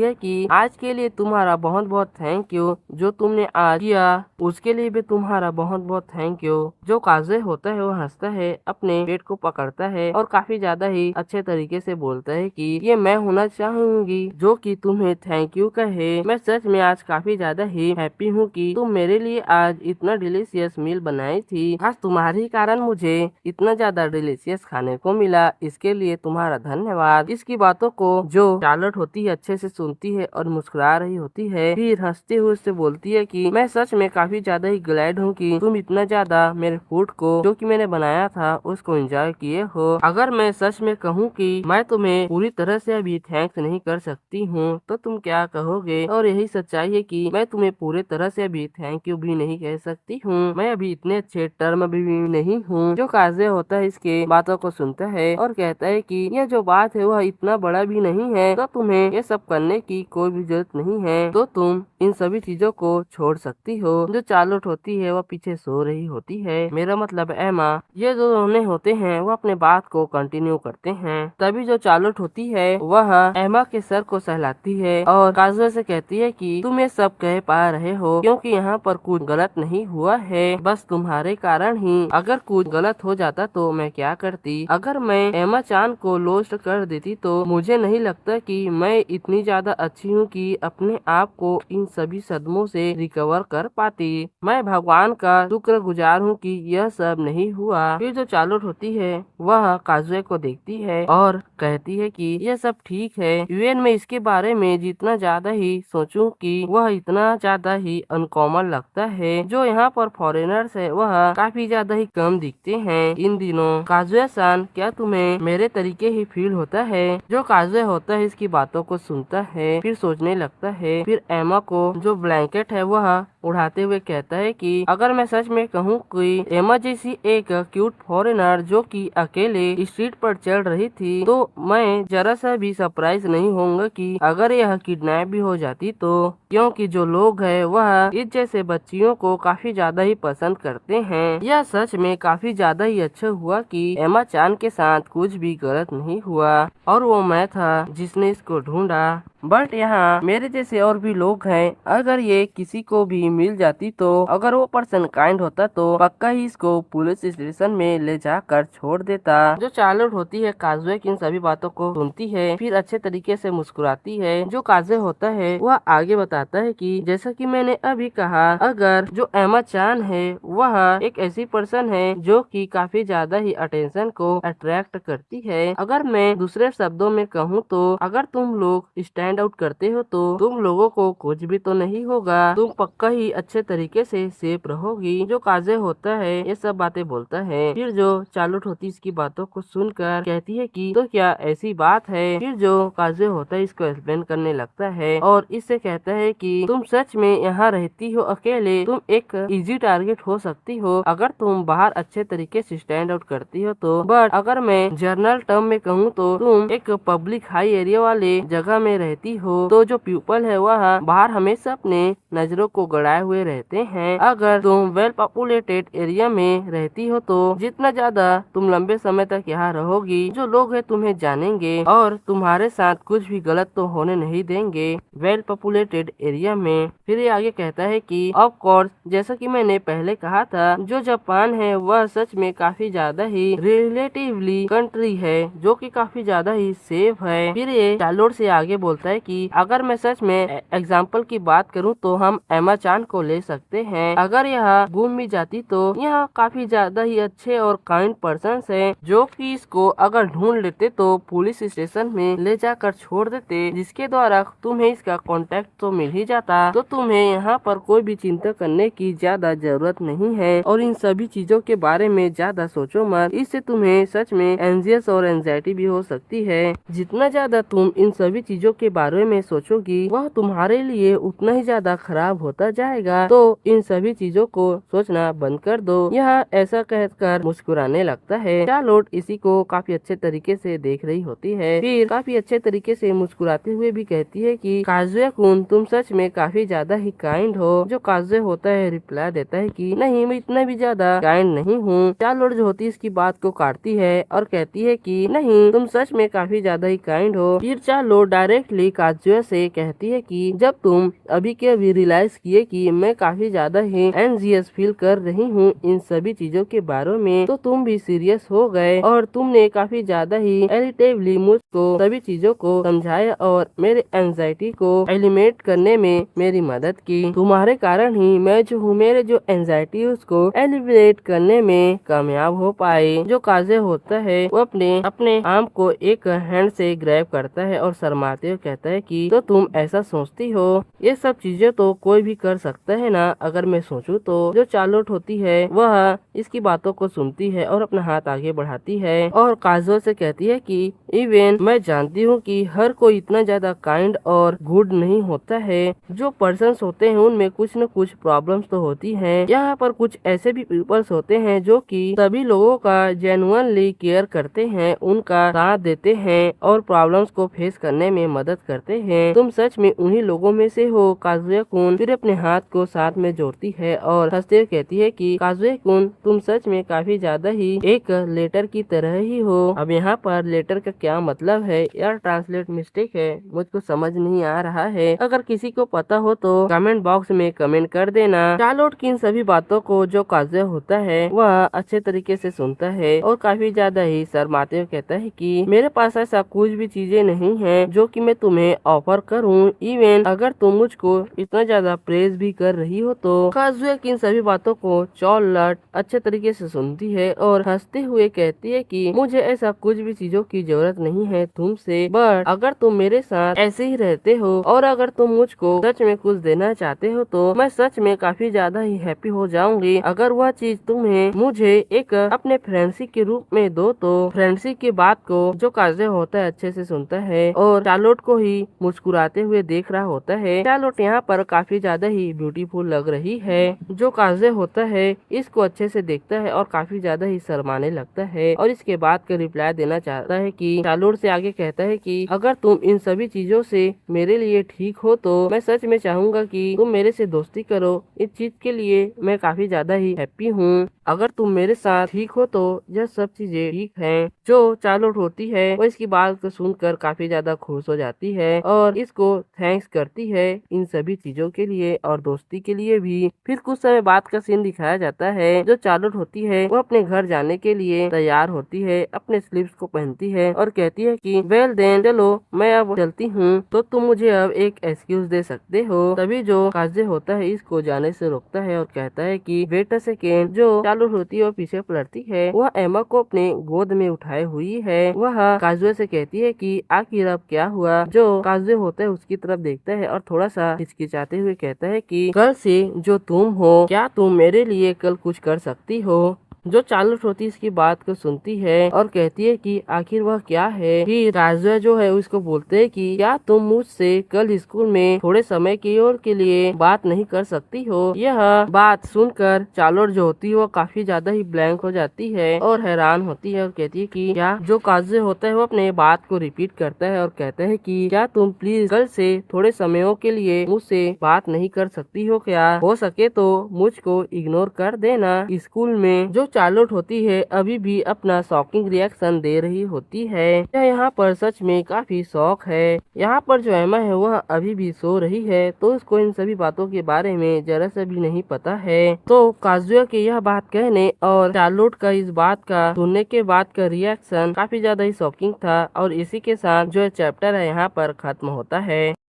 S1: है कि आज के लिए तुम्हारा बहुत बहुत थैंक यू, जो तुमने आज किया उसके लिए भी तुम्हारा बहुत बहुत थैंक यू। जो काजुए होता है वह हंसता है, अपने पेट को पकड़ता है और काफी ज्यादा ही अच्छे तरीके से बोलता है कि ये मैं होना चाहूंगी जो कि तुम्हें थैंक यू कहे। मैं सच में आज काफी ज्यादा ही हैप्पी हूँ कि तुम मेरे लिए आज इतना डिलीशियस मील बनाई थी। आज तुम्हारे कारण मुझे इतना ज्यादा डिलीशियस खाने को मिला, इसके लिए तुम्हारा धन्यवाद। इसकी बातों को जो चार्लोट होती है अच्छे से सुनती है और मुस्कुरा रही होती है। फिर हंसते हुए उससे बोलती है कि मैं सच में काफी ज्यादा ही ग्लैड हूँ कि तुम इतना ज्यादा मेरे फूड को जो कि मैंने बनाया था उसको एंजॉय किए हो। अगर मैं सच में कहूँ कि मैं तुम्हें पूरी तरह से अभी थैंक्स नहीं कर सकती हूँ तो तुम क्या कहोगे? और यही सच्चाई है कि मैं तुम्हें पूरे तरह से अभी थैंक यू भी नहीं कह सकती हूँ। मैं अभी इतने अच्छे टर्म भी नहीं हूँ। जो काजे होता है इसके बातों को सुनता है और कहता है कि यह जो बात है वह इतना बड़ा भी नहीं है, तो तुम्हें ये सब करने की कोई भी जरूरत नहीं है, तो तुम इन सभी चीजों को छोड़ सकती हो। जो चार्लोट होती है वह पीछे सो रही होती है, मेरा मतलब एमा। ये जो दोनों होते हैं वो अपने बात को कंटिन्यू करते हैं। तभी जो चार्लोट होती है वह एमा के सर को सहलाती है और काजुए से कहती है कि तुम ये सब कह पा रहे हो क्योंकि यहाँ पर कुछ गलत नहीं हुआ है, बस तुम्हारे कारण ही। अगर कुछ गलत हो जाता तो मैं क्या करती? अगर मैं एमा चान को लॉस्ट कर देती तो मुझे नहीं लगता कि मैं इतनी ज्यादा अच्छी हूँ कि अपने आप को इन सभी सदमों से रिकवर कर पाती। मैं भगवान का शुक्रगुजार हूँ कि यह सब नहीं हुआ। फिर जो चार्लोट होती है वह काजुए को देखती है और कहती है कि यह सब ठीक है, इवन मैं इसके बारे में जितना ज्यादा ही सोचूं कि वह इतना ज्यादा ही अनकॉमन लगता है। जो यहाँ पर फॉरेनर्स है वह काफी ज्यादा ही कम दिखते हैं इन दिनों। काजुए सान, क्या तुम्हें मेरे तरीके ही फील होता है? जो काजुए होता है इसकी बातों को सुनता है, फिर सोचने लगता है। फिर एमा को जो ब्लैंकेट है वह उड़ाते हुए कहता है कि अगर मैं सच में कहूँ कि एमा जैसी एक क्यूट फॉरेनर जो कि अकेले स्ट्रीट पर चल रही थी तो मैं जरा सा भी सरप्राइज नहीं होऊंगा कि अगर यह किडनैप भी हो जाती तो, क्योंकि जो लोग हैं वह इस जैसे बच्चियों को काफी ज्यादा ही पसंद करते हैं। यह सच में काफी ज्यादा ही अच्छा हुआ कि एमा चान के साथ कुछ भी गलत नहीं हुआ और वो मैं था जिसने इसको ढूंढा। बट यहाँ मेरे जैसे और भी लोग हैं, अगर ये किसी को भी मिल जाती तो अगर वो पर्सन काइंड होता तो पक्का ही इसको पुलिस स्टेशन में ले जाकर छोड़ देता। जो चार्लोट होती है काजुए की इन सभी बातों को सुनती है, फिर अच्छे तरीके से मुस्कुराती है। जो काजुए होता है वह आगे बताता है कि जैसा कि मैंने अभी कहा, अगर जो एमा चान है वह एक ऐसी पर्सन है जो कि काफी ज्यादा ही अटेंशन को अट्रैक्ट करती है। अगर मैं दूसरे शब्दों में कहूँ तो अगर तुम लोग स्टैंड आउट करते हो तो तुम लोगों को कुछ भी तो नहीं होगा, तुम पक्का ही अच्छे तरीके से सेफ रहोगी। जो काजे होता है ये सब बातें बोलता है। फिर जो चार्लोट होती है इसकी बातों को सुनकर कहती है कि तो क्या ऐसी बात है? फिर जो काजे होता है इसको एक्सप्लेन करने लगता है और इससे कहता है कि तुम सच में यहाँ रहती हो अकेले, तुम एक इजी टारगेट हो सकती हो अगर तुम बाहर अच्छे तरीके से स्टैंड आउट करती हो तो। बट अगर मैं जर्नल टर्म में कहूँ तो तुम एक पब्लिक हाई एरिया वाले जगह में रहती हो, तो जो पीपल है वह बाहर हमेशा अपने नजरों को गड़ाए हुए रहते हैं। अगर तुम वेल पॉपुलेटेड एरिया में रहती हो तो जितना ज्यादा तुम लंबे समय तक यहाँ रहोगी जो लोग हैं तुम्हें जानेंगे और तुम्हारे साथ कुछ भी गलत तो होने नहीं देंगे वेल पॉपुलेटेड एरिया में। फिर ये आगे कहता है कि ऑफ कोर्स, जैसा कि मैंने पहले कहा था, जो जापान है वह सच में काफी ज्यादा ही रिलेटिवली कंट्री है जो कि काफी ज्यादा ही सेफ है। फिर ये चार्लोट से आगे बोलता है कि अगर मैं सच में एग्जाम्पल की बात करूं तो हम एमा चान को ले सकते हैं। अगर यह गुम भी जाती तो यह काफी ज्यादा ही अच्छे और काइंड पर्सन हैं जो कि इसको अगर ढूंढ लेते तो पुलिस स्टेशन में ले जाकर छोड़ देते, जिसके द्वारा तुम्हें इसका कांटेक्ट तो मिल ही जाता। तो तुम्हें यहाँ पर कोई भी चिंता करने की ज्यादा जरूरत नहीं है और इन सभी चीजों के बारे में ज्यादा सोचो मत, इससे तुम्हें सच में एंजियस और एंजाइटी भी हो सकती है। जितना ज्यादा तुम इन सभी चीजों के बारे में सोचोगी वह तुम्हारे लिए उतना ही ज्यादा खराब होता जाएगा। तो इन सभी चीजों को सोचना बंद कर दो। यह ऐसा कहकर मुस्कुराने लगता है। चार्लोट इसी को काफी अच्छे तरीके से देख रही होती है। फिर काफी अच्छे तरीके से मुस्कुराते हुए भी कहती है कि काजुया-कुन, तुम सच में काफी ज्यादा ही काइंड हो। जो काजुया होता है रिप्लाई देता है कि नहीं, मैं इतना भी ज्यादा काइंड नहीं हूँ। चार्लोट जो होती है इसकी बात को काटती है और कहती है कि नहीं, तुम सच में काफी ज्यादा ही काइंड हो। फिर चार्लोट डायरेक्टली काजुया से कहती है कि जब तुम अभी के अभी रियलाइज किए कि मैं काफी ज्यादा ही एंजियस फील कर रही हूँ इन सभी चीजों के बारे में, तो तुम भी सीरियस हो गए और तुमने काफी ज्यादा ही एलिटेवली मुझको सभी चीजों को समझाया और मेरे एंजाइटी को एलिमिनेट करने में मेरी मदद की। तुम्हारे कारण ही मैं जो हूँ, मेरे जो एंजाइटी उसको एलिमिनेट करने में कामयाब हो पाए। जो काजे होता है वो अपने आर्म को एक हैंड से ग्रैब करता है और शर्माते हुए कहता है कि तो तुम ऐसा सोचती हो, ये सब चीजें तो कोई भी कर सकता है ना अगर मैं सोचूं तो। जो चार्लोट होती है वह इसकी बातों को सुनती है और अपना हाथ आगे बढ़ाती है और काजुआ से कहती है कि इवन मैं जानती हूँ कि हर कोई इतना ज्यादा काइंड और गुड नहीं होता है। जो पर्सन्स होते हैं उनमें कुछ न कुछ प्रॉब्लम्स तो होती हैं। यहाँ पर कुछ ऐसे भी पीपल्स होते हैं जो कि सभी लोगों का जेन्युइनली केयर करते हैं, उनका साथ देते हैं और प्रॉब्लम्स को फेस करने में मदद करते हैं। तुम सच में उन्हीं लोगों में से हो काजुया-कुन। फिर अपने हाथ को साथ में जोड़ती है और हंसते हुए कहती है कि काजुया-कुन, तुम सच में काफी ज्यादा ही एक लेटर की तरह ही हो। अब यहाँ पर लेटर का क्या मतलब है यार, ट्रांसलेट मिस्टेक है, मुझको समझ नहीं आ रहा है। अगर किसी को पता हो तो कमेंट बॉक्स में कमेंट कर देना। चार्लोट की इन सभी बातों को जो काजुया होता है वह अच्छे तरीके से सुनता है और काफी ज्यादा ही शर्माते हुए कहता है कि मेरे पास ऐसा कुछ भी चीजें नहीं है जो कि मैं तुम्हें ऑफर करूं। इवन अगर तुम मुझको इतना ज्यादा प्रेज भी कर रही हो तो। काजुया की इन सभी बातों को चार्लोट अच्छे तरीके से सुनती है और हंसते हुए कहती है कि मुझे ऐसा कुछ भी चीजों की जरूरत नहीं है तुमसे, बट अगर तुम मेरे साथ ऐसे ही रहते हो और अगर तुम मुझको सच में कुछ देना चाहते हो तो मैं सच में काफी ज्यादा ही हैप्पी हो जाऊंगी। अगर वह चीज तुम्हें मुझे एक अपने फ्रेंडशिप के रूप में दो तो। फ्रेंडशिप की बात को जो काजुया होता है अच्छे से सुनता है और चार्लोट को ही मुस्कुराते हुए देख रहा होता है। चार्लोट यहाँ पर काफी ज्यादा ही ब्यूटीफुल लग रही है। जो काजुया होता है इसको अच्छे से देखता है और काफी ज्यादा ही शर्माने लगता है और इसके बाद का रिप्लाई देना चाहता है कि चार्लोट से आगे कहता है कि अगर तुम इन सभी चीजों से मेरे लिए ठीक हो तो मैं सच में चाहूंगा कि तुम मेरे से दोस्ती करो। इस चीज के लिए मैं काफी ज्यादा ही हैप्पी हूँ। अगर तुम मेरे साथ ठीक हो तो यह सब चीजें ठीक हैं। जो चार्लोट होती है वो इसकी बात को सुनकर काफी ज्यादा खुश हो जाती है और इसको थैंक्स करती है इन सभी चीजों के लिए और दोस्ती के लिए भी। फिर कुछ समय बाद का सीन दिखाया जाता है। जो चार्लोट होती है वो अपने घर जाने के लिए तैयार होती है, अपने स्लीव्स को पहनती है और कहती है कि वेल देन, चलो मैं अब चलती हूँ, तो तुम मुझे अब एक एक्सक्यूज दे सकते हो। तभी जो काजुया होता है इसको जाने से रोकता है और कहता है कि वेट अ सेकेंड। जो चार्लोट होती है वो पीछे पलटती है, वह एमा को अपने गोद में उठाए हुई है। वह काजुया से कहती है कि आखिर अब क्या हुआ। जो काजुया होता है उसकी तरफ देखता है और थोड़ा सा हिचकिचाते हुए कहता है कि कल से जो तुम हो, क्या तुम मेरे लिए कल कुछ कर सकती हो। जो चार्लोट होती है इसकी बात को सुनती है और कहती है कि आखिर वह क्या है। फिर काजुया जो है उसको बोलते है कि क्या तुम मुझसे कल स्कूल में थोड़े समय की ओर के लिए बात नहीं कर सकती हो। यह बात सुनकर चार्लोट जो होती है वो काफी ज्यादा ही ब्लैंक हो जाती है और हैरान होती है और कहती है कि क्या। जो काजुया होता है वो अपने बात को रिपीट करता है और कहता है कि क्या तुम प्लीज कल से थोड़े समयों के लिए मुझसे बात नहीं कर सकती हो क्या। हो सके तो मुझको इग्नोर कर देना। स्कूल में जो चार्लोट होती है अभी भी अपना शॉकिंग रिएक्शन दे रही होती है। यहाँ पर सच में काफी शौक है। यहाँ पर जो एमा है वह अभी भी सो रही है तो उसको इन सभी बातों के बारे में जरा सा भी नहीं पता है। तो काजुया के यह बात कहने और चार्लोट का इस बात का सुनने के बाद का रिएक्शन काफी ज्यादा ही शॉकिंग था और इसी के साथ जो चैप्टर है यहाँ पर खत्म होता है।